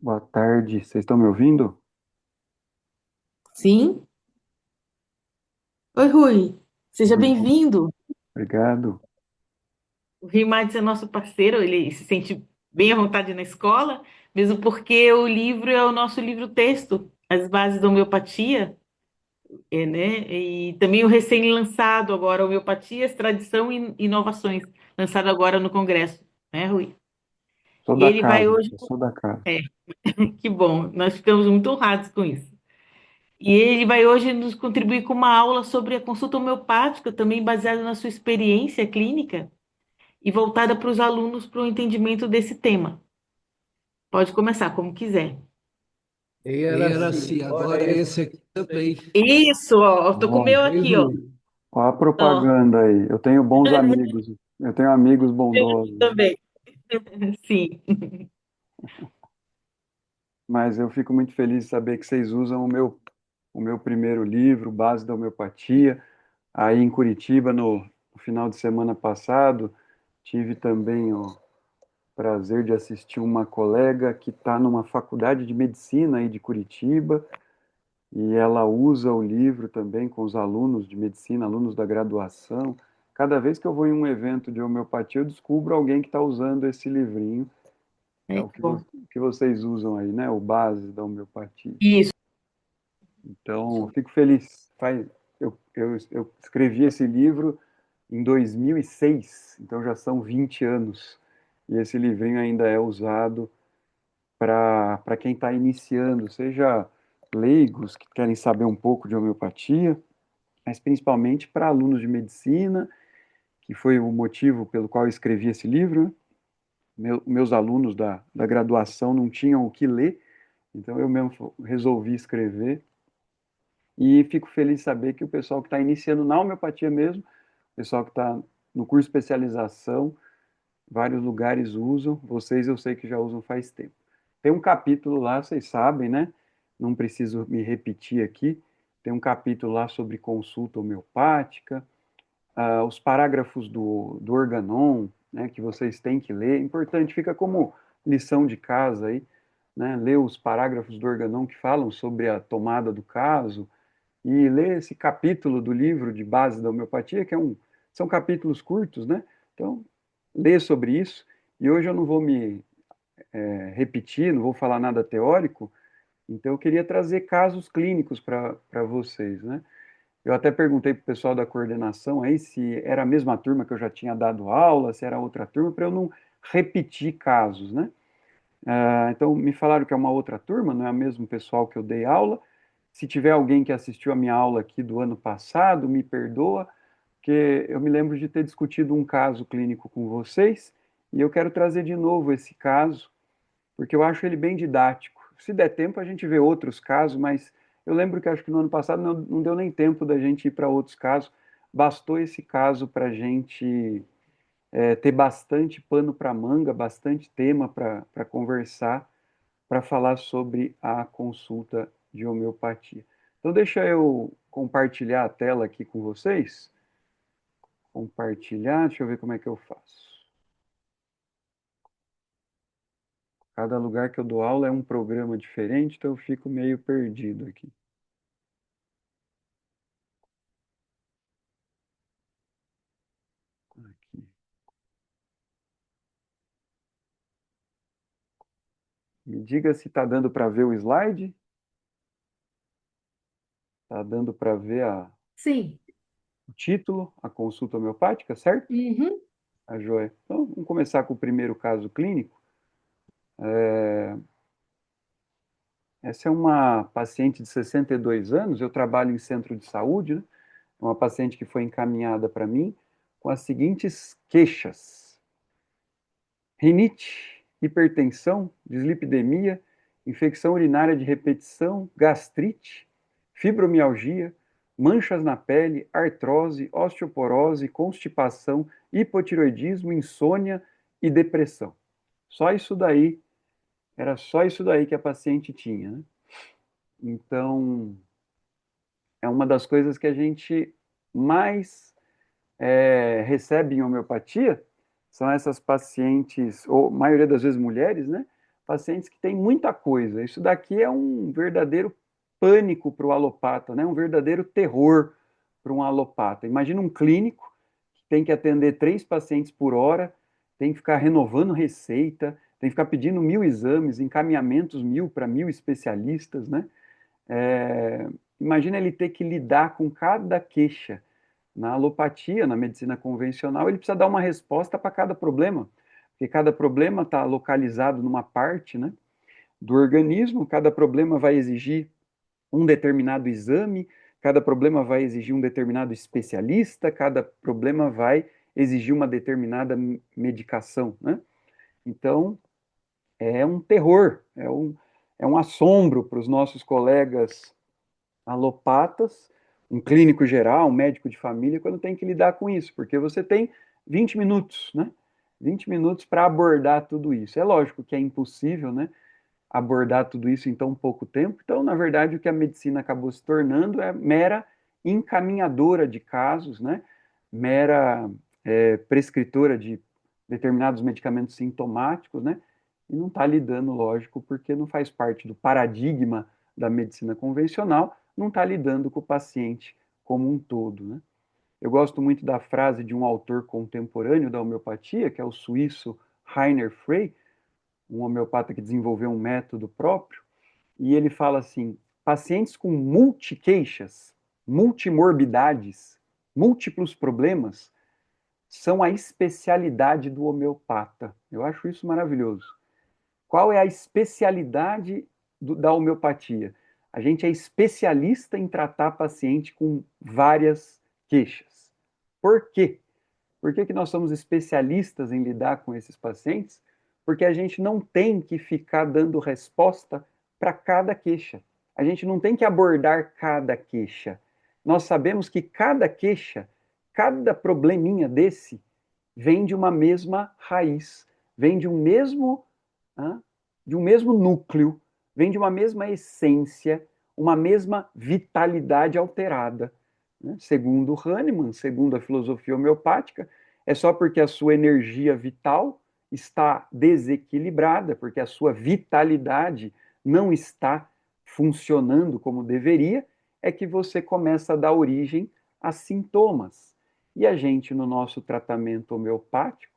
Boa tarde, vocês estão me ouvindo? Sim. Oi, Rui. Seja Tudo bom? bem-vindo. Obrigado. O Rui Matos é nosso parceiro, ele se sente bem à vontade na escola, mesmo porque o livro é o nosso livro-texto, As Bases da Homeopatia, né? E também o recém-lançado agora, Homeopatias, Tradição e Inovações, lançado agora no Congresso, né, Rui? Sou E da ele vai casa, hoje. eu sou da casa. É, que bom, nós ficamos muito honrados com isso. E ele vai hoje nos contribuir com uma aula sobre a consulta homeopática, também baseada na sua experiência clínica e voltada para os alunos para o entendimento desse tema. Pode começar como quiser. Era assim, agora esse aqui também. Isso, ó, eu tô com o Ó, meu Ei, aqui, ó. Rui. ó a Ó, propaganda aí. Eu tenho bons amigos. Eu tenho amigos meu aqui bondosos. também. Sim. Mas eu fico muito feliz de saber que vocês usam o meu primeiro livro, Base da Homeopatia. Aí em Curitiba, no final de semana passado, tive também o prazer de assistir uma colega que está numa faculdade de medicina aí de Curitiba. E ela usa o livro também com os alunos de medicina, alunos da graduação. Cada vez que eu vou em um evento de homeopatia, eu descubro alguém que está usando esse livrinho. É É, o que bom. que vocês usam aí, né? O base da homeopatia. Isso. Então, eu fico feliz. Eu escrevi esse livro em 2006, então já são 20 anos. E esse livrinho ainda é usado para quem está iniciando, seja leigos que querem saber um pouco de homeopatia, mas principalmente para alunos de medicina, que foi o motivo pelo qual eu escrevi esse livro, né? Meus alunos da graduação não tinham o que ler, então eu mesmo resolvi escrever. E fico feliz de saber que o pessoal que está iniciando na homeopatia mesmo, o pessoal que está no curso de especialização, vários lugares usam, vocês eu sei que já usam faz tempo. Tem um capítulo lá, vocês sabem, né? Não preciso me repetir aqui. Tem um capítulo lá sobre consulta homeopática, os parágrafos do Organon, né, que vocês têm que ler. Importante, fica como lição de casa aí, né, ler os parágrafos do Organon que falam sobre a tomada do caso e ler esse capítulo do livro de base da homeopatia, são capítulos curtos, né? Então, ler sobre isso. E hoje eu não vou me repetir, não vou falar nada teórico, então eu queria trazer casos clínicos para vocês, né? Eu até perguntei para o pessoal da coordenação aí se era a mesma turma que eu já tinha dado aula, se era outra turma, para eu não repetir casos, né? Então, me falaram que é uma outra turma, não é o mesmo pessoal que eu dei aula. Se tiver alguém que assistiu a minha aula aqui do ano passado, me perdoa, porque eu me lembro de ter discutido um caso clínico com vocês e eu quero trazer de novo esse caso, porque eu acho ele bem didático. Se der tempo, a gente vê outros casos, mas eu lembro que acho que no ano passado não deu nem tempo da gente ir para outros casos. Bastou esse caso para a gente ter bastante pano para manga, bastante tema para conversar, para falar sobre a consulta de homeopatia. Então, deixa eu compartilhar a tela aqui com vocês. Compartilhar, deixa eu ver como é que eu faço. Cada lugar que eu dou aula é um programa diferente, então eu fico meio perdido aqui. Aqui. Me diga se está dando para ver o slide. Está dando para ver Sim. o título, a consulta homeopática, certo? Uhum. A joia. Então, vamos começar com o primeiro caso clínico. Essa é uma paciente de 62 anos, eu trabalho em centro de saúde, né? É uma paciente que foi encaminhada para mim com as seguintes queixas: rinite, hipertensão, dislipidemia, infecção urinária de repetição, gastrite, fibromialgia, manchas na pele, artrose, osteoporose, constipação, hipotiroidismo, insônia e depressão. Só isso daí, era só isso daí que a paciente tinha, né? Então, é uma das coisas que a gente mais recebe em homeopatia, são essas pacientes, ou maioria das vezes mulheres, né? pacientes que têm muita coisa. Isso daqui é um verdadeiro pânico para o alopata, né? Um verdadeiro terror para um alopata. Imagina um clínico que tem que atender 3 pacientes por hora, tem que ficar renovando receita, tem que ficar pedindo 1000 exames, encaminhamentos 1000 para 1000 especialistas, né? Imagina ele ter que lidar com cada queixa. Na alopatia, na medicina convencional, ele precisa dar uma resposta para cada problema, porque cada problema está localizado numa parte, né, do organismo, cada problema vai exigir um determinado exame, cada problema vai exigir um determinado especialista, cada problema vai exigir uma determinada medicação, né? Então, é um terror, é um assombro para os nossos colegas alopatas, um clínico geral, um médico de família, quando tem que lidar com isso, porque você tem 20 minutos, né? 20 minutos para abordar tudo isso. É lógico que é impossível, né? Abordar tudo isso em tão pouco tempo. Então, na verdade, o que a medicina acabou se tornando é mera encaminhadora de casos, né? Mera prescritora de determinados medicamentos sintomáticos, né? E não está lidando, lógico, porque não faz parte do paradigma da medicina convencional, não está lidando com o paciente como um todo, né? Eu gosto muito da frase de um autor contemporâneo da homeopatia, que é o suíço Rainer Frey, um homeopata que desenvolveu um método próprio, e ele fala assim: pacientes com multiqueixas, multimorbidades, múltiplos problemas, são a especialidade do homeopata. Eu acho isso maravilhoso. Qual é a especialidade da homeopatia? A gente é especialista em tratar paciente com várias queixas. Por quê? Por que nós somos especialistas em lidar com esses pacientes? Porque a gente não tem que ficar dando resposta para cada queixa. A gente não tem que abordar cada queixa. Nós sabemos que cada queixa, cada probleminha desse, vem de uma mesma raiz, vem de um mesmo núcleo, vem de uma mesma essência, uma mesma vitalidade alterada. Né? Segundo Hahnemann, segundo a filosofia homeopática, é só porque a sua energia vital está desequilibrada, porque a sua vitalidade não está funcionando como deveria, é que você começa a dar origem a sintomas. E a gente, no nosso tratamento homeopático,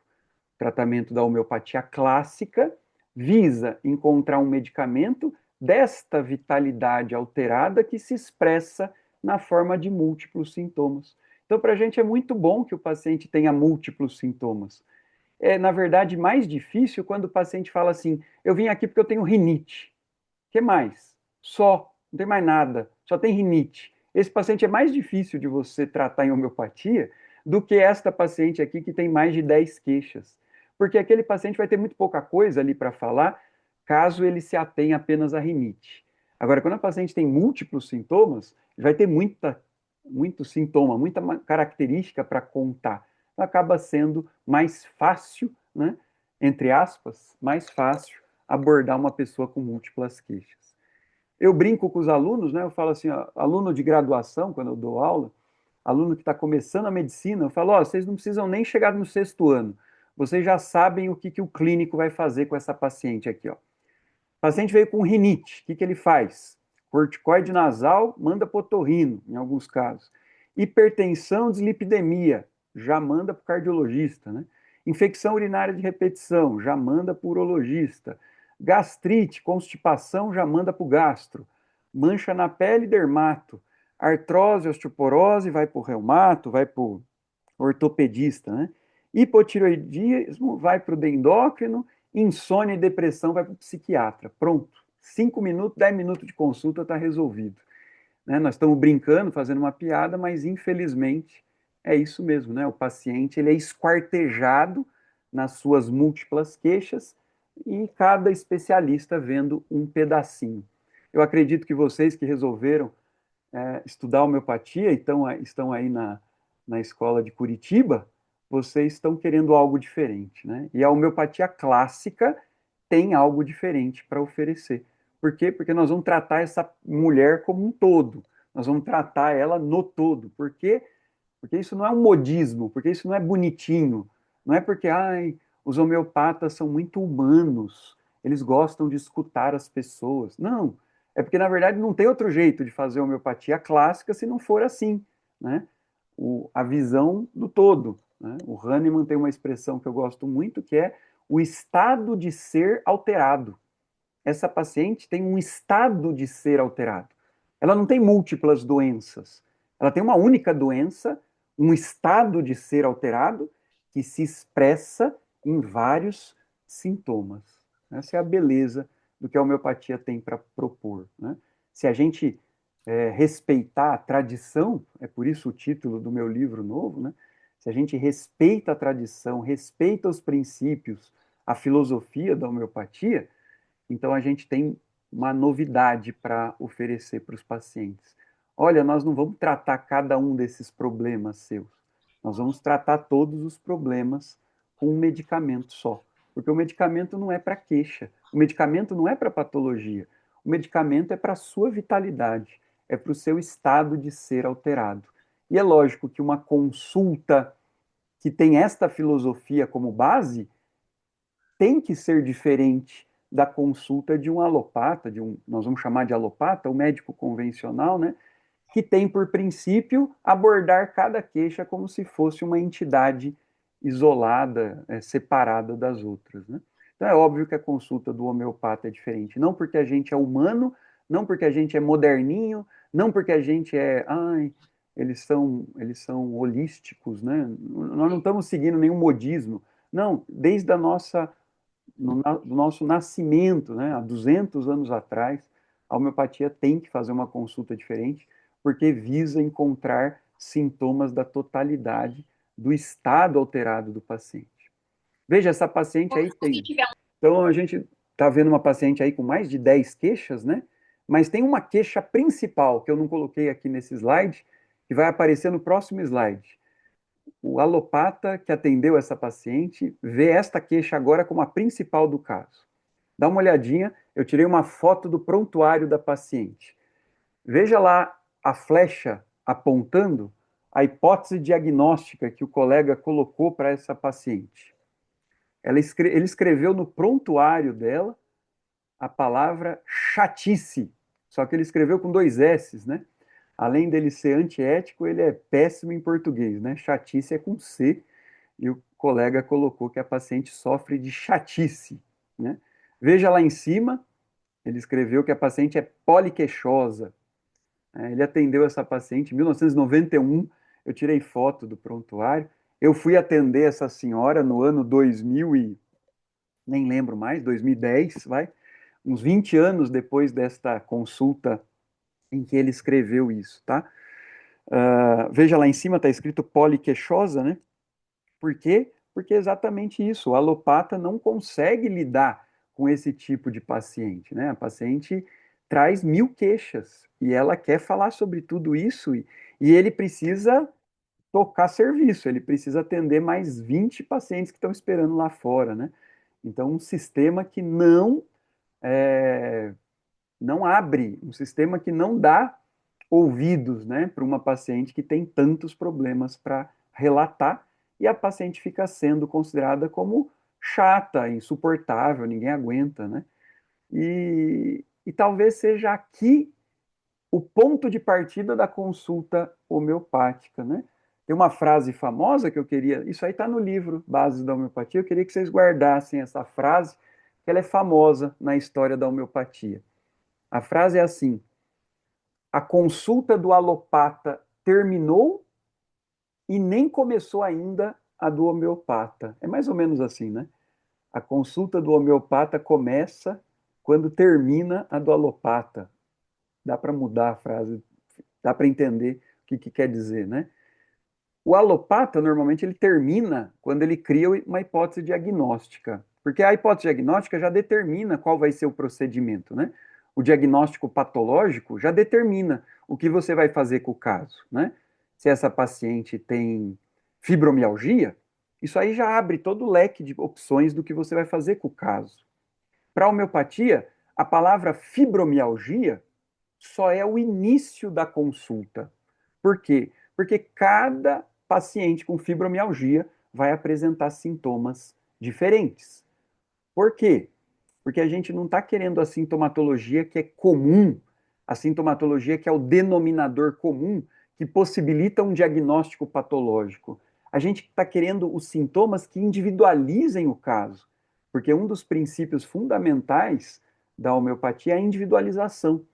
tratamento da homeopatia clássica, visa encontrar um medicamento desta vitalidade alterada que se expressa na forma de múltiplos sintomas. Então, para a gente é muito bom que o paciente tenha múltiplos sintomas. É, na verdade, mais difícil quando o paciente fala assim: eu vim aqui porque eu tenho rinite. O que mais? Só, não tem mais nada, só tem rinite. Esse paciente é mais difícil de você tratar em homeopatia do que esta paciente aqui que tem mais de 10 queixas. Porque aquele paciente vai ter muito pouca coisa ali para falar, caso ele se atenha apenas à rinite. Agora, quando a paciente tem múltiplos sintomas, vai ter muito sintoma, muita característica para contar. Então, acaba sendo mais fácil, né, entre aspas, mais fácil abordar uma pessoa com múltiplas queixas. Eu brinco com os alunos, né, eu falo assim, ó, aluno de graduação, quando eu dou aula, aluno que está começando a medicina, eu falo, ó, vocês não precisam nem chegar no 6º ano, vocês já sabem o que o clínico vai fazer com essa paciente aqui, ó. O paciente veio com rinite, o que ele faz? Corticoide nasal, manda para o otorrino, em alguns casos. Hipertensão, dislipidemia, já manda para o cardiologista, né? Infecção urinária de repetição, já manda para o urologista. Gastrite, constipação, já manda para o gastro. Mancha na pele, dermato. Artrose, osteoporose, vai para o reumato, vai para o ortopedista, né? Hipotireoidismo, vai para o endócrino. Insônia e depressão, vai para o psiquiatra. Pronto. 5 minutos, 10 minutos de consulta está resolvido. Né? Nós estamos brincando, fazendo uma piada, mas infelizmente é isso mesmo, né? O paciente ele é esquartejado nas suas múltiplas queixas e cada especialista vendo um pedacinho. Eu acredito que vocês que resolveram estudar homeopatia e estão aí na escola de Curitiba, vocês estão querendo algo diferente, né? E a homeopatia clássica tem algo diferente para oferecer. Por quê? Porque nós vamos tratar essa mulher como um todo. Nós vamos tratar ela no todo. Por quê? Porque isso não é um modismo, porque isso não é bonitinho. Não é porque os homeopatas são muito humanos, eles gostam de escutar as pessoas. Não, é porque, na verdade, não tem outro jeito de fazer homeopatia clássica se não for assim, né? A visão do todo, né? O Hahnemann tem uma expressão que eu gosto muito, que é o estado de ser alterado. Essa paciente tem um estado de ser alterado. Ela não tem múltiplas doenças. Ela tem uma única doença, um estado de ser alterado, que se expressa em vários sintomas. Essa é a beleza do que a homeopatia tem para propor, né? Se a gente respeitar a tradição, é por isso o título do meu livro novo, né? Se a gente respeita a tradição, respeita os princípios, a filosofia da homeopatia, então a gente tem uma novidade para oferecer para os pacientes. Olha, nós não vamos tratar cada um desses problemas seus. Nós vamos tratar todos os problemas com um medicamento só. Porque o medicamento não é para queixa, o medicamento não é para patologia, o medicamento é para a sua vitalidade, é para o seu estado de ser alterado. E é lógico que uma consulta que tem esta filosofia como base tem que ser diferente da consulta de um alopata, nós vamos chamar de alopata, o médico convencional, né, que tem por princípio abordar cada queixa como se fosse uma entidade isolada, separada das outras, né? Então é óbvio que a consulta do homeopata é diferente, não porque a gente é humano, não porque a gente é moderninho, não porque a gente eles são holísticos, né? Nós não estamos seguindo nenhum modismo, não, desde a nossa do nosso nascimento, né, há 200 anos atrás, a homeopatia tem que fazer uma consulta diferente, porque visa encontrar sintomas da totalidade do estado alterado do paciente. Veja, essa paciente aí tem. Então, a gente está vendo uma paciente aí com mais de 10 queixas, né? Mas tem uma queixa principal, que eu não coloquei aqui nesse slide, que vai aparecer no próximo slide. O alopata que atendeu essa paciente vê esta queixa agora como a principal do caso. Dá uma olhadinha, eu tirei uma foto do prontuário da paciente. Veja lá a flecha apontando a hipótese diagnóstica que o colega colocou para essa paciente. Ele escreveu no prontuário dela a palavra chatice, só que ele escreveu com 2 S's, né? Além dele ser antiético, ele é péssimo em português, né? Chatice é com C, e o colega colocou que a paciente sofre de chatice, né? Veja lá em cima, ele escreveu que a paciente é poliqueixosa. Ele atendeu essa paciente em 1991, eu tirei foto do prontuário, eu fui atender essa senhora no ano 2000 e nem lembro mais, 2010, vai, uns 20 anos depois desta consulta em que ele escreveu isso, tá? Veja lá em cima, está escrito poliqueixosa, né? Por quê? Porque é exatamente isso, o alopata não consegue lidar com esse tipo de paciente, né? A paciente traz 1000 queixas e ela quer falar sobre tudo isso e ele precisa tocar serviço, ele precisa atender mais 20 pacientes que estão esperando lá fora, né? Então, um sistema que não abre, um sistema que não dá ouvidos, né, para uma paciente que tem tantos problemas para relatar e a paciente fica sendo considerada como chata, insuportável, ninguém aguenta, né? E talvez seja aqui o ponto de partida da consulta homeopática, né? Tem uma frase famosa que eu queria, isso aí está no livro Bases da Homeopatia, eu queria que vocês guardassem essa frase, que ela é famosa na história da homeopatia. A frase é assim: a consulta do alopata terminou e nem começou ainda a do homeopata. É mais ou menos assim, né? A consulta do homeopata começa quando termina a do alopata. Dá para mudar a frase, dá para entender o que quer dizer, né? O alopata, normalmente, ele termina quando ele cria uma hipótese diagnóstica, porque a hipótese diagnóstica já determina qual vai ser o procedimento, né? O diagnóstico patológico já determina o que você vai fazer com o caso, né? Se essa paciente tem fibromialgia, isso aí já abre todo o leque de opções do que você vai fazer com o caso. Para a homeopatia, a palavra fibromialgia só é o início da consulta. Por quê? Porque cada paciente com fibromialgia vai apresentar sintomas diferentes. Por quê? porque a gente não está querendo a sintomatologia que é comum, a sintomatologia que é o denominador comum, que possibilita um diagnóstico patológico. A gente está querendo os sintomas que individualizem o caso, porque um dos princípios fundamentais da homeopatia é a individualização.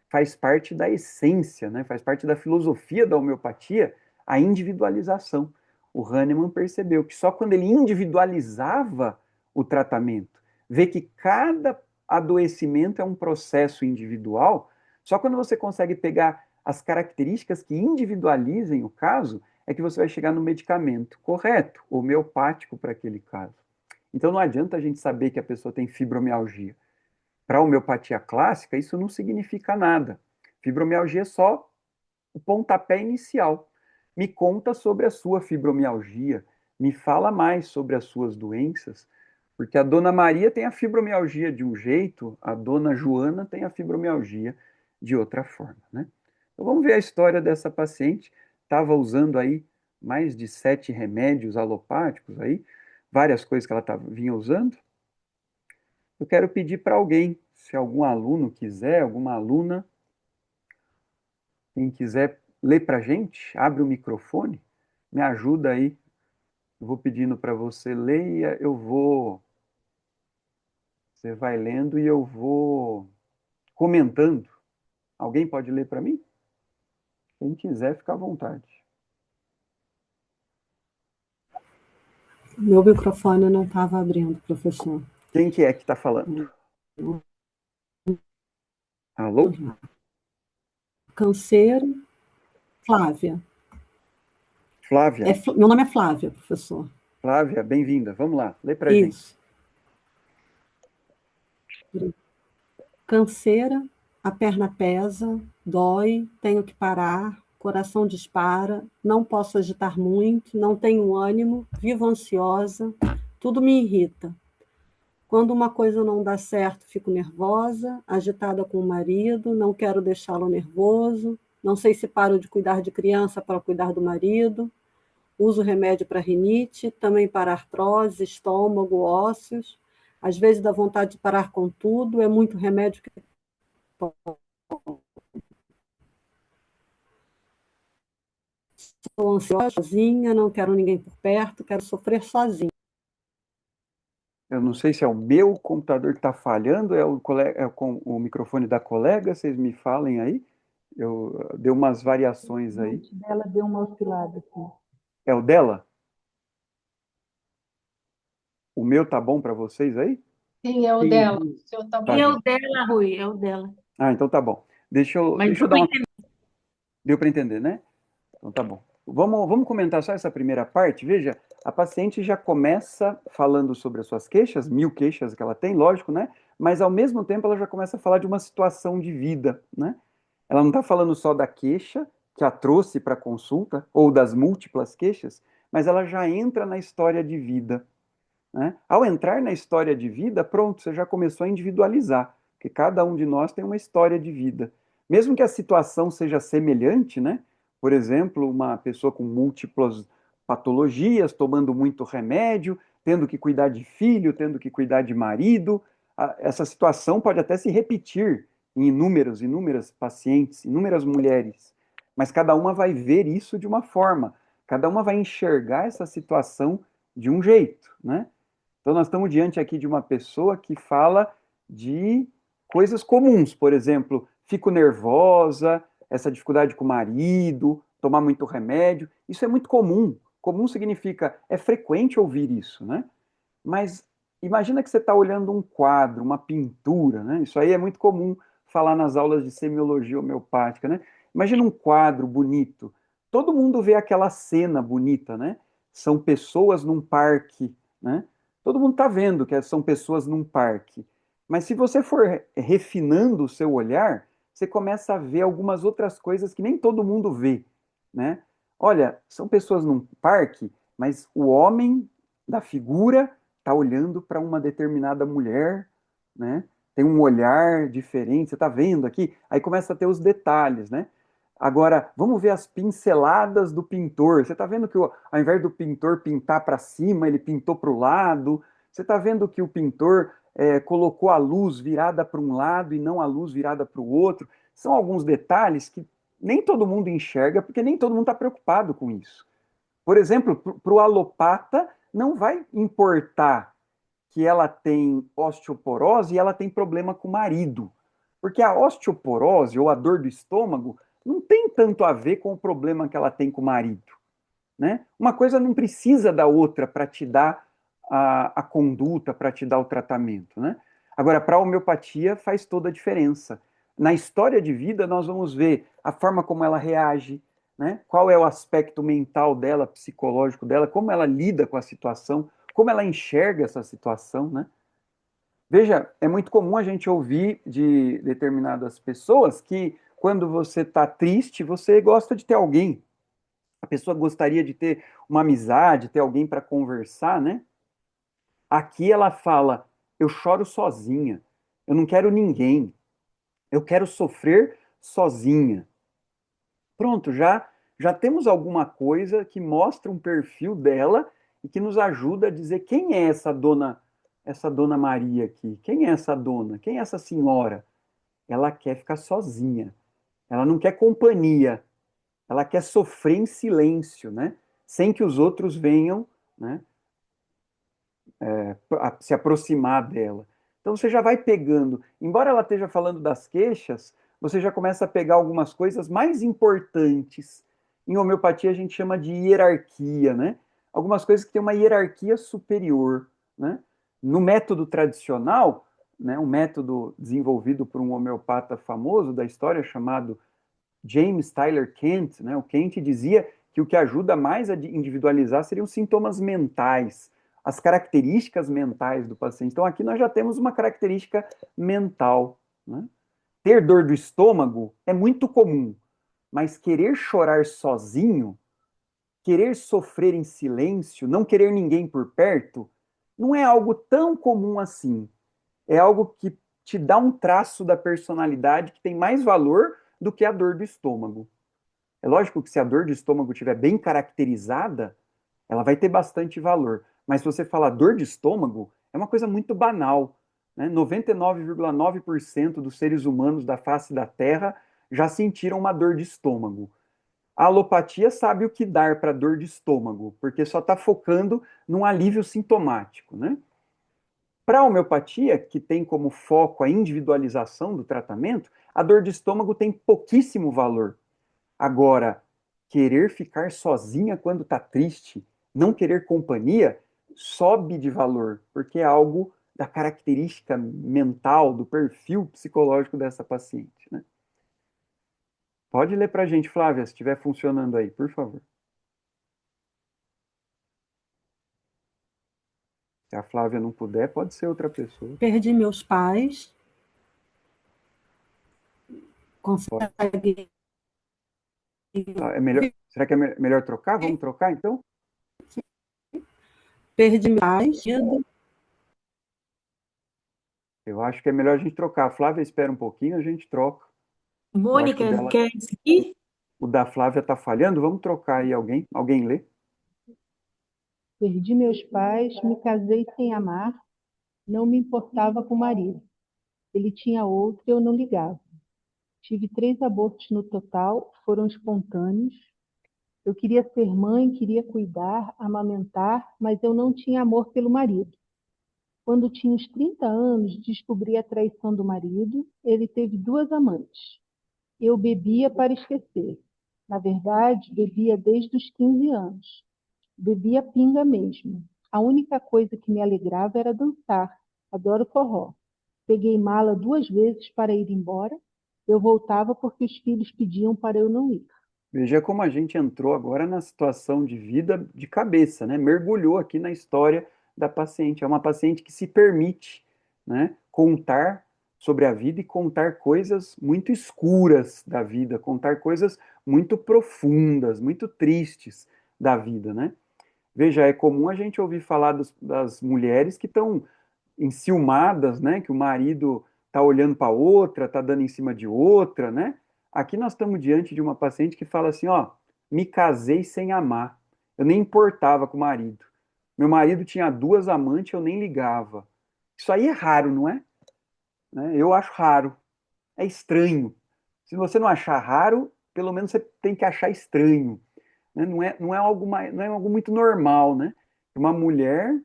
Faz parte da essência, né? Faz parte da filosofia da homeopatia a individualização. O Hahnemann percebeu que só quando ele individualizava o tratamento, vê que cada adoecimento é um processo individual, só quando você consegue pegar as características que individualizem o caso, é que você vai chegar no medicamento correto, homeopático para aquele caso. Então não adianta a gente saber que a pessoa tem fibromialgia. Para a homeopatia clássica, isso não significa nada. Fibromialgia é só o pontapé inicial. Me conta sobre a sua fibromialgia, me fala mais sobre as suas doenças, porque a dona Maria tem a fibromialgia de um jeito, a dona Joana tem a fibromialgia de outra forma, né? Então vamos ver a história dessa paciente. Estava usando aí mais de 7 remédios alopáticos aí, várias coisas que ela vinha usando. Eu quero pedir para alguém, se algum aluno quiser, alguma aluna, quem quiser ler para a gente, abre o microfone, me ajuda aí. Eu vou pedindo para você ler e eu vou. Você vai lendo e eu vou comentando. Alguém pode ler para mim? Quem quiser, fica à vontade. Meu microfone não estava abrindo, professor. Quem que é que está falando? Alô? Canseiro, Flávia. Flávia. Meu nome é Flávia, professor. Flávia, bem-vinda. Vamos lá, lê para a gente. Isso. Canseira, a perna pesa, dói, tenho que parar, coração dispara, não posso agitar muito, não tenho ânimo, vivo ansiosa, tudo me irrita. Quando uma coisa não dá certo, fico nervosa, agitada com o marido, não quero deixá-lo nervoso, não sei se paro de cuidar de criança para cuidar do marido, uso remédio para rinite, também para artrose, estômago, ósseos, às vezes dá vontade de parar com tudo, é muito remédio que estou ansiosa, sozinha, não quero ninguém por perto, quero sofrer sozinha. Eu não sei se é o meu computador que está falhando, é o microfone da colega, vocês me falem aí. Eu dei umas variações aí. O dela deu uma oscilada aqui. É o dela? O meu tá bom para vocês aí? Sim, é o Sim, dela. O seu tá bom. E é o dela, Rui, é o dela. Ah, então tá bom. Deixa eu Mas dar uma... Deu para entender, né? Então tá bom. Vamos comentar só essa primeira parte. Veja, a paciente já começa falando sobre as suas queixas, 1000 queixas que ela tem, lógico, né? Mas ao mesmo tempo ela já começa a falar de uma situação de vida, né? Ela não está falando só da queixa que a trouxe para a consulta, ou das múltiplas queixas, mas ela já entra na história de vida, né? Ao entrar na história de vida, pronto, você já começou a individualizar, porque cada um de nós tem uma história de vida. Mesmo que a situação seja semelhante, né? Por exemplo, uma pessoa com múltiplas patologias, tomando muito remédio, tendo que cuidar de filho, tendo que cuidar de marido, essa situação pode até se repetir em inúmeras pacientes, inúmeras mulheres, mas cada uma vai ver isso de uma forma, cada uma vai enxergar essa situação de um jeito, né? Então, nós estamos diante aqui de uma pessoa que fala de coisas comuns, por exemplo, fico nervosa, essa dificuldade com o marido, tomar muito remédio, isso é muito comum. Comum significa, é frequente ouvir isso, né? Mas imagina que você está olhando um quadro, uma pintura, né? Isso aí é muito comum falar nas aulas de semiologia homeopática, né? Imagina um quadro bonito. Todo mundo vê aquela cena bonita, né? São pessoas num parque, né? Todo mundo está vendo que são pessoas num parque. Mas se você for refinando o seu olhar, você começa a ver algumas outras coisas que nem todo mundo vê, né? Olha, são pessoas num parque, mas o homem da figura está olhando para uma determinada mulher, né? Tem um olhar diferente, você está vendo aqui? Aí começa a ter os detalhes, né? Agora, vamos ver as pinceladas do pintor. Você está vendo que ao invés do pintor pintar para cima, ele pintou para o lado. Você está vendo que o pintor colocou a luz virada para um lado e não a luz virada para o outro. São alguns detalhes que nem todo mundo enxerga, porque nem todo mundo está preocupado com isso. Por exemplo, para o alopata, não vai importar que ela tem osteoporose e ela tem problema com o marido. Porque a osteoporose ou a dor do estômago não tem tanto a ver com o problema que ela tem com o marido. Né? Uma coisa não precisa da outra para te dar a conduta, para te dar o tratamento. Né? Agora, para a homeopatia faz toda a diferença. Na história de vida, nós vamos ver a forma como ela reage, né? Qual é o aspecto mental dela, psicológico dela, como ela lida com a situação, como ela enxerga essa situação. Né? Veja, é muito comum a gente ouvir de determinadas pessoas que quando você está triste, você gosta de ter alguém. A pessoa gostaria de ter uma amizade, ter alguém para conversar, né? Aqui ela fala: eu choro sozinha, eu não quero ninguém, eu quero sofrer sozinha. Pronto, já temos alguma coisa que mostra um perfil dela e que nos ajuda a dizer quem é essa dona Maria aqui, quem é essa dona, quem é essa senhora? Ela quer ficar sozinha, ela não quer companhia, ela quer sofrer em silêncio, né? Sem que os outros venham, né, se aproximar dela. Então você já vai pegando, embora ela esteja falando das queixas, você já começa a pegar algumas coisas mais importantes. Em homeopatia a gente chama de hierarquia, né? Algumas coisas que têm uma hierarquia superior, né? No método tradicional, né, um método desenvolvido por um homeopata famoso da história chamado James Tyler Kent, né? O Kent dizia que o que ajuda mais a individualizar seriam sintomas mentais, as características mentais do paciente. Então aqui nós já temos uma característica mental. Né? Ter dor do estômago é muito comum, mas querer chorar sozinho, querer sofrer em silêncio, não querer ninguém por perto, não é algo tão comum assim. É algo que te dá um traço da personalidade que tem mais valor do que a dor do estômago. É lógico que se a dor do estômago estiver bem caracterizada, ela vai ter bastante valor. Mas se você falar dor de estômago, é uma coisa muito banal. Né? 99,9% dos seres humanos da face da Terra já sentiram uma dor de estômago. A alopatia sabe o que dar para dor de estômago, porque só está focando num alívio sintomático. Né? Para a homeopatia, que tem como foco a individualização do tratamento, a dor de estômago tem pouquíssimo valor. Agora, querer ficar sozinha quando está triste, não querer companhia, sobe de valor, porque é algo da característica mental, do perfil psicológico dessa paciente. Né? Pode ler para a gente, Flávia, se estiver funcionando aí, por favor. Se a Flávia não puder, pode ser outra pessoa. Perdi meus pais. Pode. Consegue. É melhor, será que é melhor trocar? Vamos trocar, então? Perdi meus pais. Eu acho que é melhor a gente trocar. A Flávia espera um pouquinho, a gente troca. Mônica, quer seguir? O da Flávia está falhando, vamos trocar aí alguém. Alguém lê? Perdi meus pais, me casei sem amar, não me importava com o marido. Ele tinha outro e eu não ligava. Tive 3 abortos no total, foram espontâneos. Eu queria ser mãe, queria cuidar, amamentar, mas eu não tinha amor pelo marido. Quando tinha uns 30 anos, descobri a traição do marido. Ele teve 2 amantes. Eu bebia para esquecer. Na verdade, bebia desde os 15 anos. Bebia pinga mesmo. A única coisa que me alegrava era dançar. Adoro forró. Peguei mala 2 vezes para ir embora. Eu voltava porque os filhos pediam para eu não ir. Veja como a gente entrou agora na situação de vida de cabeça, né? Mergulhou aqui na história da paciente. É uma paciente que se permite, né, contar sobre a vida e contar coisas muito escuras da vida, contar coisas muito profundas, muito tristes da vida, né? Veja, é comum a gente ouvir falar das mulheres que estão enciumadas, né? Que o marido está olhando para outra, está dando em cima de outra, né? Aqui nós estamos diante de uma paciente que fala assim, ó, me casei sem amar, eu nem importava com o marido. Meu marido tinha 2 amantes, eu nem ligava. Isso aí é raro, não é? Né? Eu acho raro. É estranho. Se você não achar raro, pelo menos você tem que achar estranho. Né? Não é algo muito normal, né? Uma mulher,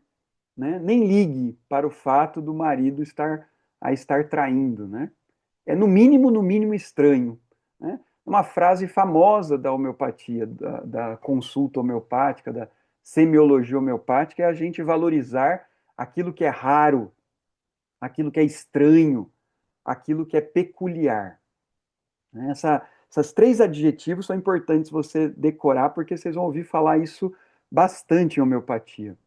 né, nem ligue para o fato do marido estar traindo, né? É no mínimo estranho, né? Uma frase famosa da homeopatia, da consulta homeopática, da semiologia homeopática, é a gente valorizar aquilo que é raro, aquilo que é estranho, aquilo que é peculiar. Né? Essas três adjetivos são importantes você decorar, porque vocês vão ouvir falar isso bastante em homeopatia.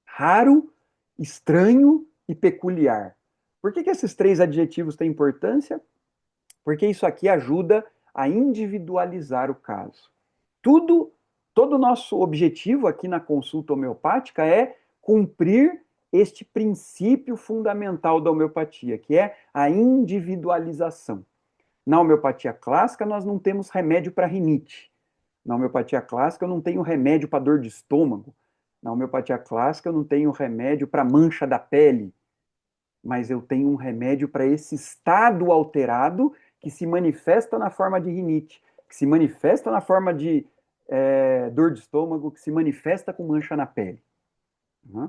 Raro, estranho e peculiar. Por que esses três adjetivos têm importância? Porque isso aqui ajuda a individualizar o caso. Tudo, todo o nosso objetivo aqui na consulta homeopática é cumprir este princípio fundamental da homeopatia, que é a individualização. Na homeopatia clássica, nós não temos remédio para rinite. Na homeopatia clássica, eu não tenho remédio para dor de estômago. Na homeopatia clássica, eu não tenho remédio para mancha da pele. Mas eu tenho um remédio para esse estado alterado que se manifesta na forma de rinite, que se manifesta na forma de dor de estômago, que se manifesta com mancha na pele. Né?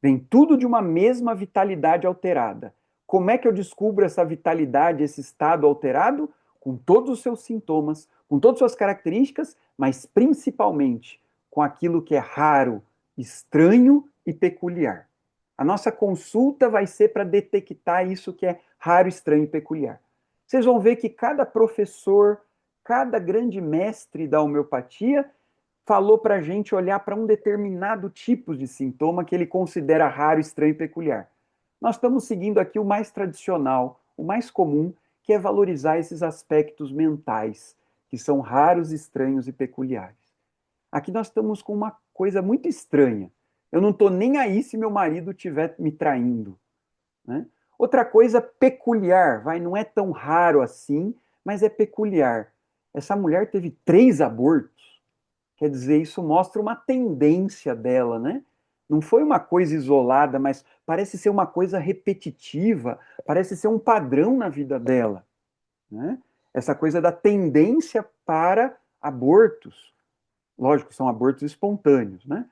Vem tudo de uma mesma vitalidade alterada. Como é que eu descubro essa vitalidade, esse estado alterado? Com todos os seus sintomas, com todas as suas características, mas principalmente com aquilo que é raro, estranho e peculiar. A nossa consulta vai ser para detectar isso que é raro, estranho e peculiar. Vocês vão ver que cada professor, cada grande mestre da homeopatia falou para a gente olhar para um determinado tipo de sintoma que ele considera raro, estranho e peculiar. Nós estamos seguindo aqui o mais tradicional, o mais comum, que é valorizar esses aspectos mentais, que são raros, estranhos e peculiares. Aqui nós estamos com uma coisa muito estranha. Eu não estou nem aí se meu marido estiver me traindo. Né? Outra coisa peculiar, não é tão raro assim, mas é peculiar. Essa mulher teve 3 abortos. Quer dizer, isso mostra uma tendência dela, né? Não foi uma coisa isolada, mas parece ser uma coisa repetitiva, parece ser um padrão na vida dela, né? Essa coisa da tendência para abortos. Lógico, são abortos espontâneos, né?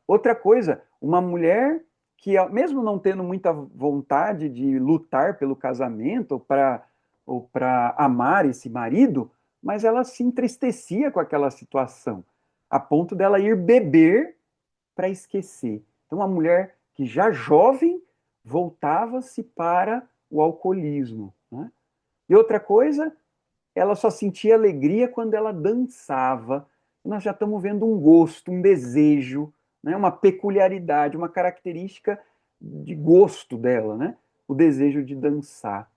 Outra coisa, uma mulher que, mesmo não tendo muita vontade de lutar pelo casamento ou para amar esse marido, mas ela se entristecia com aquela situação, a ponto dela ir beber para esquecer. Então, uma mulher que já jovem voltava-se para o alcoolismo. Né? E outra coisa, ela só sentia alegria quando ela dançava. Nós já estamos vendo um gosto, um desejo, né? Uma peculiaridade, uma característica de gosto dela, né? O desejo de dançar.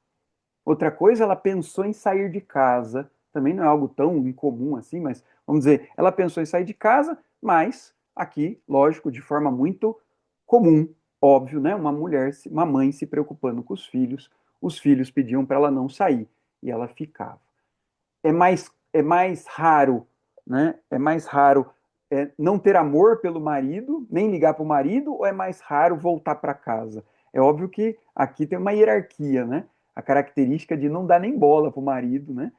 Outra coisa, ela pensou em sair de casa. Também não é algo tão incomum assim, mas vamos dizer, ela pensou em sair de casa, mas aqui, lógico, de forma muito comum, óbvio, né? Uma mãe se preocupando com os filhos pediam para ela não sair e ela ficava. É mais raro, né? É mais raro não ter amor pelo marido, nem ligar para o marido, ou é mais raro voltar para casa? É óbvio que aqui tem uma hierarquia, né? A característica de não dar nem bola para o marido, né?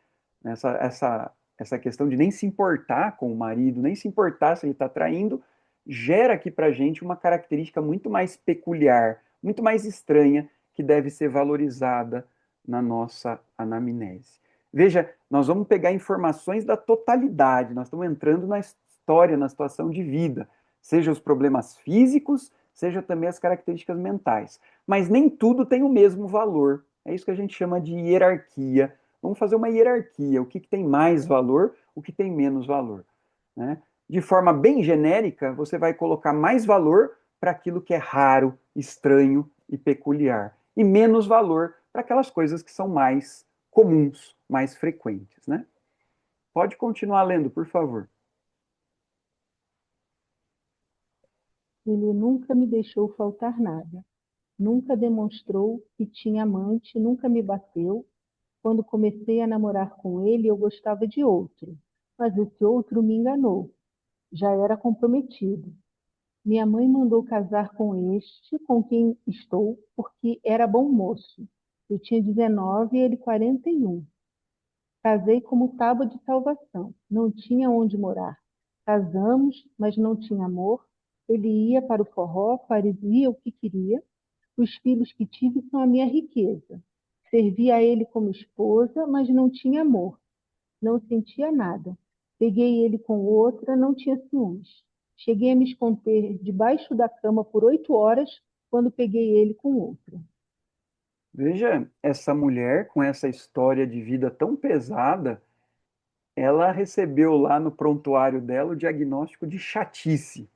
Essa questão de nem se importar com o marido, nem se importar se ele está traindo, gera aqui para a gente uma característica muito mais peculiar, muito mais estranha, que deve ser valorizada na nossa anamnese. Veja, nós vamos pegar informações da totalidade, nós estamos entrando na história, na situação de vida, seja os problemas físicos, seja também as características mentais. Mas nem tudo tem o mesmo valor. É isso que a gente chama de hierarquia. Vamos fazer uma hierarquia, o que tem mais valor, o que tem menos valor. Né? De forma bem genérica, você vai colocar mais valor para aquilo que é raro, estranho e peculiar, e menos valor para aquelas coisas que são mais comuns, mais frequentes, né? Pode continuar lendo, por favor. Ele nunca me deixou faltar nada. Nunca demonstrou que tinha amante, nunca me bateu. Quando comecei a namorar com ele, eu gostava de outro. Mas esse outro me enganou. Já era comprometido. Minha mãe mandou casar com este, com quem estou, porque era bom moço. Eu tinha 19 e ele 41. Casei como tábua de salvação. Não tinha onde morar. Casamos, mas não tinha amor. Ele ia para o forró, fazia o que queria. Os filhos que tive são a minha riqueza. Servia a ele como esposa, mas não tinha amor. Não sentia nada. Peguei ele com outra, não tinha ciúmes. Cheguei a me esconder debaixo da cama por 8 horas quando peguei ele com outra. Veja, essa mulher com essa história de vida tão pesada, ela recebeu lá no prontuário dela o diagnóstico de chatice.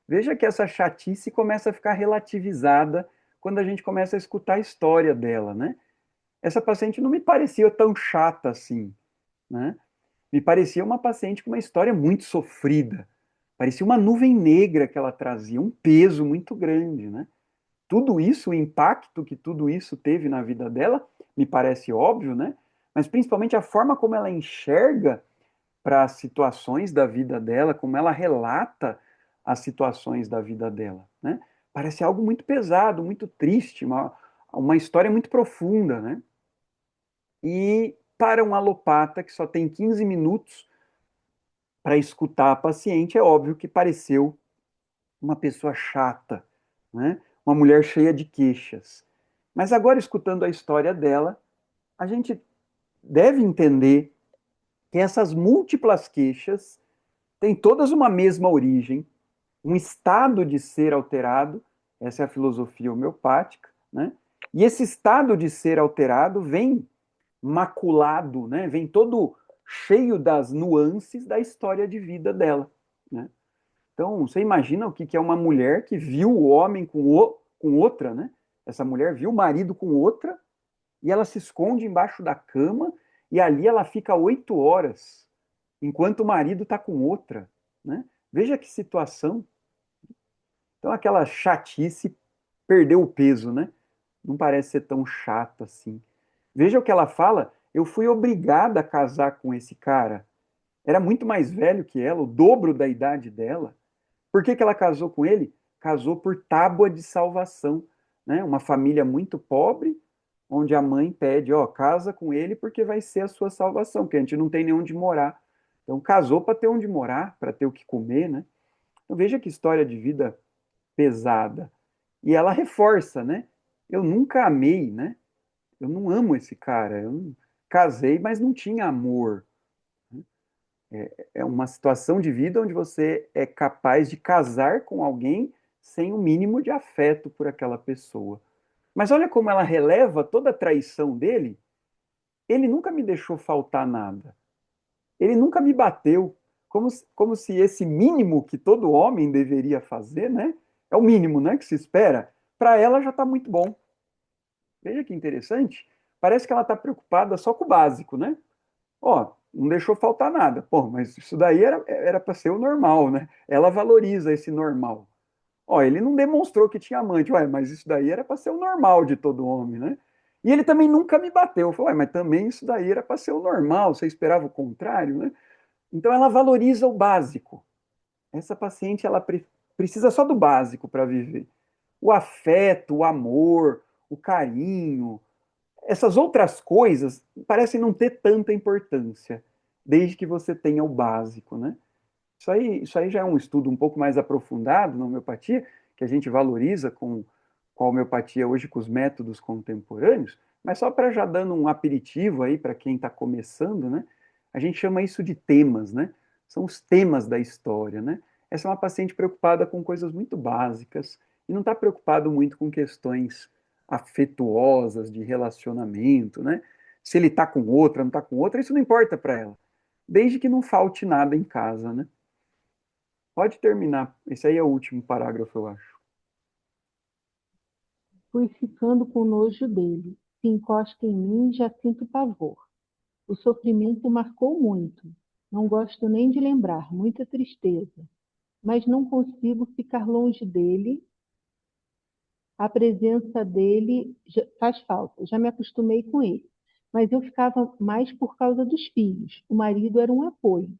Veja que essa chatice começa a ficar relativizada quando a gente começa a escutar a história dela, né? Essa paciente não me parecia tão chata assim, né? Me parecia uma paciente com uma história muito sofrida. Parecia uma nuvem negra que ela trazia, um peso muito grande, né? Tudo isso, o impacto que tudo isso teve na vida dela, me parece óbvio, né? Mas principalmente a forma como ela enxerga para as situações da vida dela, como ela relata as situações da vida dela, né? Parece algo muito pesado, muito triste, uma história muito profunda, né? E para um alopata que só tem 15 minutos para escutar a paciente, é óbvio que pareceu uma pessoa chata, né? Uma mulher cheia de queixas. Mas agora, escutando a história dela, a gente deve entender que essas múltiplas queixas têm todas uma mesma origem, um estado de ser alterado, essa é a filosofia homeopática, né? E esse estado de ser alterado vem maculado, né? Vem todo cheio das nuances da história de vida dela, né? Então, você imagina o que é uma mulher que viu o homem com outra, né? Essa mulher viu o marido com outra e ela se esconde embaixo da cama e ali ela fica 8 horas, enquanto o marido está com outra, né? Veja que situação. Então, aquela chatice perdeu o peso, né? Não parece ser tão chato assim. Veja o que ela fala. Eu fui obrigada a casar com esse cara. Era muito mais velho que ela, o dobro da idade dela. Por que ela casou com ele? Casou por tábua de salvação, né? Uma família muito pobre, onde a mãe pede, ó, casa com ele porque vai ser a sua salvação, porque a gente não tem nem onde morar. Então casou para ter onde morar, para ter o que comer, né? Então veja que história de vida pesada. E ela reforça, né? Eu nunca amei, né? Eu não amo esse cara. Eu não... casei, mas não tinha amor. É uma situação de vida onde você é capaz de casar com alguém sem o mínimo de afeto por aquela pessoa. Mas olha como ela releva toda a traição dele. Ele nunca me deixou faltar nada. Ele nunca me bateu. Como se esse mínimo que todo homem deveria fazer, né? É o mínimo, né? Que se espera. Para ela já está muito bom. Veja que interessante. Parece que ela está preocupada só com o básico, né? Ó, não deixou faltar nada. Pô, mas isso daí era para ser o normal, né? Ela valoriza esse normal. Ó, ele não demonstrou que tinha amante, ué, mas isso daí era para ser o normal de todo homem, né? E ele também nunca me bateu. Eu falei, ué, mas também isso daí era para ser o normal, você esperava o contrário, né? Então ela valoriza o básico. Essa paciente, ela precisa só do básico para viver. O afeto, o amor, o carinho, essas outras coisas parecem não ter tanta importância, desde que você tenha o básico, né? Isso aí já é um estudo um pouco mais aprofundado na homeopatia, que a gente valoriza com a homeopatia hoje com os métodos contemporâneos, mas só para já dando um aperitivo aí para quem está começando, né? A gente chama isso de temas, né? São os temas da história, né? Essa é uma paciente preocupada com coisas muito básicas e não está preocupado muito com questões afetuosas de relacionamento, né? Se ele está com outra, não está com outra, isso não importa para ela, desde que não falte nada em casa, né? Pode terminar. Esse aí é o último parágrafo, eu acho. Fui ficando com nojo dele. Se encosta em mim, já sinto pavor. O sofrimento marcou muito. Não gosto nem de lembrar, muita tristeza. Mas não consigo ficar longe dele. A presença dele faz falta. Já me acostumei com ele. Mas eu ficava mais por causa dos filhos. O marido era um apoio.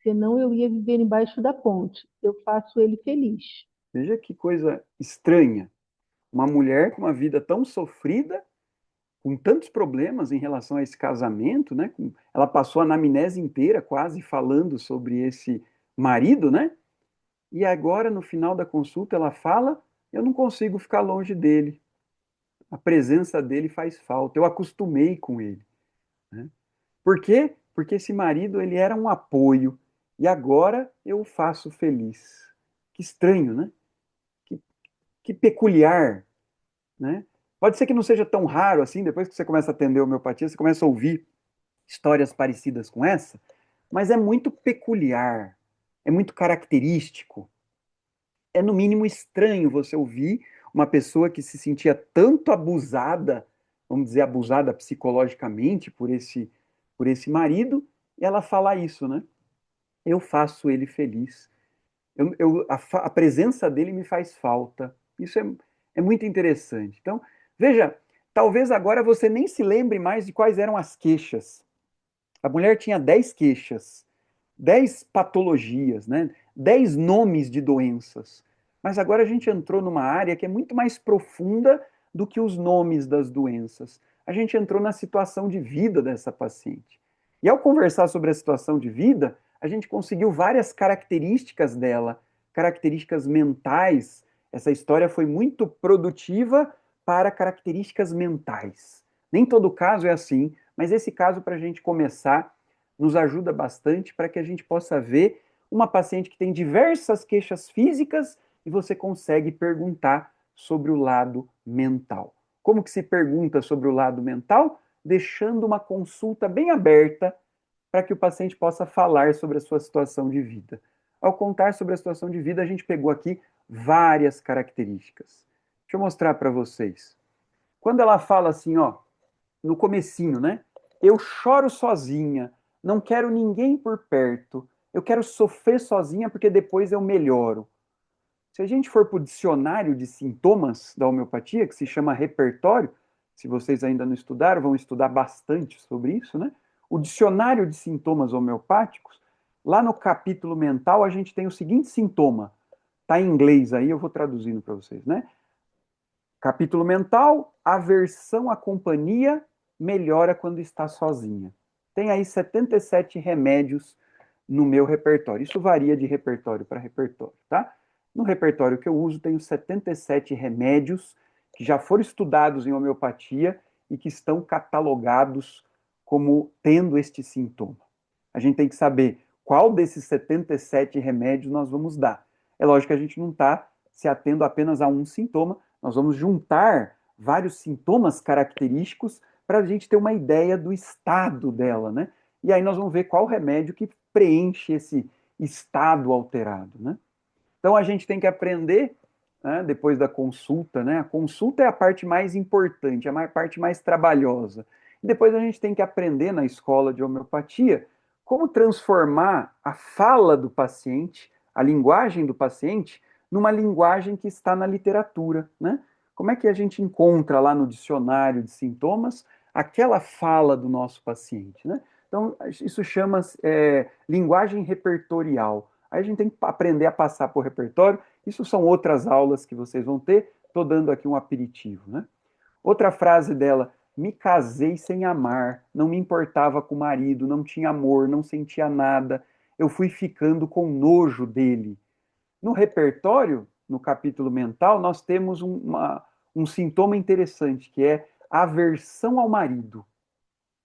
Senão eu ia viver embaixo da ponte. Eu faço ele feliz. Veja que coisa estranha. Uma mulher com uma vida tão sofrida, com tantos problemas em relação a esse casamento, né? Ela passou a anamnese inteira quase falando sobre esse marido, né? E agora, no final da consulta, ela fala: eu não consigo ficar longe dele. A presença dele faz falta. Eu acostumei com ele. Né? Por quê? Porque esse marido ele era um apoio e agora eu o faço feliz. Que estranho, né? Que, que peculiar, né? Pode ser que não seja tão raro assim, depois que você começa a atender a homeopatia, você começa a ouvir histórias parecidas com essa, mas é muito peculiar, é muito característico. É no mínimo estranho você ouvir uma pessoa que se sentia tanto abusada, vamos dizer, abusada psicologicamente por esse marido, e ela falar isso, né? Eu faço ele feliz. A presença dele me faz falta. Isso é muito interessante. Então, veja, talvez agora você nem se lembre mais de quais eram as queixas. A mulher tinha 10 queixas, 10 patologias, né? 10 nomes de doenças. Mas agora a gente entrou numa área que é muito mais profunda do que os nomes das doenças. A gente entrou na situação de vida dessa paciente. E ao conversar sobre a situação de vida, a gente conseguiu várias características dela, características mentais. Essa história foi muito produtiva para características mentais. Nem todo caso é assim, mas esse caso, para a gente começar, nos ajuda bastante para que a gente possa ver uma paciente que tem diversas queixas físicas e você consegue perguntar sobre o lado mental. Como que se pergunta sobre o lado mental? Deixando uma consulta bem aberta para que o paciente possa falar sobre a sua situação de vida. Ao contar sobre a situação de vida, a gente pegou aqui várias características. Deixa eu mostrar para vocês. Quando ela fala assim, ó, no comecinho, né? Eu choro sozinha, não quero ninguém por perto, eu quero sofrer sozinha porque depois eu melhoro. Se a gente for para o dicionário de sintomas da homeopatia, que se chama repertório, se vocês ainda não estudaram, vão estudar bastante sobre isso, né? O dicionário de sintomas homeopáticos, lá no capítulo mental, a gente tem o seguinte sintoma. Está em inglês aí, eu vou traduzindo para vocês, né? Capítulo mental, aversão à companhia melhora quando está sozinha. Tem aí 77 remédios no meu repertório. Isso varia de repertório para repertório, tá? No repertório que eu uso, tenho 77 remédios que já foram estudados em homeopatia e que estão catalogados como tendo este sintoma. A gente tem que saber qual desses 77 remédios nós vamos dar. É lógico que a gente não está se atendo apenas a um sintoma, nós vamos juntar vários sintomas característicos para a gente ter uma ideia do estado dela, né? E aí nós vamos ver qual remédio que preenche esse estado alterado, né? Então a gente tem que aprender, né, depois da consulta, né? A consulta é a parte mais importante, a parte mais trabalhosa. E depois a gente tem que aprender na escola de homeopatia como transformar a fala do paciente, a linguagem do paciente, numa linguagem que está na literatura, né? Como é que a gente encontra lá no dicionário de sintomas aquela fala do nosso paciente, né? Então, isso chama linguagem repertorial. Aí a gente tem que aprender a passar por repertório. Isso são outras aulas que vocês vão ter. Estou dando aqui um aperitivo, né? Outra frase dela: me casei sem amar, não me importava com o marido, não tinha amor, não sentia nada. Eu fui ficando com nojo dele. No repertório, no capítulo mental, nós temos um sintoma interessante, que é aversão ao marido.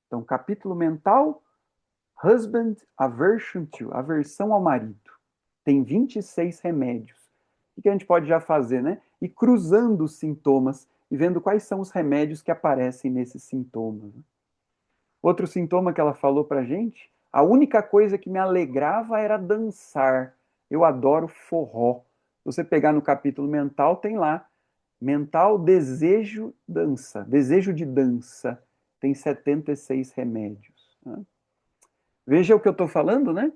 Então, capítulo mental, husband aversion to, aversão ao marido. Tem 26 remédios. O que a gente pode já fazer, né? E cruzando os sintomas e vendo quais são os remédios que aparecem nesses sintomas. Outro sintoma que ela falou pra gente, a única coisa que me alegrava era dançar. Eu adoro forró. Se você pegar no capítulo mental, tem lá, mental, desejo, dança. Desejo de dança. Tem 76 remédios. Né? Veja o que eu estou falando, né?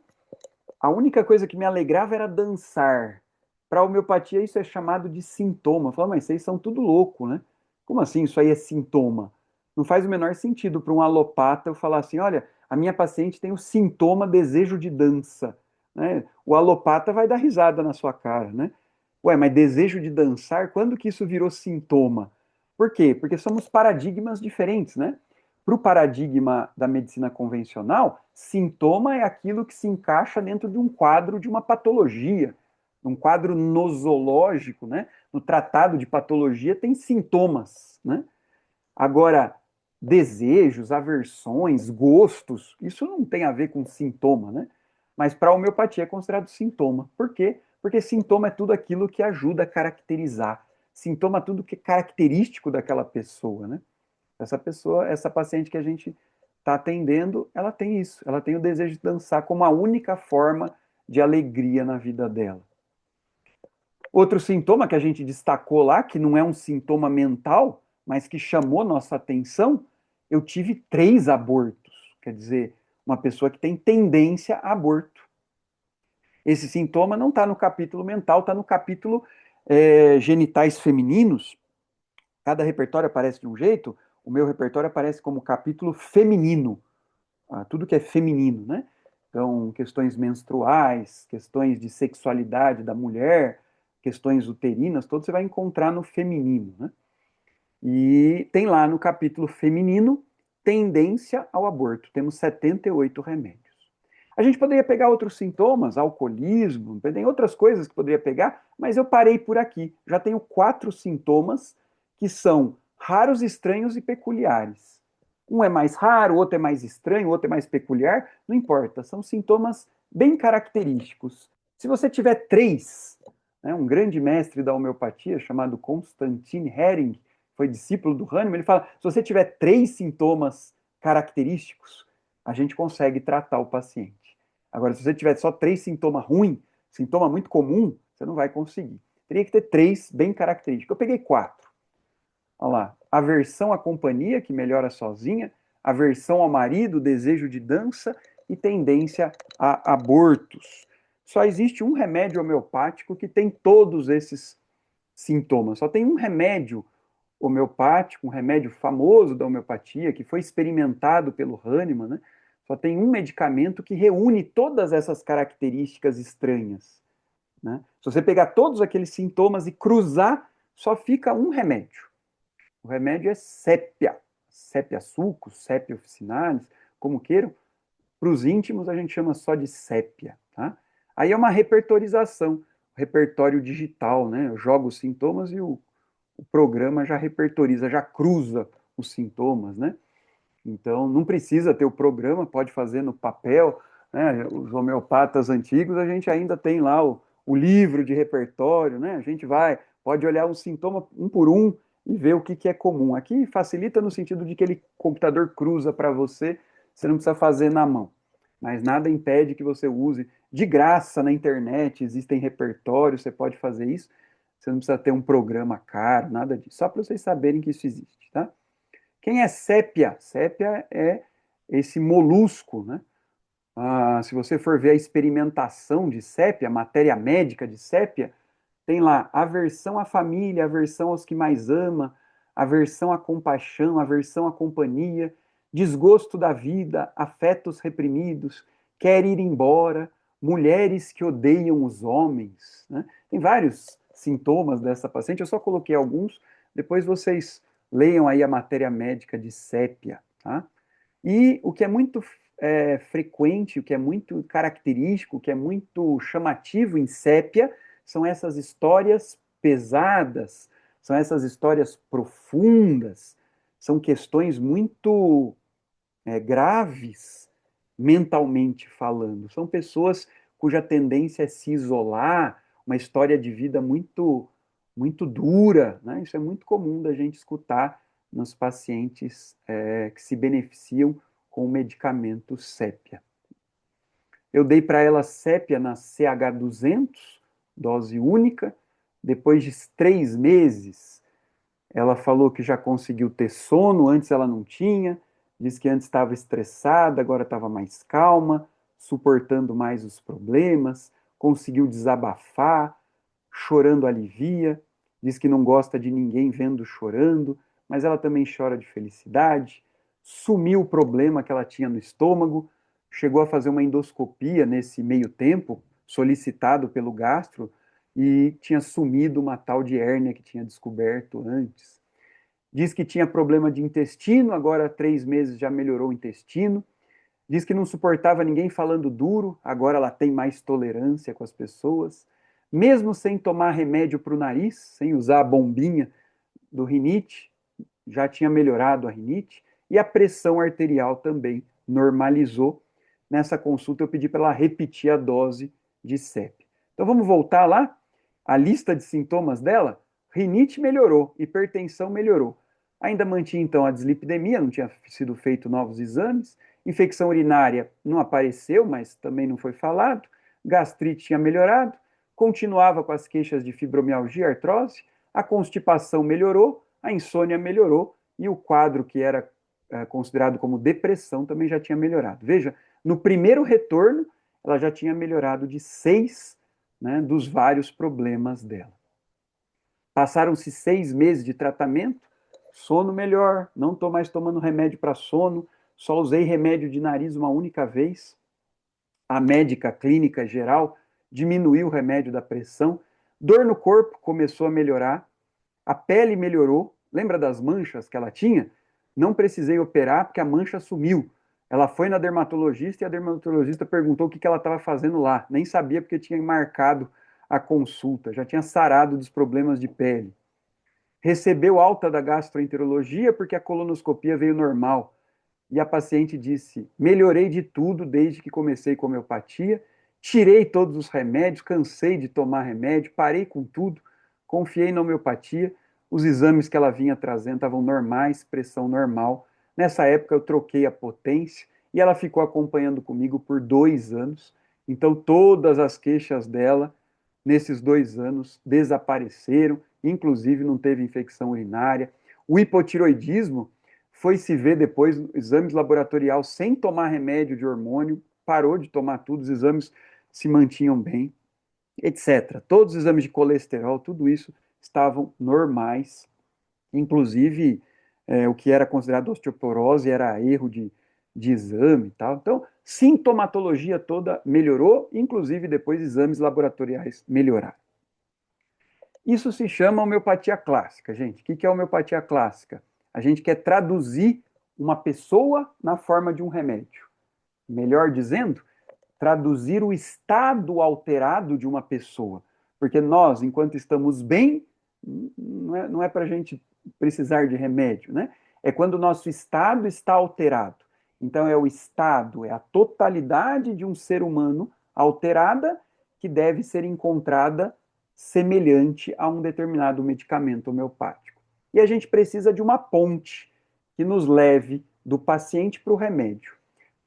A única coisa que me alegrava era dançar. Para a homeopatia, isso é chamado de sintoma. Fala, mas vocês são tudo louco, né? Como assim isso aí é sintoma? Não faz o menor sentido para um alopata eu falar assim, olha, a minha paciente tem o sintoma desejo de dança. Né? O alopata vai dar risada na sua cara, né? Ué, mas desejo de dançar, quando que isso virou sintoma? Por quê? Porque somos paradigmas diferentes, né? Para o paradigma da medicina convencional, sintoma é aquilo que se encaixa dentro de um quadro de uma patologia, um quadro nosológico, né? No tratado de patologia tem sintomas, né? Agora, desejos, aversões, gostos, isso não tem a ver com sintoma, né? Mas para a homeopatia é considerado sintoma. Por quê? Porque sintoma é tudo aquilo que ajuda a caracterizar. Sintoma é tudo que é característico daquela pessoa, né? Essa pessoa, essa paciente que a gente está atendendo, ela tem isso. Ela tem o desejo de dançar como a única forma de alegria na vida dela. Outro sintoma que a gente destacou lá, que não é um sintoma mental, mas que chamou nossa atenção, eu tive 3 abortos. Quer dizer, uma pessoa que tem tendência a aborto. Esse sintoma não está no capítulo mental, está no capítulo genitais femininos. Cada repertório aparece de um jeito, o meu repertório aparece como capítulo feminino. Tudo que é feminino, né? Então, questões menstruais, questões de sexualidade da mulher, questões uterinas, todos você vai encontrar no feminino, né? E tem lá no capítulo feminino tendência ao aborto. Temos 78 remédios. A gente poderia pegar outros sintomas, alcoolismo, tem outras coisas que poderia pegar, mas eu parei por aqui. Já tenho 4 sintomas que são raros, estranhos e peculiares. Um é mais raro, o outro é mais estranho, o outro é mais peculiar, não importa, são sintomas bem característicos. Se você tiver 3, né, um grande mestre da homeopatia chamado Constantin Hering, foi discípulo do Hahnemann, ele fala, se você tiver 3 sintomas característicos, a gente consegue tratar o paciente. Agora, se você tiver só 3 sintomas ruins, sintoma muito comum, você não vai conseguir. Teria que ter 3 bem característicos. Eu peguei 4. Olha lá. Aversão à companhia, que melhora sozinha, aversão ao marido, desejo de dança e tendência a abortos. Só existe um remédio homeopático que tem todos esses sintomas. Só tem um remédio homeopático, um remédio famoso da homeopatia, que foi experimentado pelo Hahnemann, né? Só tem um medicamento que reúne todas essas características estranhas, né? Se você pegar todos aqueles sintomas e cruzar, só fica um remédio. O remédio é sépia, sépia sucos, sépia officinalis, como queiram. Para os íntimos a gente chama só de sépia, tá? Aí é uma repertorização, repertório digital, né? Eu jogo os sintomas e o programa já repertoriza, já cruza os sintomas, né? Então, não precisa ter o programa, pode fazer no papel, né? Os homeopatas antigos, a gente ainda tem lá o livro de repertório, né? A gente pode olhar um sintoma um por um e ver o que é comum. Aqui facilita no sentido de que ele computador cruza para você, você não precisa fazer na mão. Mas nada impede que você use de graça na internet, existem repertórios, você pode fazer isso. Você não precisa ter um programa caro, nada disso. Só para vocês saberem que isso existe, tá? Quem é sépia? Sépia é esse molusco, né? Se você for ver a experimentação de sépia, a matéria médica de sépia, tem lá aversão à família, aversão aos que mais ama, aversão à compaixão, aversão à companhia, desgosto da vida, afetos reprimidos, quer ir embora, mulheres que odeiam os homens, né? Tem vários sintomas dessa paciente, eu só coloquei alguns, depois vocês leiam aí a matéria médica de sépia, tá? E o que é muito frequente, o que é muito característico, o que é muito chamativo em sépia, são essas histórias pesadas, são essas histórias profundas, são questões muito graves, mentalmente falando. São pessoas cuja tendência é se isolar, uma história de vida muito, muito dura, né? Isso é muito comum da gente escutar nos pacientes que se beneficiam com o medicamento sépia. Eu dei para ela sépia na CH200, dose única. Depois de 3 meses, ela falou que já conseguiu ter sono, antes ela não tinha. Diz que antes estava estressada, agora estava mais calma, suportando mais os problemas, conseguiu desabafar, chorando alivia. Diz que não gosta de ninguém vendo chorando, mas ela também chora de felicidade. Sumiu o problema que ela tinha no estômago, chegou a fazer uma endoscopia nesse meio tempo, solicitado pelo gastro, e tinha sumido uma tal de hérnia que tinha descoberto antes. Diz que tinha problema de intestino, agora há 3 meses já melhorou o intestino. Diz que não suportava ninguém falando duro, agora ela tem mais tolerância com as pessoas. Mesmo sem tomar remédio para o nariz, sem usar a bombinha do rinite, já tinha melhorado a rinite. E a pressão arterial também normalizou. Nessa consulta eu pedi para ela repetir a dose de CEP. Então vamos voltar lá? A lista de sintomas dela? Rinite melhorou, hipertensão melhorou. Ainda mantinha então a dislipidemia, não tinha sido feito novos exames. Infecção urinária não apareceu, mas também não foi falado. Gastrite tinha melhorado. Continuava com as queixas de fibromialgia, artrose. A constipação melhorou, a insônia melhorou e o quadro que era considerado como depressão também já tinha melhorado. Veja, no primeiro retorno, ela já tinha melhorado de 6, né, dos vários problemas dela. Passaram-se 6 meses de tratamento, sono melhor, não estou mais tomando remédio para sono, só usei remédio de nariz uma única vez. A médica clínica geral diminuiu o remédio da pressão. Dor no corpo começou a melhorar. A pele melhorou. Lembra das manchas que ela tinha? Não precisei operar porque a mancha sumiu. Ela foi na dermatologista e a dermatologista perguntou o que ela estava fazendo lá. Nem sabia porque tinha marcado a consulta. Já tinha sarado dos problemas de pele. Recebeu alta da gastroenterologia porque a colonoscopia veio normal. E a paciente disse: melhorei de tudo desde que comecei com homeopatia, tirei todos os remédios, cansei de tomar remédio, parei com tudo, confiei na homeopatia, os exames que ela vinha trazendo estavam normais, pressão normal. Nessa época eu troquei a potência e ela ficou acompanhando comigo por 2 anos. Então todas as queixas dela, nesses 2 anos, desapareceram, inclusive não teve infecção urinária. O hipotiroidismo foi se ver depois exames laboratorial sem tomar remédio de hormônio, parou de tomar tudo, os exames se mantinham bem, etc. Todos os exames de colesterol, tudo isso estavam normais, inclusive o que era considerado osteoporose era erro de exame e tal. Então, sintomatologia toda melhorou, inclusive depois exames laboratoriais melhoraram. Isso se chama homeopatia clássica, gente. O que é homeopatia clássica? A gente quer traduzir uma pessoa na forma de um remédio. Melhor dizendo, traduzir o estado alterado de uma pessoa. Porque nós, enquanto estamos bem, não é para a gente precisar de remédio, né? É quando o nosso estado está alterado. Então, é o estado, é a totalidade de um ser humano alterada que deve ser encontrada semelhante a um determinado medicamento homeopático. E a gente precisa de uma ponte que nos leve do paciente para o remédio.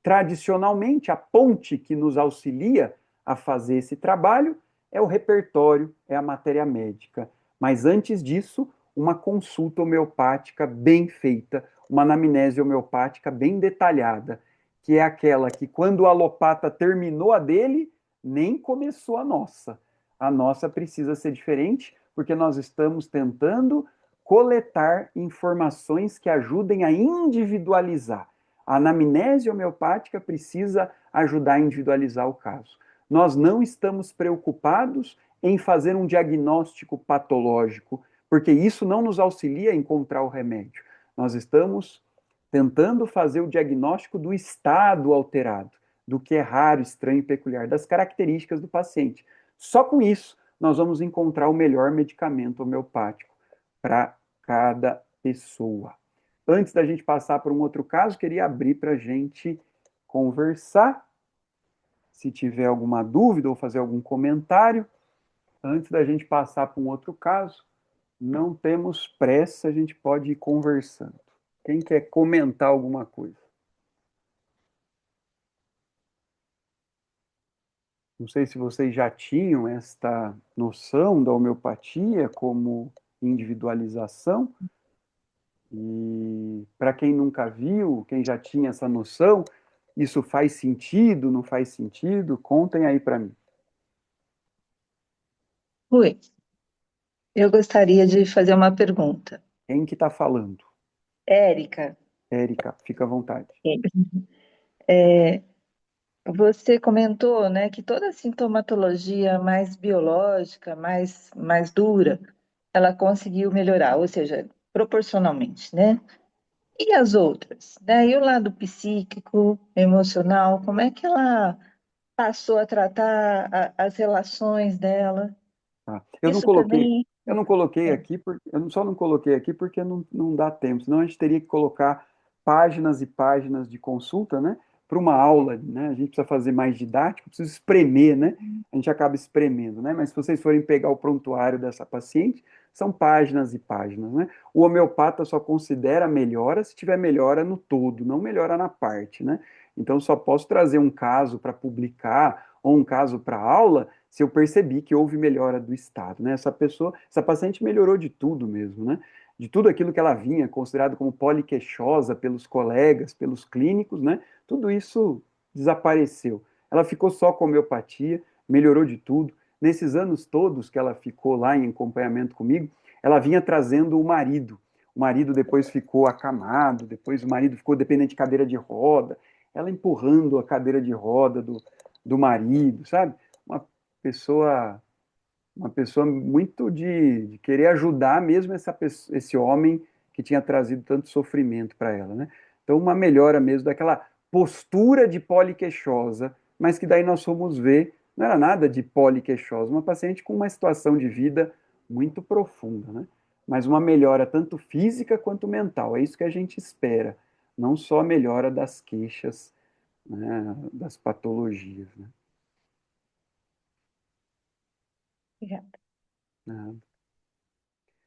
Tradicionalmente, a ponte que nos auxilia a fazer esse trabalho é o repertório, é a matéria médica. Mas antes disso, uma consulta homeopática bem feita, uma anamnese homeopática bem detalhada, que é aquela que, quando o alopata terminou a dele, nem começou a nossa. A nossa precisa ser diferente, porque nós estamos tentando coletar informações que ajudem a individualizar. A anamnese homeopática precisa ajudar a individualizar o caso. Nós não estamos preocupados em fazer um diagnóstico patológico, porque isso não nos auxilia a encontrar o remédio. Nós estamos tentando fazer o diagnóstico do estado alterado, do que é raro, estranho e peculiar, das características do paciente. Só com isso, nós vamos encontrar o melhor medicamento homeopático para cada pessoa. Antes da gente passar para um outro caso, queria abrir para a gente conversar. Se tiver alguma dúvida ou fazer algum comentário, antes da gente passar para um outro caso, não temos pressa, a gente pode ir conversando. Quem quer comentar alguma coisa? Não sei se vocês já tinham esta noção da homeopatia como individualização. E para quem nunca viu, quem já tinha essa noção, isso faz sentido, não faz sentido? Contem aí para mim. Oi, eu gostaria de fazer uma pergunta. Quem que está falando? Érica, Érica, fica à vontade. Você comentou, né, que toda sintomatologia mais biológica, mais dura, ela conseguiu melhorar, ou seja, proporcionalmente, né? E as outras, né? E o lado psíquico, emocional, como é que ela passou a tratar as relações dela? Tá? Isso também Eu não coloquei é, aqui, só não coloquei aqui porque não dá tempo, senão a gente teria que colocar páginas e páginas de consulta, né? Para uma aula, né? A gente precisa fazer mais didático, precisa espremer, né? A gente acaba espremendo, né? Mas se vocês forem pegar o prontuário dessa paciente, são páginas e páginas, né? O homeopata só considera melhora se tiver melhora no todo, não melhora na parte, né? Então, só posso trazer um caso para publicar ou um caso para aula se eu percebi que houve melhora do estado, né? Essa paciente melhorou de tudo mesmo, né? De tudo aquilo que ela vinha considerado como poliqueixosa pelos colegas, pelos clínicos, né? Tudo isso desapareceu. Ela ficou só com homeopatia, melhorou de tudo. Nesses anos todos que ela ficou lá em acompanhamento comigo, ela vinha trazendo o marido. O marido depois ficou acamado, depois o marido ficou dependente de cadeira de roda, ela empurrando a cadeira de roda do marido, sabe? Uma pessoa uma pessoa muito de querer ajudar mesmo esse homem que tinha trazido tanto sofrimento para ela, né? Então, uma melhora mesmo daquela postura de poliqueixosa, mas que daí nós fomos ver, não era nada de poliqueixosa, uma paciente com uma situação de vida muito profunda, né? Mas uma melhora tanto física quanto mental, é isso que a gente espera, não só a melhora das queixas, né, das patologias, né?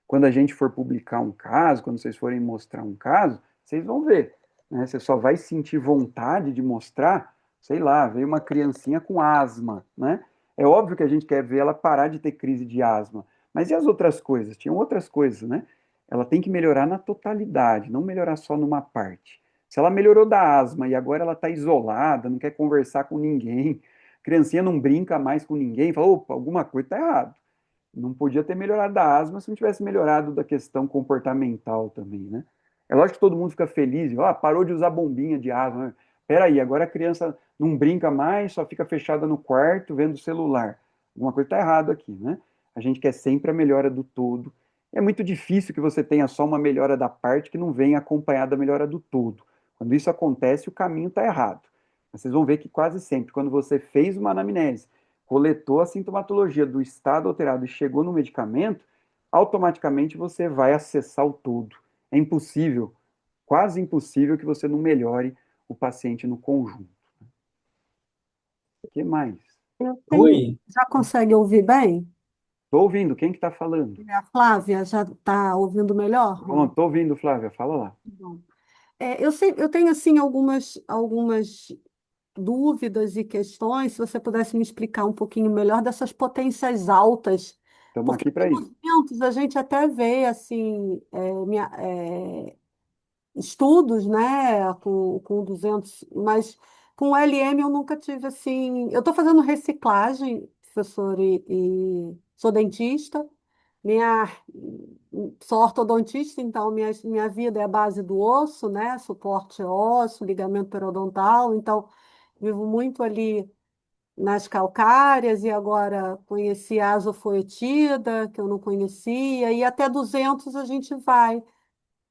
Quando a gente for publicar um caso, quando vocês forem mostrar um caso, vocês vão ver, né? Você só vai sentir vontade de mostrar, sei lá, veio uma criancinha com asma, né? É óbvio que a gente quer ver ela parar de ter crise de asma, mas e as outras coisas? Tinham outras coisas, né? Ela tem que melhorar na totalidade, não melhorar só numa parte. Se ela melhorou da asma e agora ela está isolada, não quer conversar com ninguém, a criancinha não brinca mais com ninguém, fala, opa, alguma coisa está errada. Não podia ter melhorado da asma se não tivesse melhorado da questão comportamental também, né? É lógico que todo mundo fica feliz, ó, parou de usar bombinha de asma. Né? Peraí, agora a criança não brinca mais, só fica fechada no quarto vendo o celular. Alguma coisa está errada aqui, né? A gente quer sempre a melhora do todo. É muito difícil que você tenha só uma melhora da parte que não venha acompanhada da melhora do todo. Quando isso acontece, o caminho está errado. Vocês vão ver que quase sempre, quando você fez uma anamnese, coletou a sintomatologia do estado alterado e chegou no medicamento, automaticamente você vai acessar o todo. É impossível, quase impossível que você não melhore o paciente no conjunto. O que mais? Eu tenho, Oi, já consegue ouvir bem? Estou ouvindo, quem que está falando? A Flávia já está ouvindo melhor? Estou ouvindo, Flávia, fala lá. Bom. Eu tenho assim algumas dúvidas e questões, se você pudesse me explicar um pouquinho melhor dessas potências altas, Estamos porque aqui para com os isso. ventos a gente até vê assim estudos, né, com 200, mas com LM eu nunca tive assim. Eu estou fazendo reciclagem, professor, e sou dentista. Minha, Sou ortodontista, então minha vida é a base do osso, né? Suporte ósseo, ligamento periodontal, então vivo muito ali nas calcárias e agora conheci a azofoetida, que eu não conhecia, e até 200 a gente vai.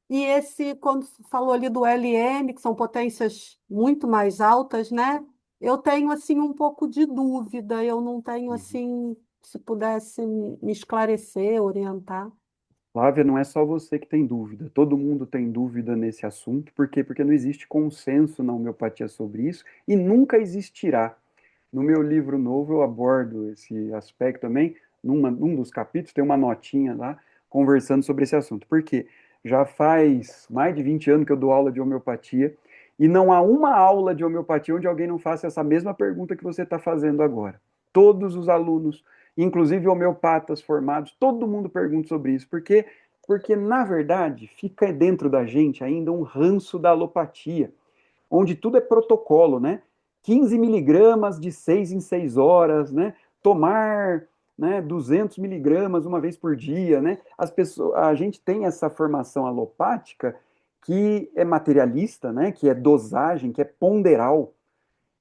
E esse, quando falou ali do LM, que são potências muito mais altas, né? Eu tenho assim um pouco de dúvida, eu não tenho Uhum. assim, se pudesse me esclarecer, orientar. Flávia, não é só você que tem dúvida, todo mundo tem dúvida nesse assunto, por quê? Porque não existe consenso na homeopatia sobre isso e nunca existirá. No meu livro novo eu abordo esse aspecto também, num dos capítulos tem uma notinha lá conversando sobre esse assunto. Por quê? Já faz mais de 20 anos que eu dou aula de homeopatia e não há uma aula de homeopatia onde alguém não faça essa mesma pergunta que você está fazendo agora. Todos os alunos, inclusive homeopatas formados, todo mundo pergunta sobre isso. Por quê? Porque, na verdade, fica dentro da gente ainda um ranço da alopatia, onde tudo é protocolo, né? 15 miligramas de 6 em 6 horas, né? Tomar, né, 200 miligramas uma vez por dia, né? A gente tem essa formação alopática que é materialista, né? Que é dosagem, que é ponderal.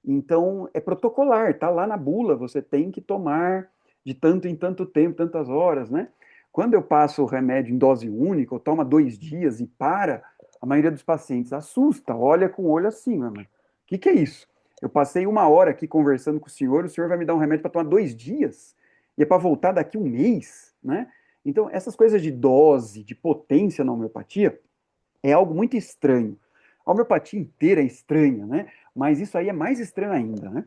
Então, é protocolar, está lá na bula, você tem que tomar de tanto em tanto tempo, tantas horas, né? Quando eu passo o remédio em dose única, ou toma 2 dias e para, a maioria dos pacientes assusta, olha com o olho assim, mano. O que é isso? Eu passei 1 hora aqui conversando com o senhor vai me dar um remédio para tomar 2 dias? E é para voltar daqui 1 mês, né? Então, essas coisas de dose, de potência na homeopatia, é algo muito estranho. A homeopatia inteira é estranha, né? Mas isso aí é mais estranho ainda, né?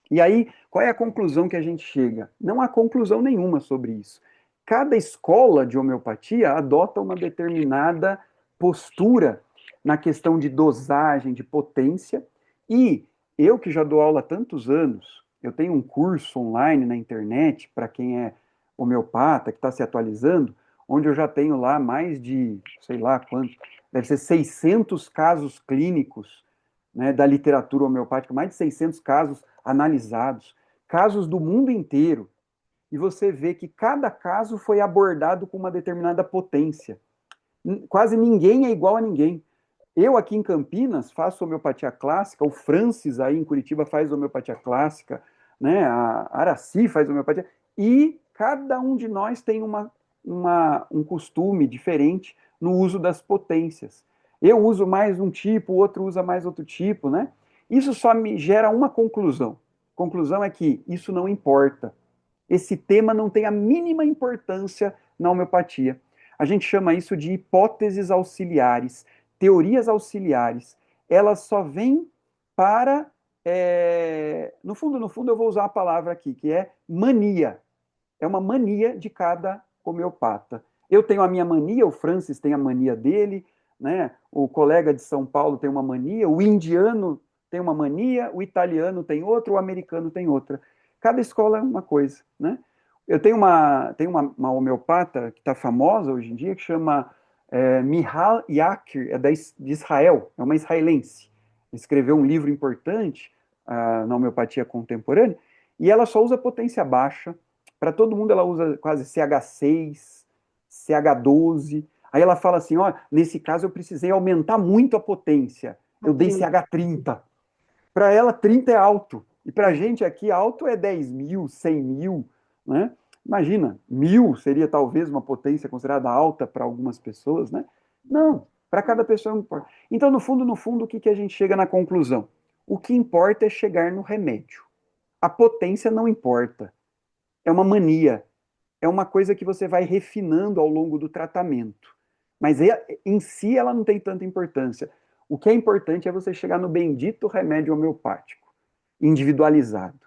E aí, qual é a conclusão que a gente chega? Não há conclusão nenhuma sobre isso. Cada escola de homeopatia adota uma determinada postura na questão de dosagem, de potência, e eu que já dou aula há tantos anos, eu tenho um curso online na internet para quem é homeopata, que está se atualizando, onde eu já tenho lá mais de, sei lá quanto, deve ser 600 casos clínicos, né, da literatura homeopática, mais de 600 casos analisados, casos do mundo inteiro, e você vê que cada caso foi abordado com uma determinada potência. Quase ninguém é igual a ninguém. Eu aqui em Campinas faço homeopatia clássica, o Francis aí em Curitiba faz homeopatia clássica, né? A Araci faz homeopatia, e cada um de nós tem um costume diferente no uso das potências. Eu uso mais um tipo, o outro usa mais outro tipo, né? Isso só me gera uma conclusão. A conclusão é que isso não importa. Esse tema não tem a mínima importância na homeopatia. A gente chama isso de hipóteses auxiliares, teorias auxiliares. Elas só vêm para. No fundo, eu vou usar a palavra aqui, que é mania. É uma mania de cada homeopata. Eu tenho a minha mania, o Francis tem a mania dele, né? O colega de São Paulo tem uma mania, o indiano tem uma mania, o italiano tem outra, o americano tem outra. Cada escola é uma coisa, né? Eu tenho uma homeopata que está famosa hoje em dia, que chama Mihal Yakir, de Israel, é uma israelense. Escreveu um livro importante na homeopatia contemporânea, e ela só usa potência baixa. Para todo mundo ela usa quase CH6, CH12. Aí ela fala assim, ó, nesse caso eu precisei aumentar muito a potência. Eu dei CH30. Para ela, 30 é alto. E para a gente aqui, alto é 10 mil, 100 mil, né? Imagina, 1.000 seria talvez uma potência considerada alta para algumas pessoas, né? Não, para cada pessoa não importa. Então, no fundo, o que a gente chega na conclusão? O que importa é chegar no remédio. A potência não importa. É uma mania. É uma coisa que você vai refinando ao longo do tratamento. Mas em si ela não tem tanta importância. O que é importante é você chegar no bendito remédio homeopático, individualizado.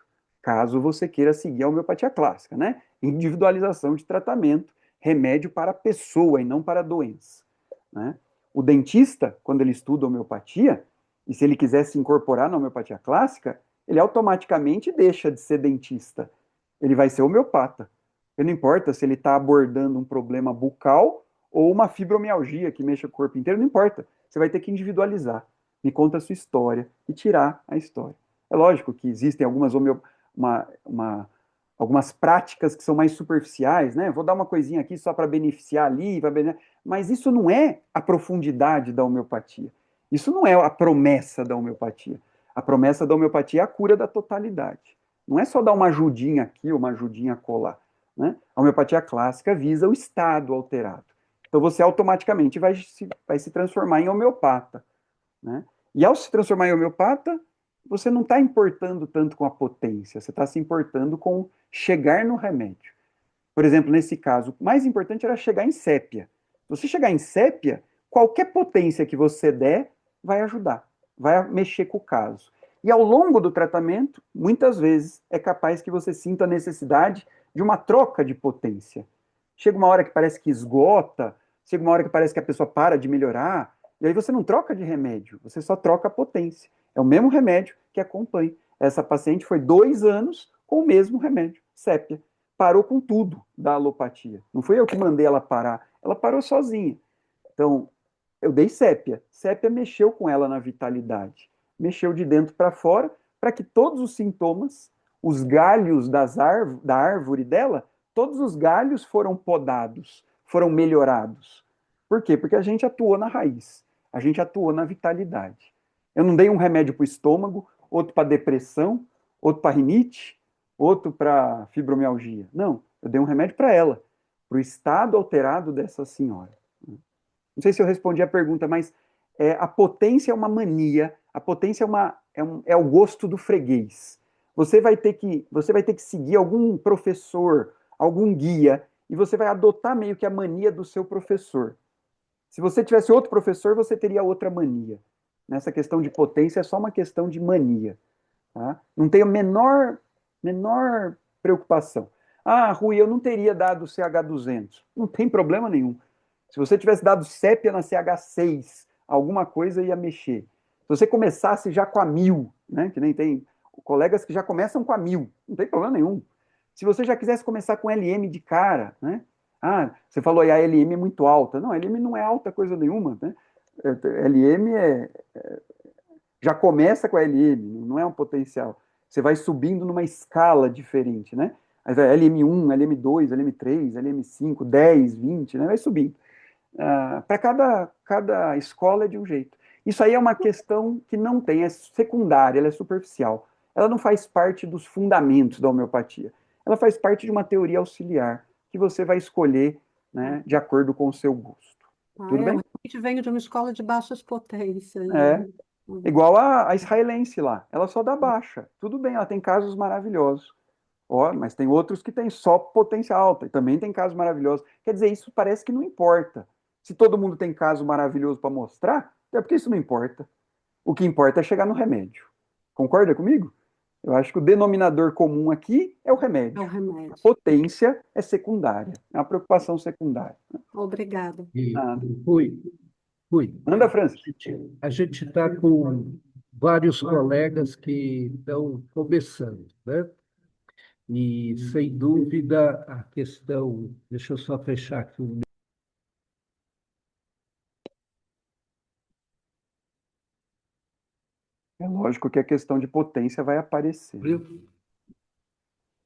Caso você queira seguir a homeopatia clássica, né? Individualização de tratamento, remédio para a pessoa e não para a doença, né? O dentista, quando ele estuda homeopatia, e se ele quiser se incorporar na homeopatia clássica, ele automaticamente deixa de ser dentista. Ele vai ser homeopata. E não importa se ele está abordando um problema bucal ou uma fibromialgia que mexe o corpo inteiro, não importa. Você vai ter que individualizar. Me conta a sua história e tirar a história. É lógico que existem algumas práticas que são mais superficiais, né? Vou dar uma coisinha aqui só para beneficiar ali, mas isso não é a profundidade da homeopatia. Isso não é a promessa da homeopatia. A promessa da homeopatia é a cura da totalidade. Não é só dar uma ajudinha aqui, uma ajudinha colar, né? A homeopatia clássica visa o estado alterado. Então você automaticamente vai se transformar em homeopata, né? E ao se transformar em homeopata, você não está importando tanto com a potência, você está se importando com chegar no remédio. Por exemplo, nesse caso, o mais importante era chegar em sépia. Se você chegar em sépia, qualquer potência que você der vai ajudar, vai mexer com o caso. E ao longo do tratamento, muitas vezes é capaz que você sinta a necessidade de uma troca de potência. Chega uma hora que parece que esgota, chega uma hora que parece que a pessoa para de melhorar, e aí você não troca de remédio, você só troca a potência. É o mesmo remédio que acompanha. Essa paciente foi 2 anos com o mesmo remédio, sépia. Parou com tudo da alopatia. Não fui eu que mandei ela parar, ela parou sozinha. Então, eu dei sépia. Sépia mexeu com ela na vitalidade. Mexeu de dentro para fora, para que todos os sintomas, os galhos da árvore dela, todos os galhos foram podados, foram melhorados. Por quê? Porque a gente atuou na raiz, a gente atuou na vitalidade. Eu não dei um remédio para o estômago, outro para depressão, outro para rinite, outro para fibromialgia. Não, eu dei um remédio para ela, para o estado alterado dessa senhora. Não sei se eu respondi a pergunta, mas a potência é uma mania, a potência é o gosto do freguês. Você vai ter que seguir algum professor, algum guia, e você vai adotar meio que a mania do seu professor. Se você tivesse outro professor, você teria outra mania. Nessa questão de potência é só uma questão de mania. Tá? Não tem a menor preocupação. Ah, Rui, eu não teria dado CH200. Não tem problema nenhum. Se você tivesse dado sépia na CH6, alguma coisa ia mexer. Se você começasse já com a 1000, né, que nem tem colegas que já começam com a 1000, não tem problema nenhum. Se você já quisesse começar com LM de cara, né? Ah, você falou aí a LM é muito alta. Não, a LM não é alta coisa nenhuma, né? LM já começa com a LM, não é um potencial. Você vai subindo numa escala diferente, né? Aí vai LM1, LM2, LM3, LM5, 10, 20, né? Vai subindo. Para cada escola é de um jeito. Isso aí é uma questão que não tem, é secundária, ela é superficial. Ela não faz parte dos fundamentos da homeopatia. Ela faz parte de uma teoria auxiliar que você vai escolher, né, de acordo com o seu gosto. Tudo Eu bem? realmente venho de uma escola de baixas potências, É. né? Igual a israelense lá. Ela só dá baixa. Tudo bem, ela tem casos maravilhosos. Ó, mas tem outros que têm só potência alta. E também tem casos maravilhosos. Quer dizer, isso parece que não importa. Se todo mundo tem caso maravilhoso para mostrar, é porque isso não importa. O que importa é chegar no remédio. Concorda comigo? Eu acho que o denominador comum aqui é o É o remédio. A remédio. potência é secundária. É uma preocupação secundária. Obrigada. E, Nada. Rui, Anda, Francis. a gente está com vários colegas que estão começando, né? E, sem dúvida, a questão. Deixa eu só fechar aqui o É lógico que a questão de potência vai aparecer. meu.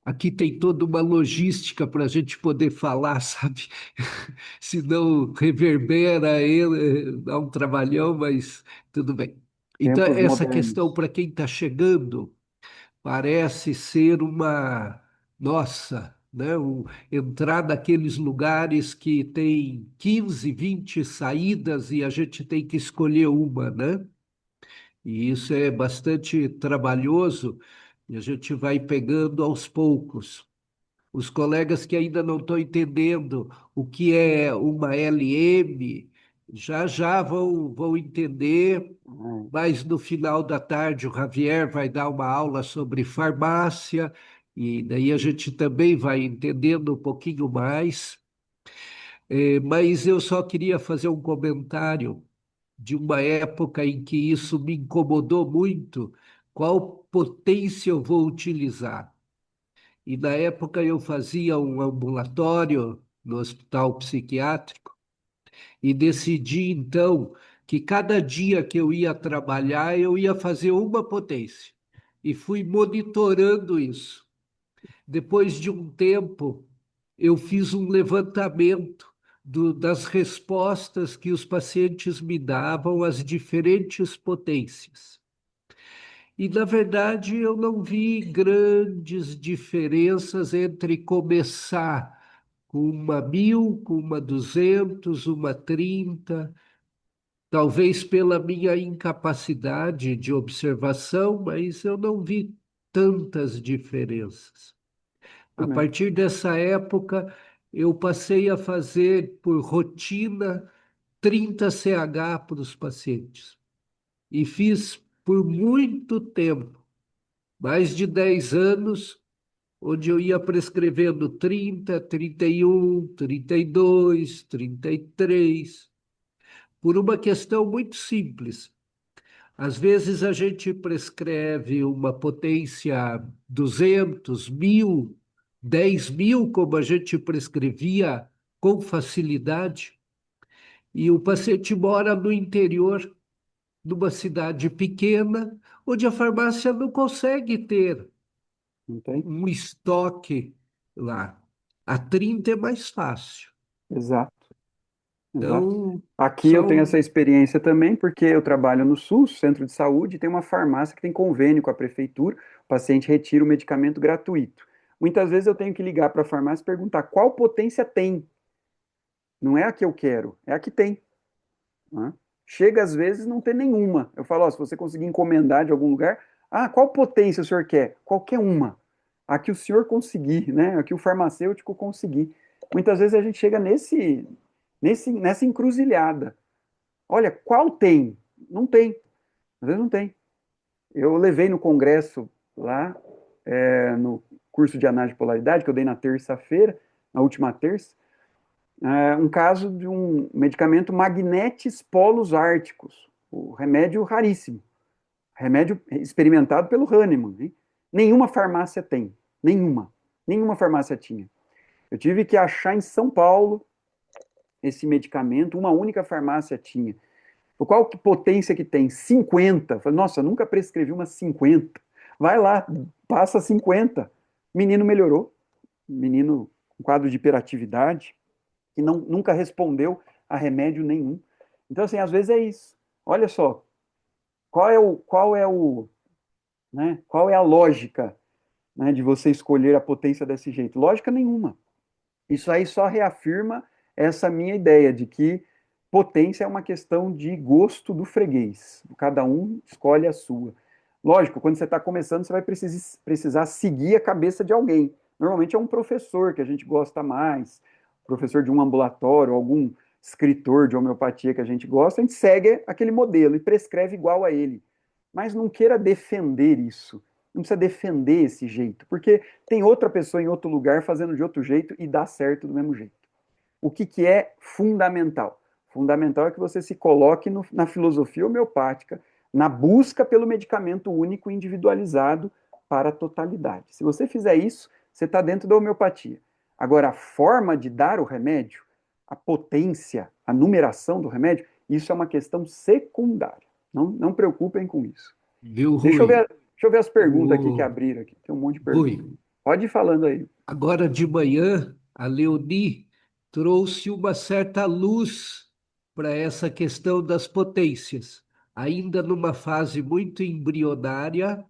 Aqui tem toda uma logística para a gente poder falar, sabe? Senão reverbera ele, dá um trabalhão, mas tudo bem. Então, Tempos essa questão, modernos. para quem está chegando, parece ser uma, nossa, né? Entrar naqueles lugares que tem 15, 20 saídas e a gente tem que escolher uma, né? E isso é bastante trabalhoso e a gente vai pegando aos poucos. Os colegas que ainda não estão entendendo o que é uma LM, já já vão entender, Né? mas no final da tarde o Javier vai dar uma aula sobre farmácia, e daí a gente também vai entendendo um pouquinho mais. Mas eu só queria fazer um comentário de uma época em que isso me incomodou muito. Qual potência eu vou utilizar? E na época eu fazia um ambulatório no hospital psiquiátrico e decidi então que cada dia que eu ia trabalhar eu ia fazer uma potência. E fui monitorando isso. Depois de um tempo, eu fiz um levantamento das respostas que os pacientes me davam às diferentes potências. E, na verdade, eu não vi grandes diferenças entre começar com uma 1000, com uma 200, uma 30, talvez pela minha incapacidade de observação, mas eu não vi tantas diferenças. A Tudo bem. partir dessa época, eu passei a fazer por rotina 30 CH para os pacientes. E fiz por muito tempo, mais de 10 anos, onde eu ia prescrevendo 30, 31, 32, 33, por uma questão muito simples. Às vezes a gente prescreve uma potência 200, 1000, 10.000, como a gente prescrevia com facilidade, e o paciente mora no interior, numa cidade pequena, onde a farmácia não consegue ter Não tem? um estoque lá. A 30 é mais fácil. Exato. Exato. Então, Aqui eu tenho essa são. experiência também, porque eu trabalho no SUS, Centro de Saúde, e tem uma farmácia que tem convênio com a prefeitura, o paciente retira o medicamento gratuito. Muitas vezes eu tenho que ligar para a farmácia e perguntar qual potência tem. Não é a que eu quero, é a que tem. Né? Chega às vezes não ter nenhuma. Eu falo, ó, se você conseguir encomendar de algum lugar, qual potência o senhor quer? Qualquer uma. A que o senhor conseguir, né? A que o farmacêutico conseguir. Muitas vezes a gente chega nessa encruzilhada. Olha, qual tem? Não tem. Às vezes não tem. Eu levei no congresso lá, no curso de análise de polaridade, que eu dei na terça-feira, na última terça, um caso de um medicamento Magnetis Polus Árticos, o remédio raríssimo, remédio experimentado pelo Hahnemann. Hein? Nenhuma farmácia tem, nenhuma farmácia tinha. Eu tive que achar em São Paulo esse medicamento, uma única farmácia tinha. Qual que potência que tem? 50. Falei, nossa, nunca prescrevi umas 50. Vai lá, passa 50. Menino melhorou, menino com quadro de hiperatividade, que nunca respondeu a remédio nenhum. Então, assim, às vezes é isso. Olha só, qual é a lógica, né, de você escolher a potência desse jeito? Lógica nenhuma. Isso aí só reafirma essa minha ideia de que potência é uma questão de gosto do freguês. Cada um escolhe a sua. Lógico, quando você está começando, você vai precisar seguir a cabeça de alguém. Normalmente é um professor que a gente gosta mais, professor de um ambulatório, algum escritor de homeopatia que a gente gosta, a gente segue aquele modelo e prescreve igual a ele. Mas não queira defender isso. Não precisa defender esse jeito, porque tem outra pessoa em outro lugar fazendo de outro jeito e dá certo do mesmo jeito. O que é fundamental? Fundamental é que você se coloque na filosofia homeopática, na busca pelo medicamento único individualizado para a totalidade. Se você fizer isso, você está dentro da homeopatia. Agora, a forma de dar o remédio, a potência, a numeração do remédio, isso é uma questão secundária. Não preocupem com isso. Viu, Deixa eu Rui? ver, deixa eu ver as perguntas aqui que O... abriram aqui. Tem um monte de perguntas. Rui, Pode ir falando aí. agora de manhã, a Leoni trouxe uma certa luz para essa questão das potências, ainda numa fase muito embrionária,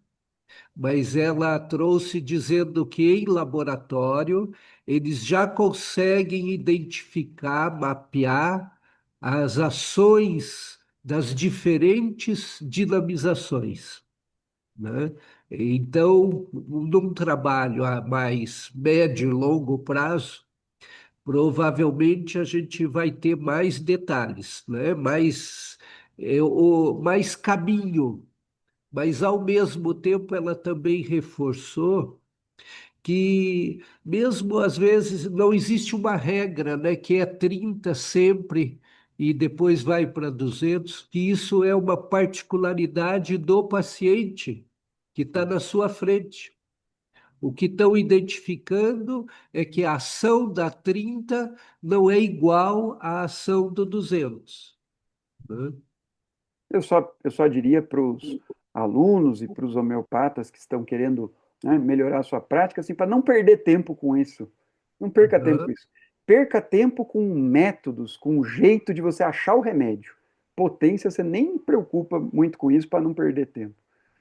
mas ela trouxe dizendo que em laboratório eles já conseguem identificar, mapear as ações das diferentes dinamizações, né? Então, num trabalho a mais médio e longo prazo, provavelmente a gente vai ter mais detalhes, né? Mais caminho, mas ao mesmo tempo ela também reforçou que mesmo às vezes não existe uma regra, né, que é 30 sempre e depois vai para 200, que isso é uma particularidade do paciente que está na sua frente. O que estão identificando é que a ação da 30 não é igual à ação do 200, né? Eu só diria para os alunos e para os homeopatas que estão querendo, né, melhorar a sua prática, assim, para não perder tempo com isso. Não perca tempo com Aham. isso. Perca tempo com métodos, com o jeito de você achar o remédio. Potência, você nem preocupa muito com isso para não perder tempo.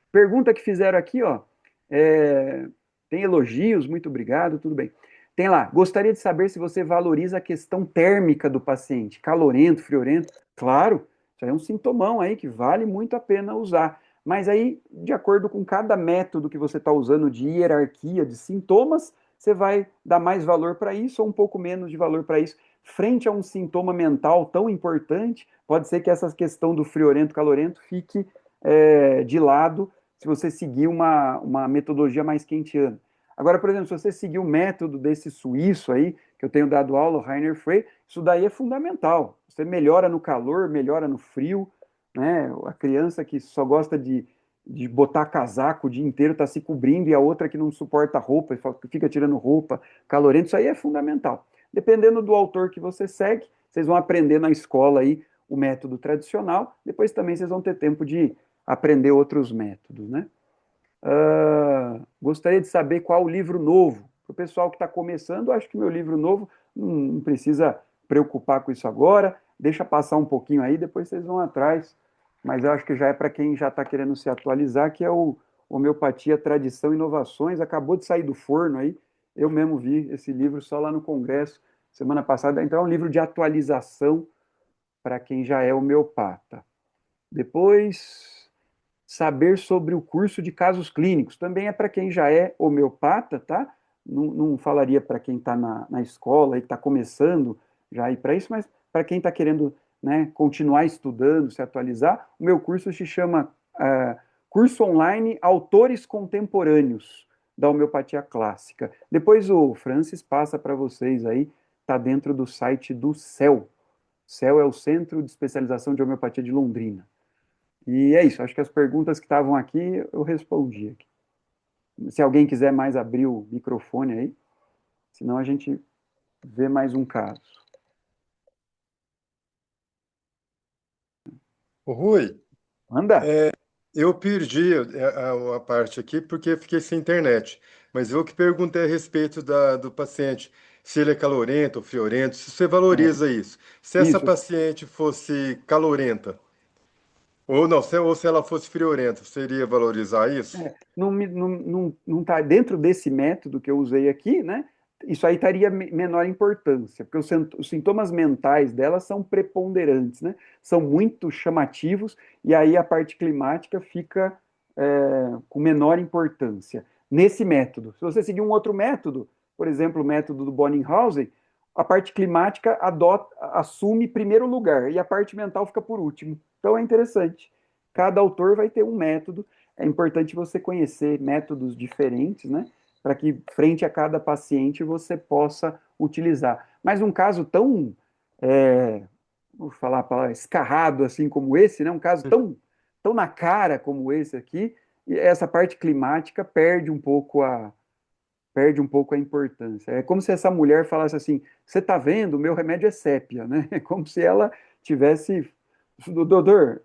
Pergunta que fizeram aqui, ó. é, Tem elogios, muito obrigado, tudo bem. Tem lá, gostaria de saber se você valoriza a questão térmica do paciente, calorento, friorento. Claro, isso aí é um sintomão aí que vale muito a pena usar. Mas aí, de acordo com cada método que você está usando de hierarquia de sintomas, você vai dar mais valor para isso ou um pouco menos de valor para isso. Frente a um sintoma mental tão importante, pode ser que essa questão do friorento, calorento fique de lado se você seguir uma metodologia mais kantiana. Agora, por exemplo, se você seguir o método desse suíço aí, que eu tenho dado aula, o Rainer Frey, isso daí é fundamental. Você melhora no calor, melhora no frio, né? A criança que só gosta de botar casaco o dia inteiro, está se cobrindo, e a outra que não suporta roupa, fica tirando roupa, calorento, isso aí é fundamental. Dependendo do autor que você segue, vocês vão aprender na escola aí o método tradicional, depois também vocês vão ter tempo de aprender outros métodos, né? Gostaria de saber qual o livro novo. Para o pessoal que está começando, acho que meu livro novo não precisa preocupar com isso agora. deixa passar um pouquinho aí, depois vocês vão atrás, mas eu acho que já é para quem já está querendo se atualizar, que é o Homeopatia, Tradição e Inovações, acabou de sair do forno aí, eu mesmo vi esse livro só lá no Congresso, semana passada, então é um livro de atualização para quem já é homeopata. Depois, saber sobre o curso de casos clínicos, também é para quem já é homeopata, tá? Não falaria para quem está na escola e está começando já ir para isso, mas para quem está querendo, né, continuar estudando, se atualizar, o meu curso se chama Curso Online Autores Contemporâneos da Homeopatia Clássica. Depois o Francis passa para vocês aí, está dentro do site do CEL. CEL é o Centro de Especialização de Homeopatia de Londrina. E é isso, acho que as perguntas que estavam aqui, eu respondi aqui. Se alguém quiser mais abrir o microfone aí, senão a gente vê mais um caso. Ô, Rui, Anda! eu perdi a parte aqui porque fiquei sem internet, mas eu que perguntei a respeito do paciente, se ele é calorento ou friorento, se você valoriza isso. Se essa Isso, paciente fosse calorenta, ou não, ou se ela fosse friorenta, você iria valorizar isso? não tá dentro desse método que eu usei aqui, né? Isso aí estaria menor importância, porque os sintomas mentais dela são preponderantes, né? São muito chamativos, e aí a parte climática fica com menor importância. Nesse método, se você seguir um outro método, por exemplo, o método do Bonninghausen, a parte climática assume primeiro lugar e a parte mental fica por último. Então é interessante. Cada autor vai ter um método. É importante você conhecer métodos diferentes, né? Para que, frente a cada paciente, você possa utilizar. Mas um caso tão, vou falar a palavra, escarrado assim como esse, né? Um caso tão na cara como esse aqui, e essa parte climática perde um pouco a importância. É como se essa mulher falasse assim: você está vendo, o meu remédio é sépia, né? É como se ela tivesse. Doutor,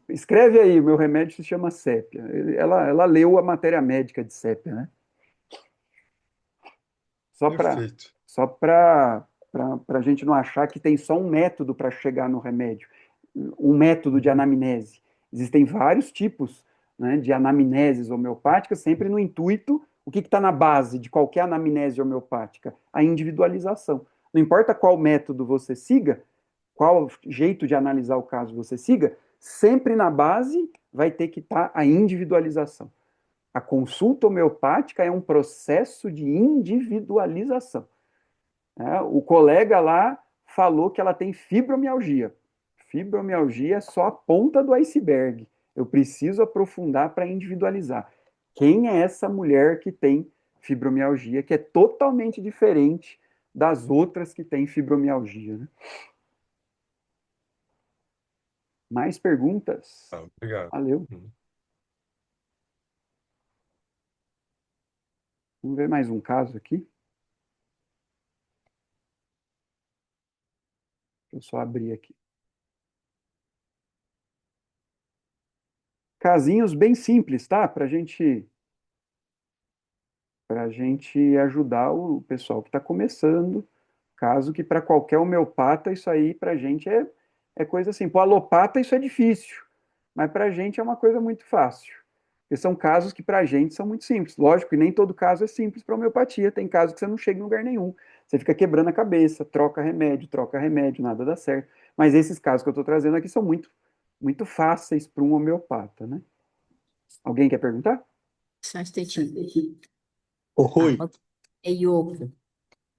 escreve aí, o meu remédio se chama sépia. Ela leu a matéria médica de sépia, né? Só para Perfeito. só para a gente não achar que tem só um método para chegar no remédio, um método de anamnese. Existem vários tipos, né, de anamneses homeopáticas, sempre no intuito, o que está na base de qualquer anamnese homeopática? A individualização. Não importa qual método você siga, qual jeito de analisar o caso você siga, sempre na base vai ter que estar a individualização. A consulta homeopática é um processo de individualização. O colega lá falou que ela tem fibromialgia. Fibromialgia é só a ponta do iceberg. Eu preciso aprofundar para individualizar. Quem é essa mulher que tem fibromialgia, que é totalmente diferente das outras que têm fibromialgia, né? Mais perguntas? Obrigado. Valeu. Vamos ver mais um caso aqui. Deixa eu só abrir aqui. Casinhos bem simples, tá? Para gente ajudar o pessoal que está começando. Caso que para qualquer homeopata, isso aí para a gente é coisa assim. Para o alopata, isso é difícil, mas para a gente é uma coisa muito fácil. Porque são casos que para a gente são muito simples. Lógico que nem todo caso é simples para homeopatia. Tem casos que você não chega em lugar nenhum. Você fica quebrando a cabeça, troca remédio, nada dá certo. Mas esses casos que eu estou trazendo aqui são muito, muito fáceis para um homeopata, né? Alguém quer perguntar? Só um instantinho. Ô, Rui, É Yoko. Fique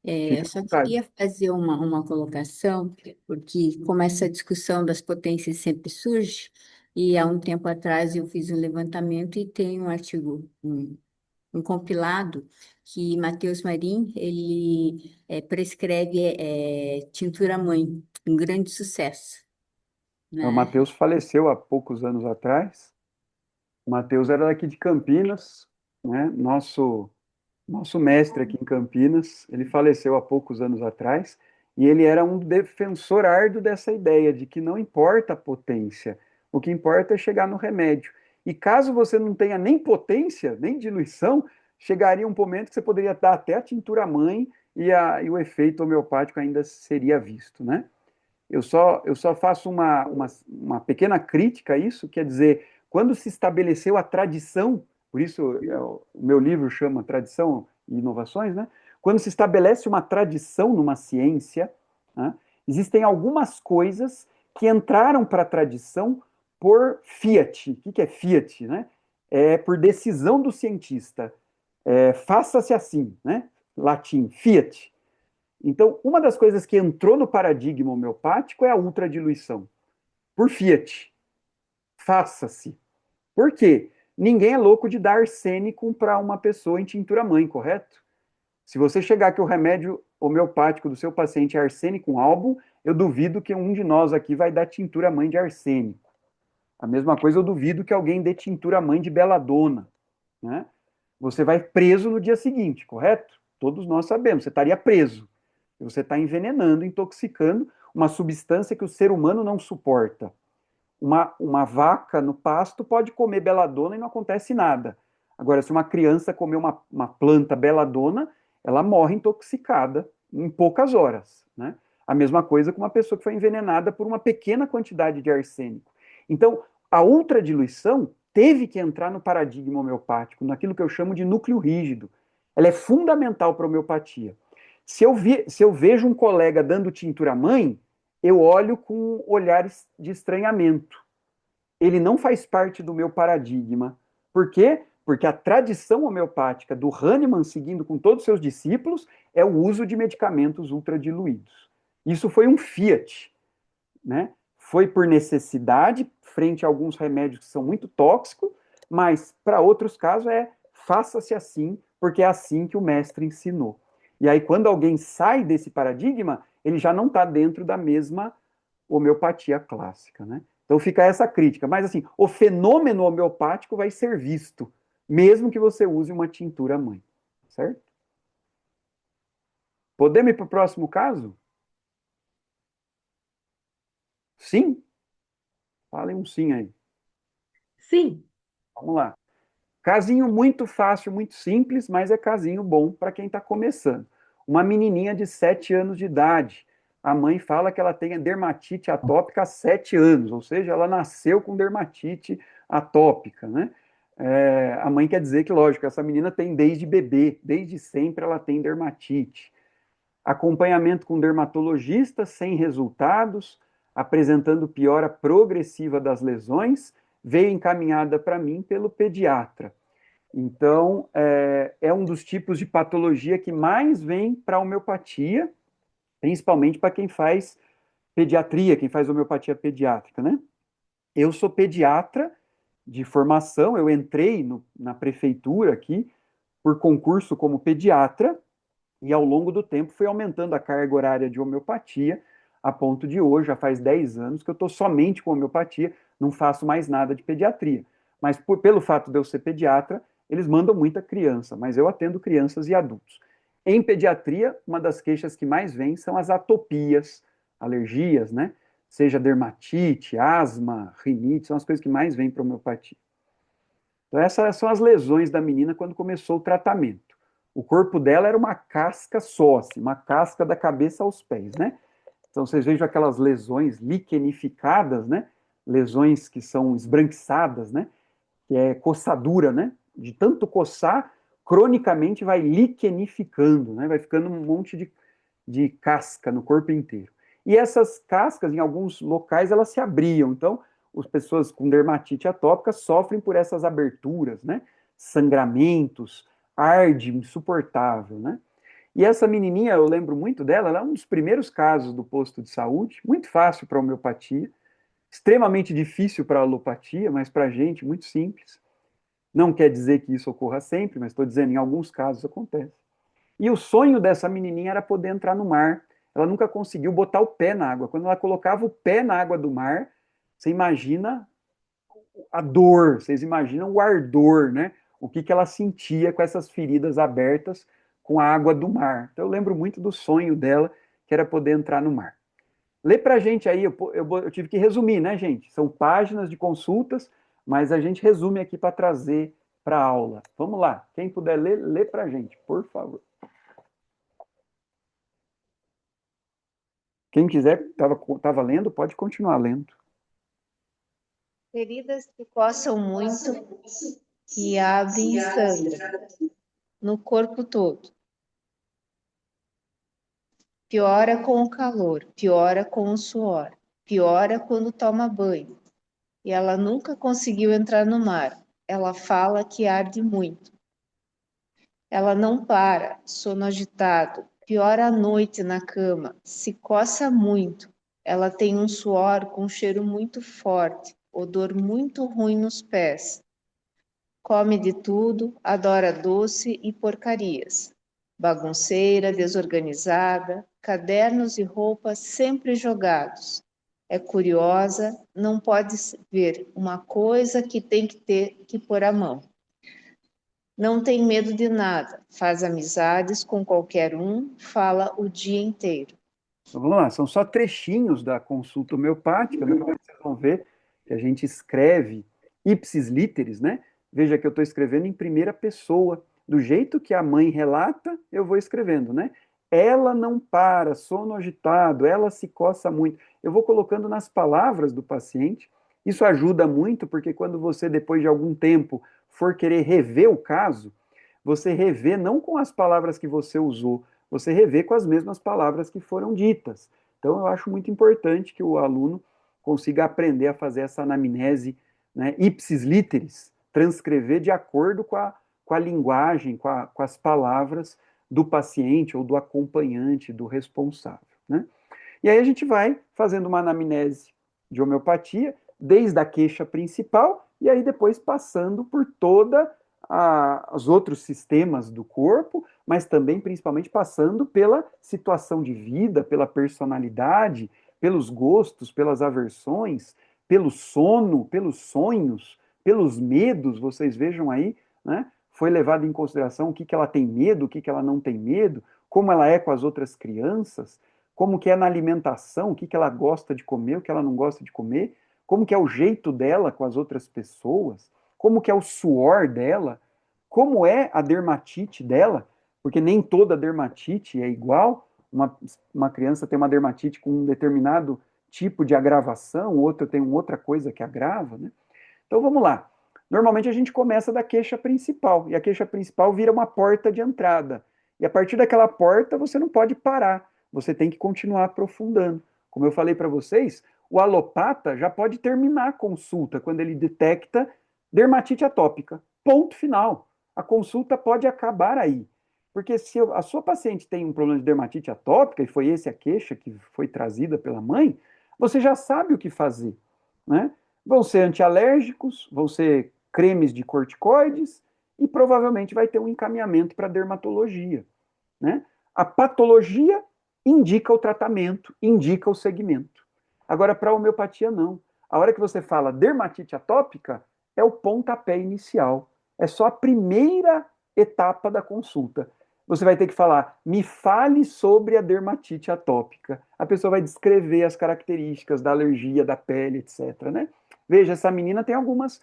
Eu à só vontade. queria fazer uma colocação, porque como essa discussão das potências sempre surge, e há um tempo atrás eu fiz um levantamento e tem um artigo, um compilado, que Matheus Marim, ele prescreve tintura mãe, um grande sucesso, O né? Matheus faleceu há poucos anos atrás. O Matheus era daqui de Campinas, né? Nosso mestre aqui em Campinas. Ele faleceu há poucos anos atrás e ele era um defensor árduo dessa ideia de que não importa a potência, o que importa é chegar no remédio. E caso você não tenha nem potência, nem diluição, chegaria um momento que você poderia dar até a tintura mãe e o efeito homeopático ainda seria visto, né? eu só faço uma pequena crítica a isso, quer dizer, quando se estabeleceu a tradição, por isso o meu livro chama Tradição e Inovações, né? Quando se estabelece uma tradição numa ciência, né, existem algumas coisas que entraram para a tradição por fiat. O que é fiat? Né? É por decisão do cientista. Faça-se assim, né? Latim, fiat. Então, uma das coisas que entrou no paradigma homeopático é a ultradiluição. Por fiat. Faça-se. Por quê? Ninguém é louco de dar arsênico para uma pessoa em tintura-mãe, correto? Se você chegar que o remédio homeopático do seu paciente é arsênico com álbum, eu duvido que um de nós aqui vai dar tintura-mãe de arsênico. A mesma coisa eu duvido que alguém dê tintura-mãe de beladona, né? Você vai preso no dia seguinte, correto? Todos nós sabemos, você estaria preso. Você está envenenando, intoxicando uma substância que o ser humano não suporta. Uma vaca no pasto pode comer beladona e não acontece nada. Agora, se uma criança comer uma planta beladona, ela morre intoxicada em poucas horas, né? A mesma coisa com uma pessoa que foi envenenada por uma pequena quantidade de arsênico. Então, a ultradiluição teve que entrar no paradigma homeopático, naquilo que eu chamo de núcleo rígido. Ela é fundamental para a homeopatia. Se eu vejo um colega dando tintura-mãe, eu olho com olhares de estranhamento. Ele não faz parte do meu paradigma. Por quê? Porque a tradição homeopática do Hahnemann, seguindo com todos os seus discípulos, é o uso de medicamentos ultradiluídos. Isso foi um fiat, né? Foi por necessidade, frente a alguns remédios que são muito tóxicos, mas para outros casos faça-se assim, porque é assim que o mestre ensinou. E aí, quando alguém sai desse paradigma, ele já não está dentro da mesma homeopatia clássica, né? Então fica essa crítica. Mas assim, o fenômeno homeopático vai ser visto, mesmo que você use uma tintura mãe, certo? Podemos ir para o próximo caso? Sim? Falem um sim aí. Sim. Vamos lá. Casinho muito fácil, muito simples, mas é casinho bom para quem está começando. Uma menininha de 7 anos de idade. A mãe fala que ela tem dermatite atópica há 7 anos, ou seja, ela nasceu com dermatite atópica, né? A mãe quer dizer que, lógico, essa menina tem desde bebê, desde sempre ela tem dermatite. Acompanhamento com dermatologista sem resultados, apresentando piora progressiva das lesões, veio encaminhada para mim pelo pediatra. Então, é um dos tipos de patologia que mais vem para a homeopatia, principalmente para quem faz pediatria, quem faz homeopatia pediátrica, né? Eu sou pediatra de formação, eu entrei na prefeitura aqui por concurso como pediatra, e ao longo do tempo fui aumentando a carga horária de homeopatia, a ponto de hoje, já faz 10 anos, que eu estou somente com homeopatia, não faço mais nada de pediatria. Mas pelo fato de eu ser pediatra, eles mandam muita criança, mas eu atendo crianças e adultos. Em pediatria, uma das queixas que mais vem são as atopias, alergias, né? Seja dermatite, asma, rinite, são as coisas que mais vêm para a homeopatia. Então, essas são as lesões da menina quando começou o tratamento. O corpo dela era uma casca só, assim, uma casca da cabeça aos pés, né? Então, vocês vejam aquelas lesões liquenificadas, né? Lesões que são esbranquiçadas, né? Que é coçadura, né? De tanto coçar, cronicamente vai liquenificando, né? Vai ficando um monte de casca no corpo inteiro. E essas cascas, em alguns locais, elas se abriam. Então, as pessoas com dermatite atópica sofrem por essas aberturas, né? Sangramentos, arde, insuportável, né? E essa menininha, eu lembro muito dela, ela é um dos primeiros casos do posto de saúde, muito fácil para a homeopatia, extremamente difícil para a alopatia, mas para a gente, muito simples. Não quer dizer que isso ocorra sempre, mas estou dizendo, em alguns casos acontece. E o sonho dessa menininha era poder entrar no mar. Ela nunca conseguiu botar o pé na água. Quando ela colocava o pé na água do mar, você imagina a dor, vocês imaginam o ardor, né? O que ela sentia com essas feridas abertas com a água do mar. Então eu lembro muito do sonho dela, que era poder entrar no mar. Lê pra gente aí, eu tive que resumir, né, gente? São páginas de consultas, mas a gente resume aqui para trazer para a aula. Vamos lá, quem puder ler, lê pra gente, por favor. Quem quiser, estava lendo, pode continuar lendo. Feridas que coçam muito e abrem e sangram no corpo todo. Piora com o calor, piora com o suor, piora quando toma banho. E ela nunca conseguiu entrar no mar. Ela fala que arde muito. Ela não para, sono agitado, piora à noite na cama, se coça muito. Ela tem um suor com cheiro muito forte, odor muito ruim nos pés. Come de tudo, adora doce e porcarias. Bagunceira, desorganizada, cadernos e roupas sempre jogados. É curiosa, não pode ver uma coisa que tem que ter que pôr a mão. Não tem medo de nada, faz amizades com qualquer um, fala o dia inteiro. Então, vamos lá, são só trechinhos da consulta homeopática, mas vocês vão ver que a gente escreve ipsis literis, né? Veja que eu estou escrevendo em primeira pessoa, do jeito que a mãe relata, eu vou escrevendo, né? Ela não para, sono agitado, ela se coça muito. Eu vou colocando nas palavras do paciente. Isso ajuda muito, porque quando você, depois de algum tempo, for querer rever o caso, você revê não com as palavras que você usou, você revê com as mesmas palavras que foram ditas. Então, eu acho muito importante que o aluno consiga aprender a fazer essa anamnese, né, ipsis literis, transcrever de acordo com a linguagem, com as palavras do paciente ou do acompanhante, do responsável. Né? E aí a gente vai fazendo uma anamnese de homeopatia, desde a queixa principal, e aí depois passando por toda os outros sistemas do corpo, mas também, principalmente, passando pela situação de vida, pela personalidade, pelos gostos, pelas aversões, pelo sono, pelos sonhos, pelos medos, vocês vejam aí, né? Foi levado em consideração o que ela tem medo, o que ela não tem medo, como ela é com as outras crianças, como que é na alimentação, o que ela gosta de comer, o que ela não gosta de comer, como que é o jeito dela com as outras pessoas, como que é o suor dela, como é a dermatite dela, porque nem toda dermatite é igual. Uma criança tem uma dermatite com um determinado tipo de agravação, outra tem outra coisa que agrava, né? Então vamos lá. Normalmente a gente começa da queixa principal, e a queixa principal vira uma porta de entrada. E a partir daquela porta você não pode parar, você tem que continuar aprofundando. Como eu falei para vocês, o alopata já pode terminar a consulta quando ele detecta dermatite atópica. Ponto final. A consulta pode acabar aí. Porque se a sua paciente tem um problema de dermatite atópica, e foi essa a queixa que foi trazida pela mãe, você já sabe o que fazer. Né? Vão ser antialérgicos, vão ser cremes de corticoides, e provavelmente vai ter um encaminhamento para dermatologia. Né? A patologia indica o tratamento, indica o segmento. Agora, para a homeopatia, não. A hora que você fala dermatite atópica, é o pontapé inicial. É só a primeira etapa da consulta. Você vai ter que falar, me fale sobre a dermatite atópica. A pessoa vai descrever as características da alergia, da pele, etc. Né? Veja, essa menina tem algumas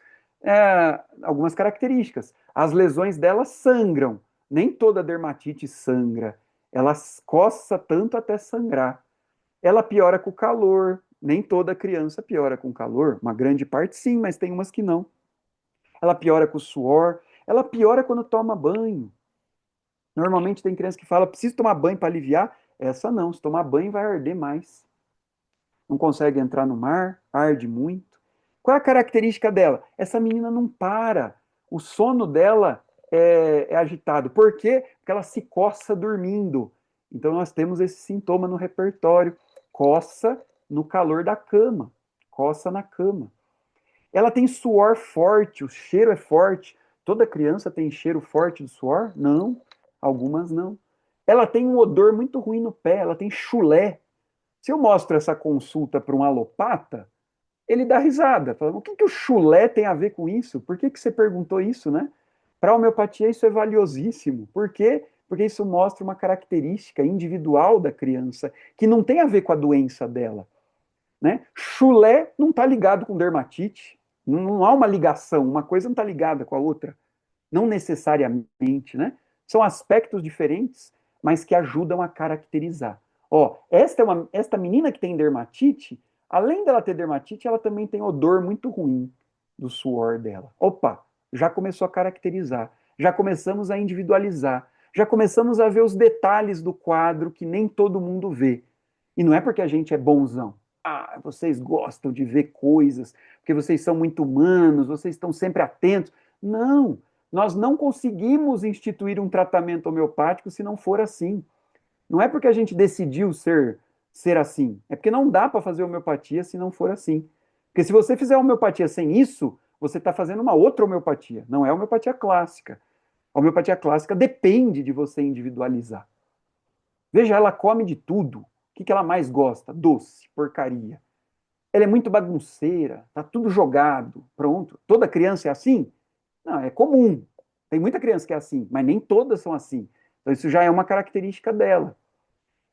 características. As lesões dela sangram. Nem toda dermatite sangra. Ela coça tanto até sangrar. Ela piora com o calor. Nem toda criança piora com calor. Uma grande parte sim, mas tem umas que não. Ela piora com o suor. Ela piora quando toma banho. Normalmente tem criança que fala, preciso tomar banho para aliviar. Essa não, se tomar banho vai arder mais. Não consegue entrar no mar, arde muito. Qual é a característica dela? Essa menina não para. O sono dela é agitado. Por quê? Porque ela se coça dormindo. Então nós temos esse sintoma no repertório. Coça no calor da cama. Coça na cama. Ela tem suor forte, o cheiro é forte. Toda criança tem cheiro forte de suor? Não, algumas não. Ela tem um odor muito ruim no pé, ela tem chulé. Se eu mostro essa consulta para um alopata, ele dá risada. Fala, o que o chulé tem a ver com isso? Por que você perguntou isso, né? Para a homeopatia isso é valiosíssimo. Por quê? Porque isso mostra uma característica individual da criança, que não tem a ver com a doença dela. Né? Chulé não está ligado com dermatite. Não há uma ligação. Uma coisa não está ligada com a outra. Não necessariamente. Né? São aspectos diferentes, mas que ajudam a caracterizar. Ó, esta menina que tem dermatite, além dela ter dermatite, ela também tem odor muito ruim do suor dela. Opa, já começou a caracterizar, já começamos a individualizar, já começamos a ver os detalhes do quadro que nem todo mundo vê. E não é porque a gente é bonzão. Ah, vocês gostam de ver coisas, porque vocês são muito humanos, vocês estão sempre atentos. Não, nós não conseguimos instituir um tratamento homeopático se não for assim. Não é porque a gente decidiu ser assim, é porque não dá para fazer homeopatia se não for assim. Porque se você fizer homeopatia sem isso, você está fazendo uma outra homeopatia, não é a homeopatia clássica. A homeopatia clássica depende de você individualizar. Veja, ela come de tudo. O que ela mais gosta? Doce, porcaria. Ela é muito bagunceira, tá tudo jogado, pronto. Toda criança é assim? Não, é comum. Tem muita criança que é assim, mas nem todas são assim. Então isso já é uma característica dela.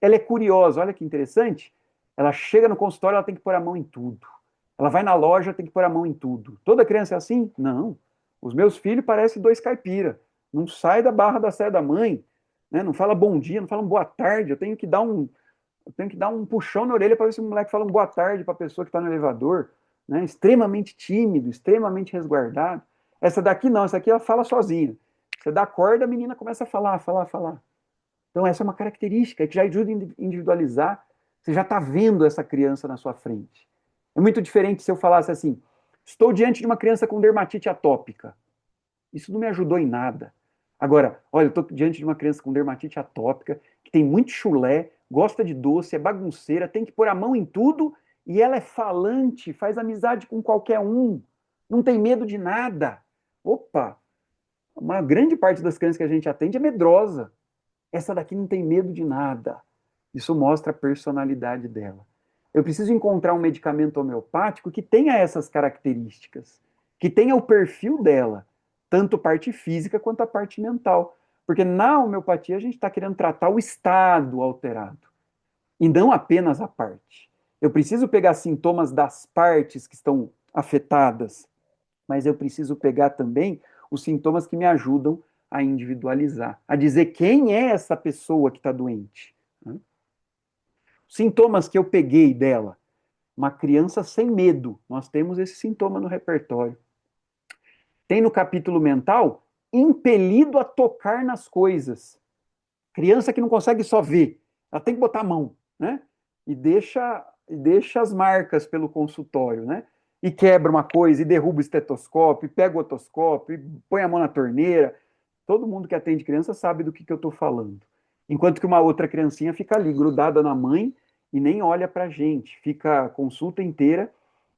Ela é curiosa, olha que interessante. Ela chega no consultório, ela tem que pôr a mão em tudo. Ela vai na loja, tem que pôr a mão em tudo. Toda criança é assim? Não. Os meus filhos parecem dois caipira. Não sai da barra da saia da mãe, né? Não fala bom dia, não fala boa tarde. Eu tenho que dar um puxão na orelha para ver se o moleque fala um boa tarde para a pessoa que está no elevador, né? Extremamente tímido, extremamente resguardado. Essa daqui não, essa aqui ela fala sozinha. Você dá corda, a menina começa a falar, falar, falar. Então, essa é uma característica que já ajuda a individualizar. Você já está vendo essa criança na sua frente. É muito diferente se eu falasse assim: estou diante de uma criança com dermatite atópica. Isso não me ajudou em nada. Agora, olha, eu estou diante de uma criança com dermatite atópica, que tem muito chulé, gosta de doce, é bagunceira, tem que pôr a mão em tudo, e ela é falante, faz amizade com qualquer um, não tem medo de nada. Opa, uma grande parte das crianças que a gente atende é medrosa. Essa daqui não tem medo de nada. Isso mostra a personalidade dela. Eu preciso encontrar um medicamento homeopático que tenha essas características, que tenha o perfil dela, tanto parte física quanto a parte mental. Porque na homeopatia a gente está querendo tratar o estado alterado, e não apenas a parte. Eu preciso pegar sintomas das partes que estão afetadas, mas eu preciso pegar também os sintomas que me ajudam a individualizar, a dizer quem é essa pessoa que está doente. Sintomas que eu peguei dela. Uma criança sem medo. Nós temos esse sintoma no repertório. Tem no capítulo mental, impelido a tocar nas coisas. Criança que não consegue só ver, ela tem que botar a mão, né? E deixa as marcas pelo consultório, né? E quebra uma coisa, e derruba o estetoscópio, e pega o otoscópio, e põe a mão na torneira. Todo mundo que atende criança sabe do que eu estou falando. Enquanto que uma outra criancinha fica ali, grudada na mãe, e nem olha para a gente. Fica a consulta inteira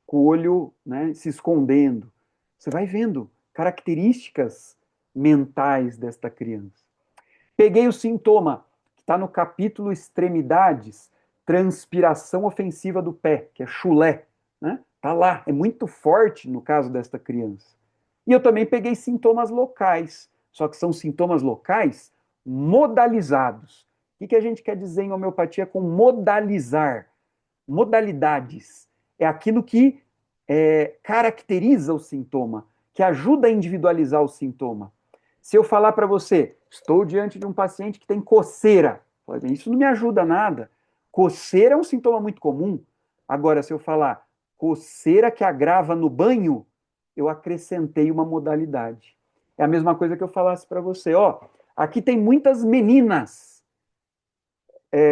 com o olho, né, se escondendo. Você vai vendo características mentais desta criança. Peguei o sintoma, que está no capítulo Extremidades, transpiração ofensiva do pé, que é chulé, né? Tá lá, é muito forte no caso desta criança. E eu também peguei sintomas locais, só que são sintomas locais modalizados. O que a gente quer dizer em homeopatia com modalizar? Modalidades. É aquilo que caracteriza o sintoma, que ajuda a individualizar o sintoma. Se eu falar para você, estou diante de um paciente que tem coceira, isso não me ajuda nada. Coceira é um sintoma muito comum. Agora, se eu falar coceira que agrava no banho, eu acrescentei uma modalidade. É a mesma coisa que eu falasse para você, ó, aqui tem muitas meninas.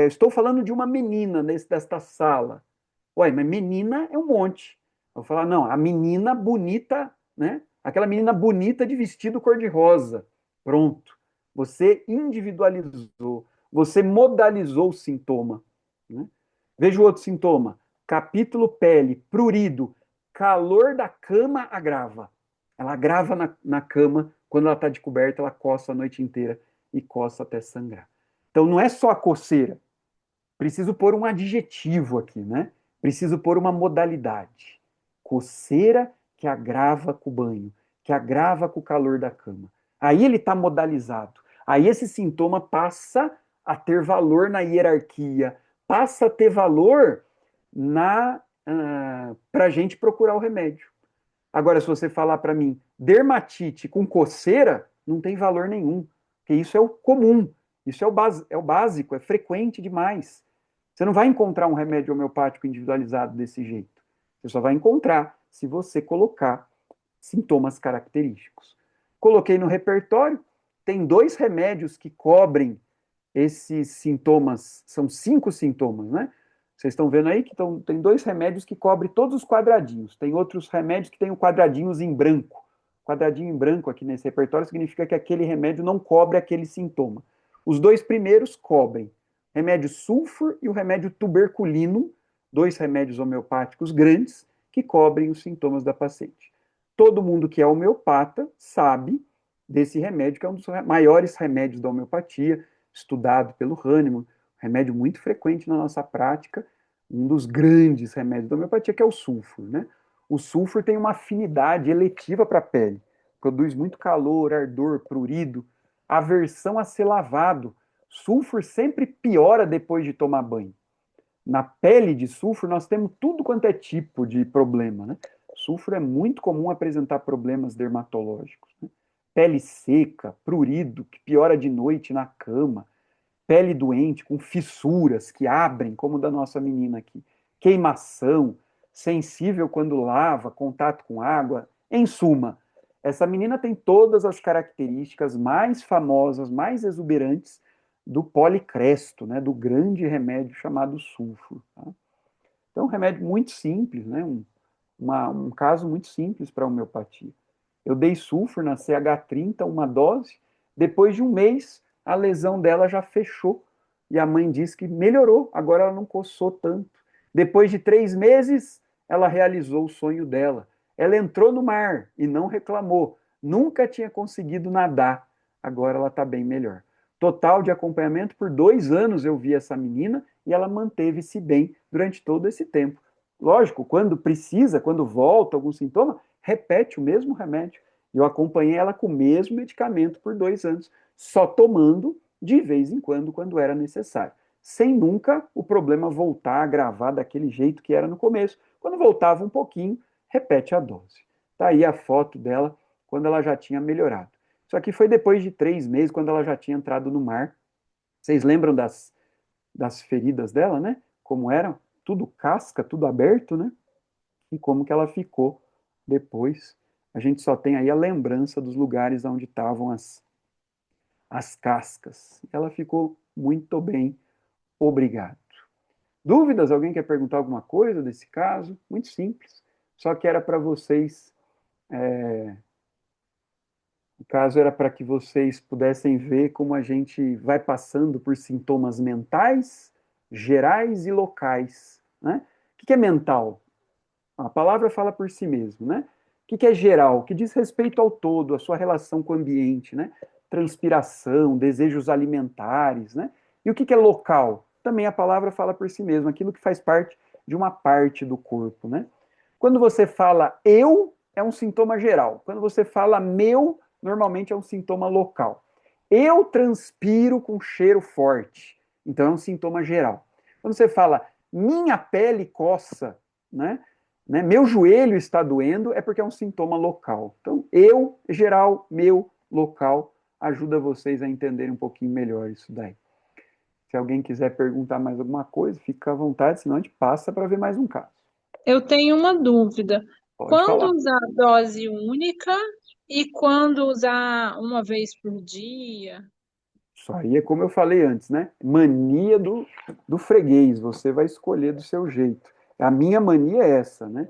Estou falando de uma menina desta sala. Ué, mas menina é um monte. Eu vou falar, não, a menina bonita, né? Aquela menina bonita de vestido cor-de-rosa. Pronto. Você individualizou, você modalizou o sintoma. Né? Veja o outro sintoma. Capítulo pele, prurido. Calor da cama agrava. Ela agrava na cama, quando ela está de coberta, ela coça a noite inteira e coça até sangrar. Então não é só a coceira. Preciso pôr um adjetivo aqui, né? Preciso pôr uma modalidade. Coceira que agrava com o banho, que agrava com o calor da cama. Aí ele está modalizado. Aí esse sintoma passa a ter valor na hierarquia, passa a ter valor para a gente procurar o remédio. Agora, se você falar para mim dermatite com coceira, não tem valor nenhum, porque isso é o comum, isso é o básico, é frequente demais. Você não vai encontrar um remédio homeopático individualizado desse jeito. Você só vai encontrar se você colocar sintomas característicos. Coloquei no repertório, tem 2 remédios que cobrem esses sintomas, são 5 sintomas, né? Vocês estão vendo aí que tem 2 remédios que cobrem todos os quadradinhos. Tem outros remédios que têm o quadradinhos em branco. Quadradinho em branco aqui nesse repertório significa que aquele remédio não cobre aquele sintoma. Os 2 primeiros cobrem. Remédio sulfur e o remédio tuberculino, 2 remédios homeopáticos grandes que cobrem os sintomas da paciente. Todo mundo que é homeopata sabe desse remédio, que é um dos maiores remédios da homeopatia, estudado pelo Hahnemann, remédio muito frequente na nossa prática, um dos grandes remédios da homeopatia, que é o sulfur, né? O sulfur tem uma afinidade eletiva para a pele, produz muito calor, ardor, prurido, aversão a ser lavado. Sulfur sempre piora depois de tomar banho. Na pele de sulfur, nós temos tudo quanto é tipo de problema, né? Sulfur é muito comum apresentar problemas dermatológicos, né? Pele seca, prurido, que piora de noite na cama, pele doente com fissuras que abrem, como da nossa menina aqui, queimação, sensível quando lava, contato com água. Em suma, essa menina tem todas as características mais famosas, mais exuberantes do policresto, né, do grande remédio chamado sulfur. Tá? Então, um remédio muito simples, né, um caso muito simples para a homeopatia. Eu dei sulfur na CH30, uma dose, depois de um mês, a lesão dela já fechou, e a mãe disse que melhorou, agora ela não coçou tanto. Depois de 3 meses, ela realizou o sonho dela. Ela entrou no mar e não reclamou, nunca tinha conseguido nadar, agora ela está bem melhor. Total de acompanhamento, por 2 anos eu vi essa menina e ela manteve-se bem durante todo esse tempo. Lógico, quando precisa, quando volta algum sintoma, repete o mesmo remédio. Eu acompanhei ela com o mesmo medicamento por 2 anos, só tomando de vez em quando era necessário, sem nunca o problema voltar a agravar daquele jeito que era no começo. Quando voltava um pouquinho, repete a dose. Tá aí a foto dela quando ela já tinha melhorado. Isso aqui foi depois de 3 meses, quando ela já tinha entrado no mar. Vocês lembram das feridas dela, né? Como eram? Tudo casca, tudo aberto, né? E como que ela ficou depois. A gente só tem aí a lembrança dos lugares onde estavam as cascas. Ela ficou muito bem, obrigado. Dúvidas? Alguém quer perguntar alguma coisa desse caso? Muito simples. Só que era para vocês... O caso era para que vocês pudessem ver como a gente vai passando por sintomas mentais, gerais e locais. Né? O que é mental? A palavra fala por si mesmo. Né? O que é geral? Que diz respeito ao todo, a sua relação com o ambiente, né? Transpiração, desejos alimentares. Né? E o que é local? Também a palavra fala por si mesmo, aquilo que faz parte de uma parte do corpo. Né? Quando você fala eu, é um sintoma geral. Quando você fala meu, normalmente é um sintoma local. Eu transpiro com cheiro forte, então é um sintoma geral. Quando você fala minha pele coça, né, meu joelho está doendo, é porque é um sintoma local. Então, eu, geral, meu, local, ajuda vocês a entenderem um pouquinho melhor isso daí. Se alguém quiser perguntar mais alguma coisa, fica à vontade, senão a gente passa para ver mais um caso. Eu tenho uma dúvida. Pode Quando falar. usar dose única e quando usar uma vez por dia? Isso aí é como eu falei antes, né? Mania do freguês, você vai escolher do seu jeito. A minha mania é essa, né?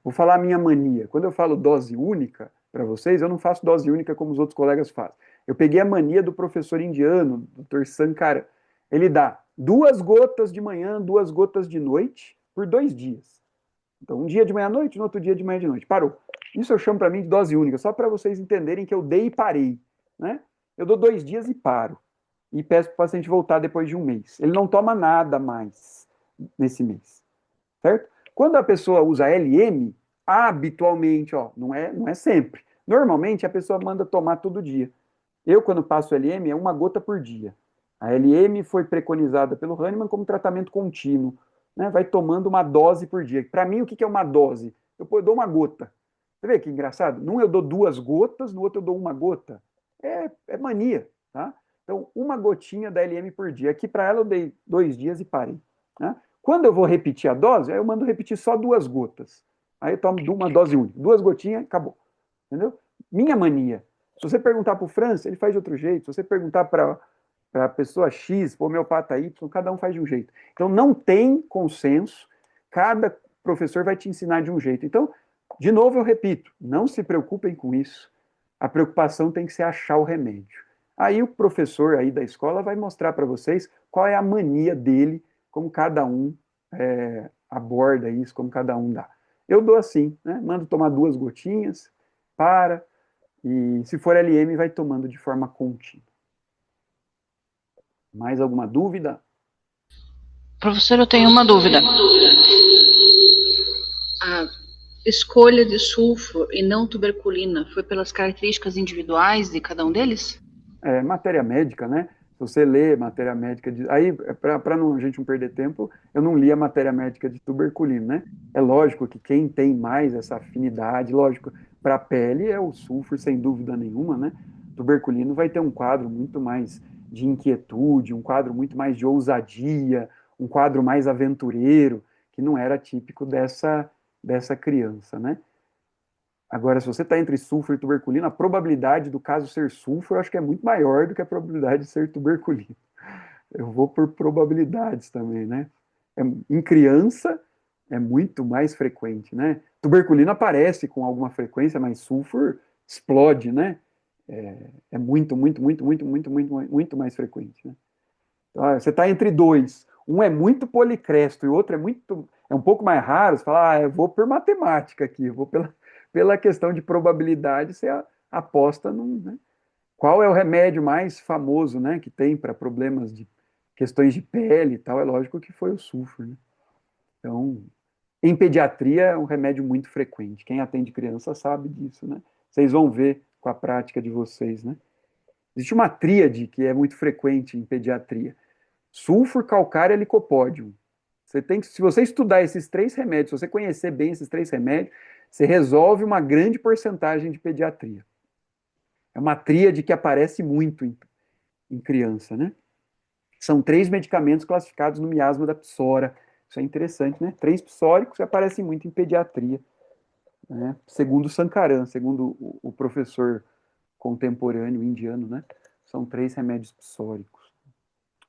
Vou falar a minha mania. Quando eu falo dose única para vocês, eu não faço dose única como os outros colegas fazem. Eu peguei a mania do professor indiano, Dr. Sankara. Ele dá 2 gotas de manhã, 2 gotas de noite, por 2 dias. Então, um dia de manhã-noite, no outro dia de manhã de noite. Parou. Isso eu chamo para mim de dose única, só para vocês entenderem que eu dei e parei, né? Eu dou 2 dias e paro. E peço para o paciente voltar depois de um mês. Ele não toma nada mais nesse mês. Certo? Quando a pessoa usa LM, habitualmente, não é sempre. Normalmente, a pessoa manda tomar todo dia. Eu, quando passo LM, é 1 gota por dia. A LM foi preconizada pelo Hahnemann como tratamento contínuo. Né? Vai tomando uma dose por dia. Para mim, o que é uma dose? Eu dou 1 gota. Você vê que engraçado? Num eu dou 2 gotas, no outro eu dou 1 gota. É mania, tá? Então, uma gotinha da LM por dia. Aqui para ela eu dei 2 dias e parei. Né? Quando eu vou repetir a dose, aí eu mando repetir só 2 gotas. Aí eu tomo uma dose única. 2 gotinhas, acabou. Entendeu? Minha mania. Se você perguntar para o França, ele faz de outro jeito. Se você perguntar para a pessoa X, para o homeopata Y, cada um faz de um jeito. Então, não tem consenso. Cada professor vai te ensinar de um jeito. Então, de novo, eu repito, não se preocupem com isso. A preocupação tem que ser achar o remédio. Aí o professor aí da escola vai mostrar para vocês qual é a mania dele, como cada um aborda isso, como cada um dá. Eu dou assim, né? Mando tomar 2 gotinhas, para, e se for LM, vai tomando de forma contínua. Mais alguma dúvida? Professor, eu tenho uma dúvida. A escolha de sulfuro e não tuberculina foi pelas características individuais de cada um deles? Matéria médica, né? Se você lê matéria médica aí, para a gente não perder tempo, eu não li a matéria médica de tuberculina, né? É lógico que quem tem mais essa afinidade, lógico, para a pele é o sulfuro, sem dúvida nenhuma, né? Tuberculino vai ter um quadro muito mais de inquietude, um quadro muito mais de ousadia, um quadro mais aventureiro, que não era típico dessa criança, né? Agora, se você está entre sulfuro e tuberculina, a probabilidade do caso ser sulfuro, eu acho que é muito maior do que a probabilidade de ser tuberculina. Eu vou por probabilidades também, né? Em criança, é muito mais frequente, né? Tuberculina aparece com alguma frequência, mas sulfuro explode, né? É muito, muito, muito, muito, muito, muito, muito mais frequente, né? Então, você está entre 2. Um é muito policresto e o outro é um pouco mais raro. Você fala, eu vou por matemática aqui, eu vou pela questão de probabilidade, você aposta né? Qual é o remédio mais famoso, né, que tem para problemas de questões de pele e tal? É lógico que foi o sulfuro, né? Então, em pediatria é um remédio muito frequente. Quem atende criança sabe disso, né? Vocês vão ver com a prática de vocês, né? Existe uma tríade que é muito frequente em pediatria: sulfur, calcário e licopódio. Se você estudar esses 3 remédios, se você conhecer bem esses 3 remédios, você resolve uma grande porcentagem de pediatria. É uma tríade que aparece muito em criança, né? São 3 medicamentos classificados no miasma da psora. Isso é interessante, né? 3 psóricos que aparecem muito em pediatria, né? Segundo Sankaran, segundo o professor contemporâneo indiano, né? São 3 remédios psóricos.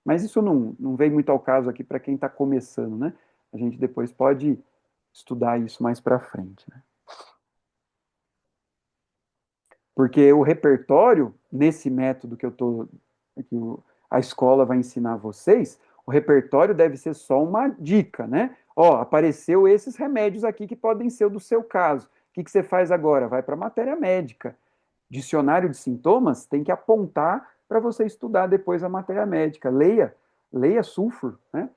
Mas isso não vem muito ao caso aqui para quem está começando, né? A gente depois pode estudar isso mais para frente, né? Porque o repertório, nesse método que a escola vai ensinar vocês, o repertório deve ser só uma dica, né? Apareceu esses remédios aqui que podem ser o do seu caso. O que você faz agora? Vai para a matéria médica. Dicionário de sintomas tem que apontar para você estudar depois a matéria médica. Leia sulfur, né?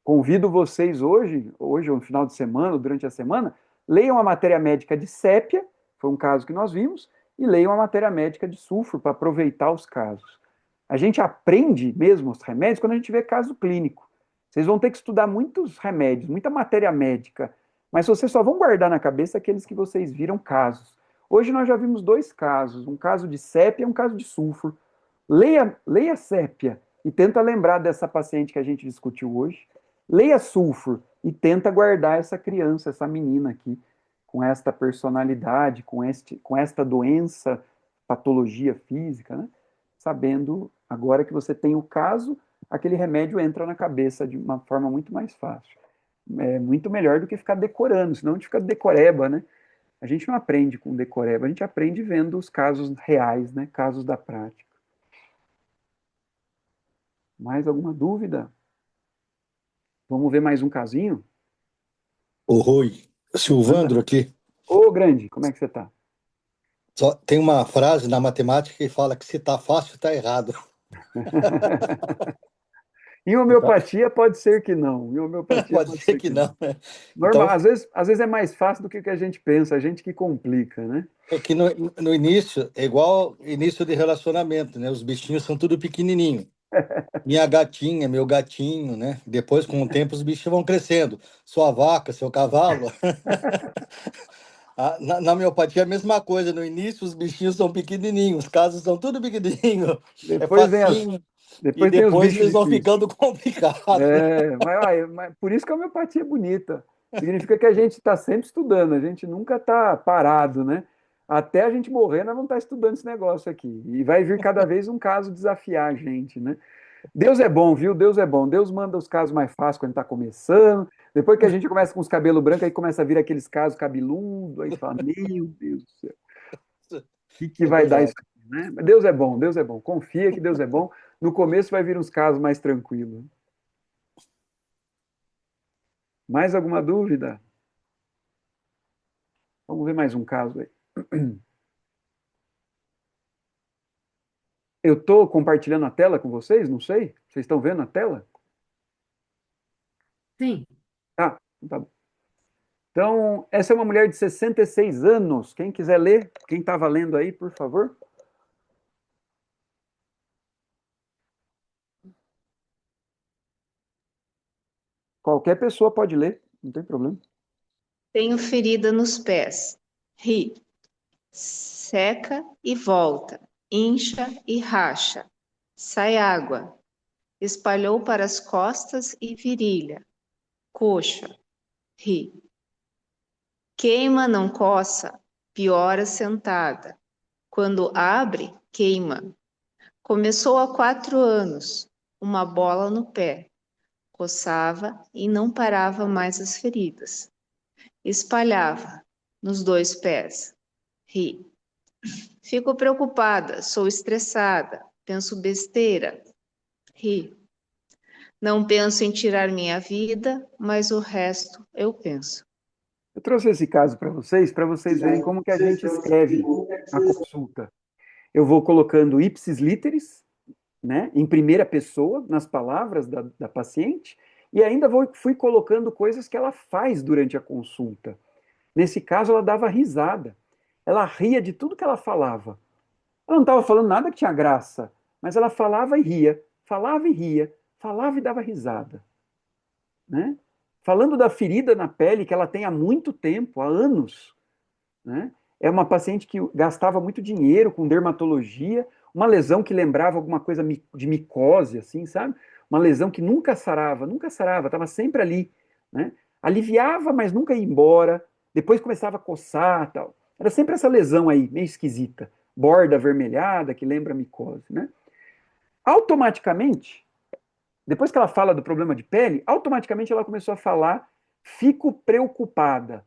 Convido vocês hoje ou no final de semana, ou durante a semana, leiam a matéria médica de sépia, foi um caso que nós vimos, e leiam a matéria médica de sulfur para aproveitar os casos. A gente aprende mesmo os remédios quando a gente vê caso clínico. Vocês vão ter que estudar muitos remédios, muita matéria médica, mas vocês só vão guardar na cabeça aqueles que vocês viram casos. Hoje nós já vimos 2 casos, um caso de sépia e um caso de sulfur. Leia sépia e tenta lembrar dessa paciente que a gente discutiu hoje. Leia sulfur e tenta guardar essa criança, essa menina aqui, com esta personalidade, com esta doença, patologia física, né? Sabendo, agora que você tem o caso, aquele remédio entra na cabeça de uma forma muito mais fácil. É muito melhor do que ficar decorando, senão a gente fica decoreba, né? A gente não aprende com decoreba, a gente aprende vendo os casos reais, né? Casos da prática. Mais alguma dúvida? Vamos ver mais um casinho? Ô, Rui, Silvandro aqui. Ô, grande, como é que você está? Só tem uma frase na matemática que fala que se está fácil, está errado. Em homeopatia pode ser que não. Em homeopatia pode ser que não, né? Normal, Então, às vezes é mais fácil do que a gente pensa, a gente que complica, né? é que no início é igual início de relacionamento, né? Os bichinhos são tudo pequenininho. Minha gatinha, meu gatinho, né? Depois, com o tempo, os bichos vão crescendo. Sua vaca, seu cavalo. Na homeopatia é a mesma coisa. No início, os bichinhos são pequenininhos, os casos são tudo pequenininho, é Depois vem facinho, e depois tem os depois bichos eles vão difíceis. ficando complicados. Mas por isso que a homeopatia é bonita. Significa que a gente está sempre estudando, a gente nunca está parado, né? Até a gente morrer, nós vamos estar estudando esse negócio aqui. E vai vir cada vez um caso desafiar a gente, né? Deus é bom, viu? Deus é bom. Deus manda os casos mais fáceis quando está começando. Depois que a gente começa com os cabelos brancos, aí começa a vir aqueles casos cabeludos, aí fala, meu Deus do céu, o que É vai dar isso verdade. aqui, né? Mas Deus é bom, Deus é bom. Confia que Deus é bom. No começo vai vir uns casos mais tranquilos. Mais alguma dúvida? Vamos ver mais um caso aí. Eu estou compartilhando a tela com vocês? Não sei. Vocês estão vendo a tela? Sim. Ah, tá bom. Então, essa é uma mulher de 66 anos. Quem quiser ler, quem estava lendo aí, por favor. Qualquer pessoa pode ler, não tem problema. Tenho ferida nos pés. Ri. Seca e volta. Incha e racha. Sai água. Espalhou para as costas e virilha. Coxa. Ri. Queima, não coça. Piora sentada. Quando abre, queima. Começou há 4 anos. Uma bola no pé. Coçava e não parava mais as feridas. Espalhava nos 2 pés. Ri. Fico preocupada, sou estressada, penso besteira. Ri. Não penso em tirar minha vida, mas o resto eu penso. Eu trouxe esse caso para vocês verem como que a gente escreve a consulta. Eu vou colocando ipsis literis, né, em primeira pessoa, nas palavras da paciente, e ainda fui colocando coisas que ela faz durante a consulta. Nesse caso, ela dava risada. Ela ria de tudo que ela falava. Ela não estava falando nada que tinha graça, mas ela falava e ria, falava e ria, falava e dava risada. Né? Falando da ferida na pele que ela tem há muito tempo, há anos. Né? É uma paciente que gastava muito dinheiro com dermatologia, uma lesão que lembrava alguma coisa de micose, assim, sabe? Uma lesão que nunca sarava, estava sempre ali. Né? Aliviava, mas nunca ia embora. Depois começava a coçar, tal. Era sempre essa lesão aí, meio esquisita. Borda avermelhada, que lembra micose. Né? Automaticamente, depois que ela fala do problema de pele, automaticamente ela começou a falar: fico preocupada,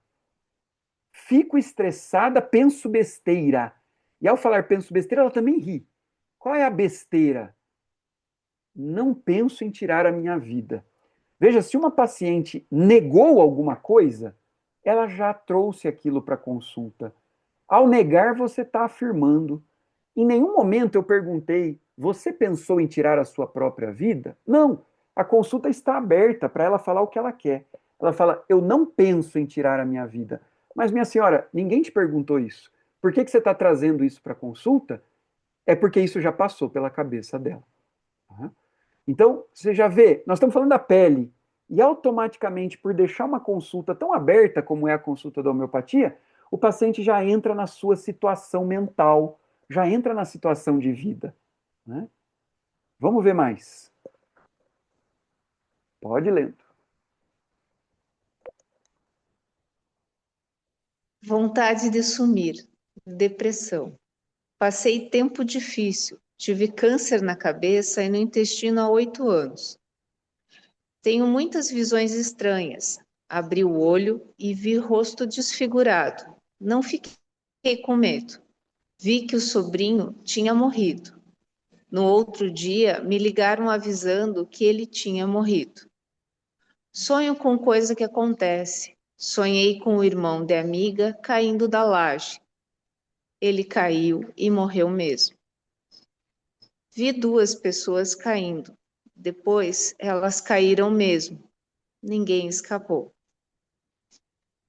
fico estressada, penso besteira. E ao falar penso besteira, ela também ri. Qual é a besteira? Não penso em tirar a minha vida. Veja, se uma paciente negou alguma coisa, ela já trouxe aquilo para consulta. Ao negar, você está afirmando. Em nenhum momento eu perguntei: você pensou em tirar a sua própria vida? Não. A consulta está aberta para ela falar o que ela quer. Ela fala: eu não penso em tirar a minha vida. Mas, minha senhora, ninguém te perguntou isso. Por que você está trazendo isso para a consulta? É porque isso já passou pela cabeça dela. Então, você já vê, nós estamos falando da pele. E automaticamente, por deixar uma consulta tão aberta como é a consulta da homeopatia, o paciente já entra na sua situação mental, já entra na situação de vida. Né? Vamos ver mais. Pode ir lendo. Vontade de sumir. Depressão. Passei tempo difícil. Tive câncer na cabeça e no intestino há 8 anos. Tenho muitas visões estranhas. Abri o olho e vi rosto desfigurado. Não fiquei com medo. Vi que o sobrinho tinha morrido. No outro dia, me ligaram avisando que ele tinha morrido. Sonho com coisa que acontece. Sonhei com o irmão de amiga caindo da laje. Ele caiu e morreu mesmo. Vi 2 pessoas caindo. Depois, elas caíram mesmo. Ninguém escapou.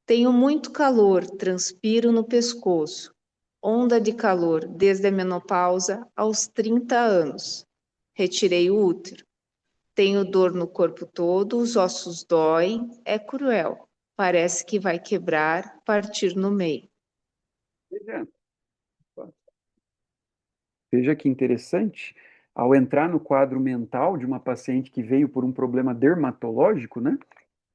Tenho muito calor, transpiro no pescoço. Onda de calor desde a menopausa aos 30 anos. Retirei o útero. Tenho dor no corpo todo, os ossos doem, é cruel. Parece que vai quebrar, partir no meio. Veja, veja que interessante, ao entrar no quadro mental de uma paciente que veio por um problema dermatológico, né?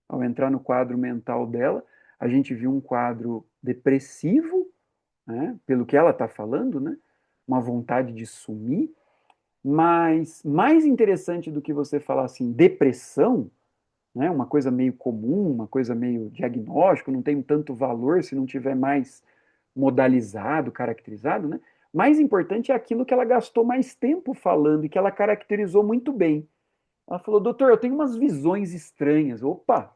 Ao entrar no quadro mental dela, a gente viu um quadro depressivo, né? Pelo que ela está falando, né? Uma vontade de sumir, mas mais interessante do que você falar assim, depressão, né? Uma coisa meio comum, uma coisa meio diagnóstico, não tem tanto valor se não tiver mais modalizado, caracterizado, né? Mais importante é aquilo que ela gastou mais tempo falando e que ela caracterizou muito bem. Ela falou, doutor, eu tenho umas visões estranhas. Opa,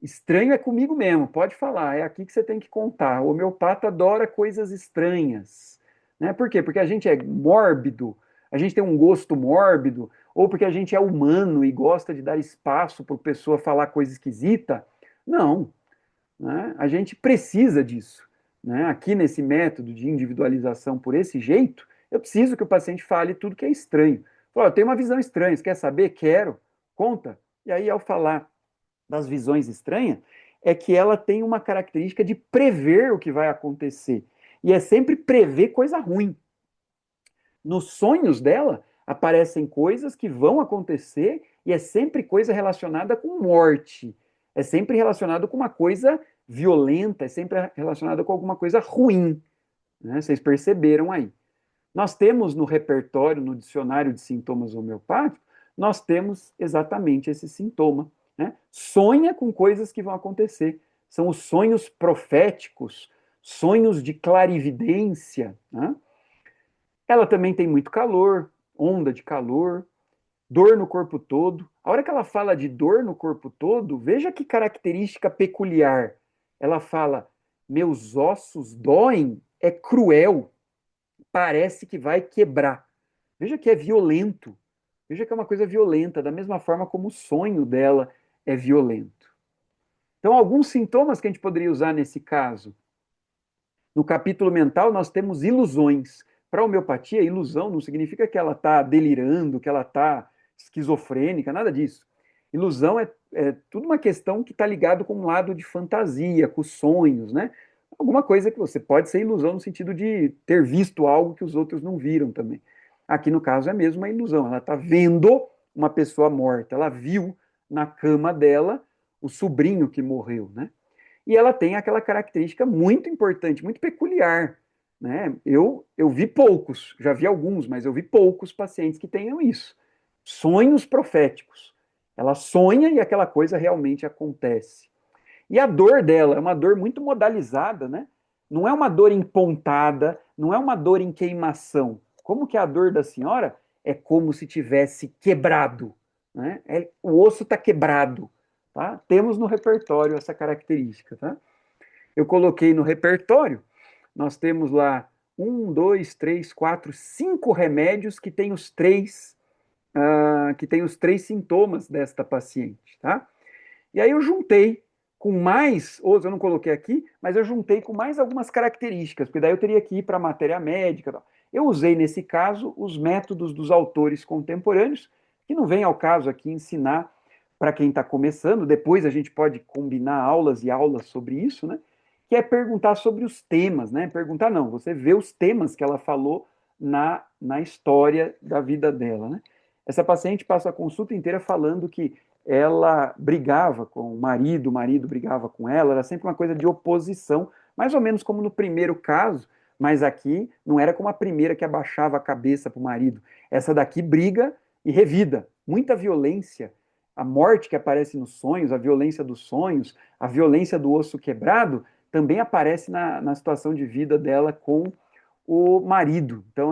estranho é comigo mesmo, pode falar, é aqui que você tem que contar. O homeopata adora coisas estranhas. Né? Por quê? Porque a gente é mórbido, a gente tem um gosto mórbido, ou porque a gente é humano e gosta de dar espaço para a pessoa falar coisa esquisita. Não, né? A gente precisa disso. Né? Aqui nesse método de individualização por esse jeito, eu preciso que o paciente fale tudo que é estranho. Fala, eu tenho uma visão estranha, você quer saber? Quero. Conta. E aí, ao falar das visões estranhas, é que ela tem uma característica de prever o que vai acontecer. E é sempre prever coisa ruim. Nos sonhos dela, aparecem coisas que vão acontecer e é sempre coisa relacionada com morte. É sempre relacionado com uma coisa violenta, é sempre relacionado com alguma coisa ruim. Né? Vocês perceberam aí. Nós temos no repertório, no dicionário de sintomas homeopáticos, nós temos exatamente esse sintoma. Né? Sonha com coisas que vão acontecer. São os sonhos proféticos, sonhos de clarividência. Né? Ela também tem muito calor, onda de calor, dor no corpo todo. A hora que ela fala de dor no corpo todo, veja que característica peculiar. Ela fala: meus ossos doem, é cruel, parece que vai quebrar. Veja que é violento. Veja que é uma coisa violenta, da mesma forma como o sonho dela é violento. Então, alguns sintomas que a gente poderia usar nesse caso. No capítulo mental, nós temos ilusões. Para a homeopatia, ilusão não significa que ela está delirando, que ela está esquizofrênica, nada disso. Ilusão é tudo uma questão que está ligado com um lado de fantasia, com os sonhos, né? Alguma coisa que você pode ser ilusão no sentido de ter visto algo que os outros não viram também. Aqui, no caso, é mesmo uma ilusão. Ela está vendo uma pessoa morta. Ela viu na cama dela o sobrinho que morreu, né? E ela tem aquela característica muito importante, muito peculiar. Né? Eu vi poucos, já vi alguns, mas eu vi poucos pacientes que tenham isso. Sonhos proféticos. Ela sonha e aquela coisa realmente acontece. E a dor dela é uma dor muito modalizada, né? Não é uma dor empontada, não é uma dor em queimação. Como que a dor da senhora é como se tivesse quebrado. Né? O osso está quebrado. Tá? Temos no repertório essa característica. Tá? Eu coloquei no repertório, nós temos lá 1, 2, 3, 4, 5 remédios que têm os três sintomas desta paciente. Tá? E aí eu juntei com mais, outros eu não coloquei aqui, mas eu juntei com mais algumas características, porque daí eu teria que ir para a matéria médica. Tal. Eu usei, nesse caso, os métodos dos autores contemporâneos, que não vem ao caso aqui ensinar para quem está começando, depois a gente pode combinar aulas e aulas sobre isso, né? Que é perguntar sobre os temas, né? Perguntar não, você vê os temas que ela falou na história da vida dela, né? Essa paciente passa a consulta inteira falando que ela brigava com o marido brigava com ela, era sempre uma coisa de oposição, mais ou menos como no primeiro caso, mas aqui não era como a primeira que abaixava a cabeça para o marido. Essa daqui briga e revida, muita violência, a morte que aparece nos sonhos, a violência dos sonhos, a violência do osso quebrado, também aparece na situação de vida dela com o marido. Então,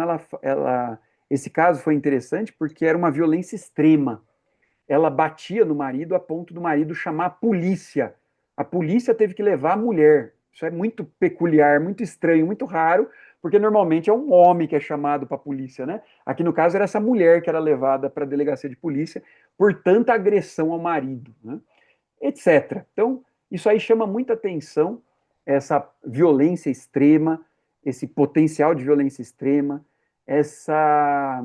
esse caso foi interessante porque era uma violência extrema. Ela batia no marido a ponto do marido chamar a polícia. A polícia teve que levar a mulher. Isso é muito peculiar, muito estranho, muito raro, porque normalmente é um homem que é chamado para a polícia, né? Aqui no caso era essa mulher que era levada para a delegacia de polícia por tanta agressão ao marido, né? Etc. Então, isso aí chama muita atenção, essa violência extrema, esse potencial de violência extrema, essa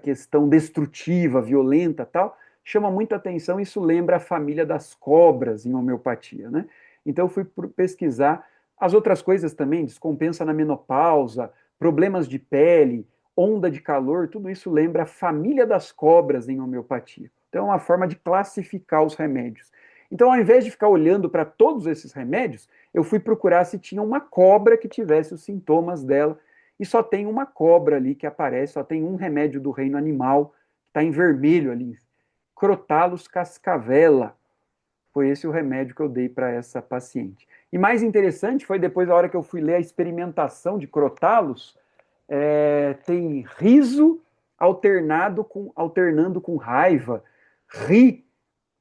questão destrutiva, violenta, tal, chama muita atenção, isso lembra a família das cobras em homeopatia, né? Então eu fui pesquisar as outras coisas também, descompensa na menopausa, problemas de pele, onda de calor, tudo isso lembra a família das cobras em homeopatia. Então é uma forma de classificar os remédios. Então, ao invés de ficar olhando para todos esses remédios, eu fui procurar se tinha uma cobra que tivesse os sintomas dela, e só tem uma cobra ali que aparece, só tem um remédio do reino animal, que está em vermelho ali, Crotalus cascavela. Foi esse o remédio que eu dei para essa paciente. E mais interessante foi depois da hora que eu fui ler a experimentação de Crotalus, tem riso alternando com raiva, ri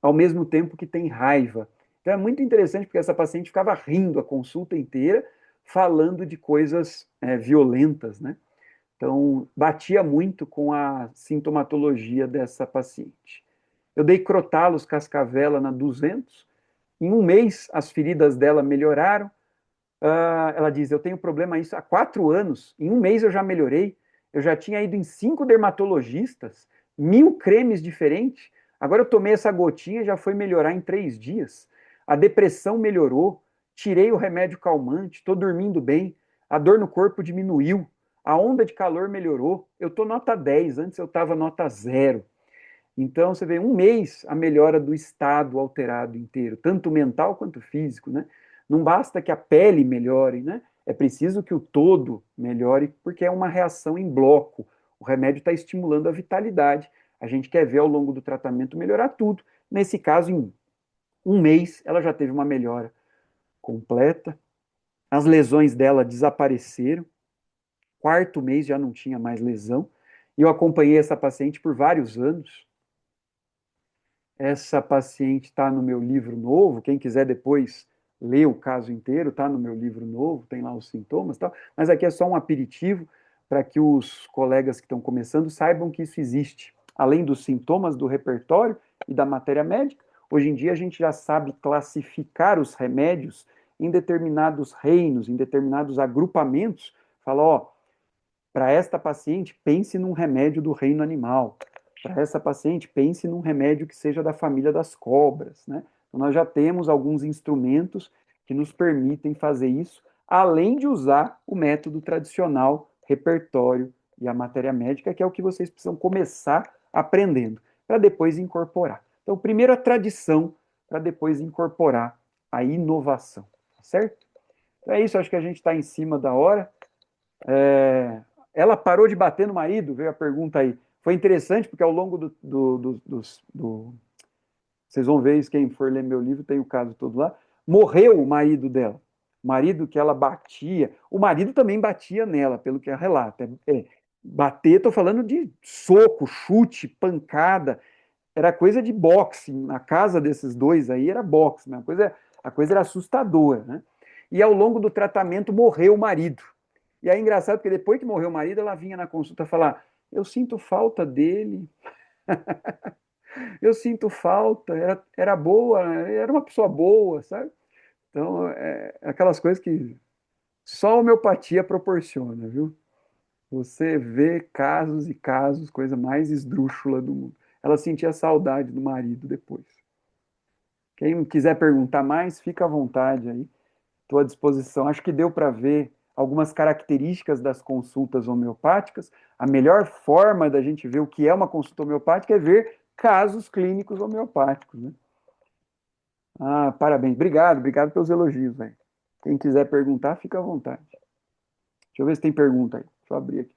ao mesmo tempo que tem raiva. Então é muito interessante porque essa paciente ficava rindo a consulta inteira, falando de coisas violentas, né? Então batia muito com a sintomatologia dessa paciente. Eu dei Crotalus cascavela na 200, em um mês as feridas dela melhoraram. Ela diz, eu tenho problema isso há 4 anos, em um mês eu já melhorei, eu já tinha ido em 5 dermatologistas, 1000 cremes diferentes, agora eu tomei essa gotinha e já foi melhorar em 3 dias. A depressão melhorou, tirei o remédio calmante, estou dormindo bem, a dor no corpo diminuiu, a onda de calor melhorou, eu estou nota 10, antes eu estava nota 0. Então, você vê, um mês a melhora do estado alterado inteiro, tanto mental quanto físico, né? Não basta que a pele melhore, né? É preciso que o todo melhore, porque é uma reação em bloco. O remédio está estimulando a vitalidade. A gente quer ver ao longo do tratamento melhorar tudo. Nesse caso, em um mês, ela já teve uma melhora completa. As lesões dela desapareceram. 4º mês já não tinha mais lesão. E eu acompanhei essa paciente por vários anos. Essa paciente está no meu livro novo, quem quiser depois ler o caso inteiro, está no meu livro novo, tem lá os sintomas e tal, mas aqui é só um aperitivo para que os colegas que estão começando saibam que isso existe. Além dos sintomas do repertório e da matéria médica, hoje em dia a gente já sabe classificar os remédios em determinados reinos, em determinados agrupamentos. Fala, ó, para esta paciente, pense num remédio do reino animal. Para essa paciente, pense num remédio que seja da família das cobras, né? Então, nós já temos alguns instrumentos que nos permitem fazer isso, além de usar o método tradicional, repertório e a matéria médica, que é o que vocês precisam começar aprendendo, para depois incorporar. Então, primeiro a tradição, para depois incorporar a inovação, tá certo? Então é isso, acho que a gente está em cima da hora. Ela parou de bater no marido? Veio a pergunta aí. Foi interessante, porque ao longo vocês vão ver isso, quem for ler meu livro, tem o caso todo lá. Morreu o marido dela. O marido que ela batia. O marido também batia nela, pelo que ela relata. Bater, estou falando de soco, chute, pancada. Era coisa de boxe. Na casa desses dois aí era boxe. A coisa era assustadora, né? E ao longo do tratamento morreu o marido. E aí é engraçado, porque depois que morreu o marido, ela vinha na consulta falar, eu sinto falta dele, eu sinto falta, era boa, era uma pessoa boa, sabe? Então, aquelas coisas que só a homeopatia proporciona, viu? Você vê casos e casos, coisa mais esdrúxula do mundo. Ela sentia saudade do marido depois. Quem quiser perguntar mais, fica à vontade aí, estou à disposição. Acho que deu para ver algumas características das consultas homeopáticas. A melhor forma da gente ver o que é uma consulta homeopática é ver casos clínicos homeopáticos, né? Parabéns. Obrigado pelos elogios, velho. Quem quiser perguntar, fica à vontade. Deixa eu ver se tem pergunta aí. Deixa eu abrir aqui.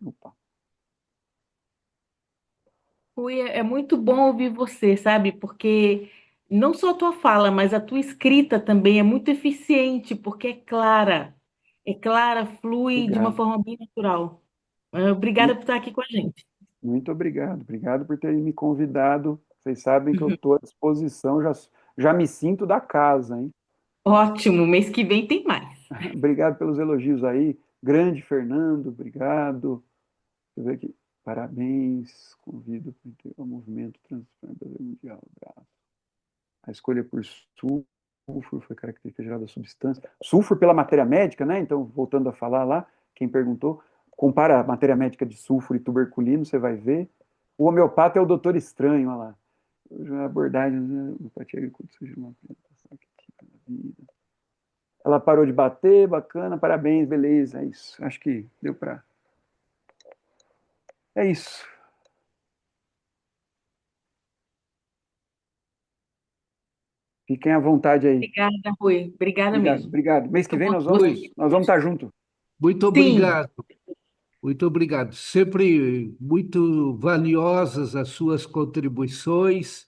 Opa. Rui, é muito bom ouvir você, sabe? Porque não só a tua fala, mas a tua escrita também é muito eficiente, porque é clara, flui de uma Obrigado. forma bem natural. Obrigada por estar aqui com a gente. Muito obrigado. Obrigado por terem me convidado. Vocês sabem que eu estou à disposição, já me sinto da casa, hein? Ótimo, mês que vem tem mais. Obrigado pelos elogios aí. Grande Fernando, obrigado. Deixa eu ver aqui. Parabéns. Convido ao movimento Transplante Mundial. Abraço. A escolha por sulfur foi característica geral da substância. Sulfur pela matéria médica, né? Então, voltando a falar lá, quem perguntou, compara a matéria médica de sulfur e tuberculino, você vai ver. O homeopata é o doutor estranho, olha lá. Hoje a abordagem, né? Empatia agrícola surge uma apresentação que tinha na vida. Ela parou de bater, bacana, parabéns, beleza, é isso. Acho que deu para. É isso. Fiquem à vontade aí. Obrigada, Rui. Obrigada Obrigado, mesmo. obrigado. Mês que vem nós Rui, vamos estar juntos. muito Sim, obrigado. Muito obrigado. Sempre muito valiosas as suas contribuições,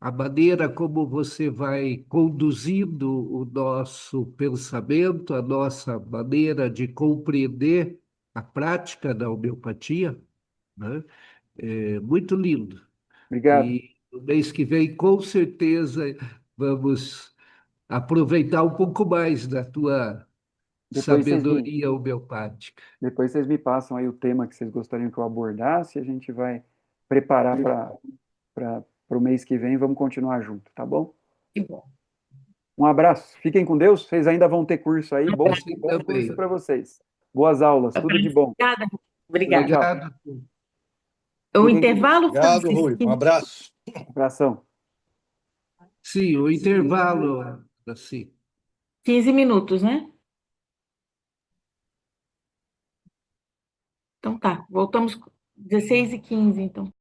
a maneira como você vai conduzindo o nosso pensamento, a nossa maneira de compreender a prática da homeopatia, né? É muito lindo. Obrigado. E no mês que vem, com certeza, vamos aproveitar um pouco mais da tua Depois vocês me, sabedoria homeopática. depois vocês me passam aí o tema que vocês gostariam que eu abordasse, e a gente vai preparar para o mês que vem, vamos continuar junto, tá bom? que bom. Um abraço, fiquem com Deus, vocês ainda vão ter curso aí, bom, Você bom curso também. para vocês. Boas aulas, tudo de bom. Obrigada. Tchau, Obrigada. tchau. Obrigado. O Fiquem com Deus. intervalo, Obrigado, Francisco? Rui. Um abraço. Abração. Sim, o intervalo, assim. 15 minutos, né? Então tá, voltamos 16h15, então.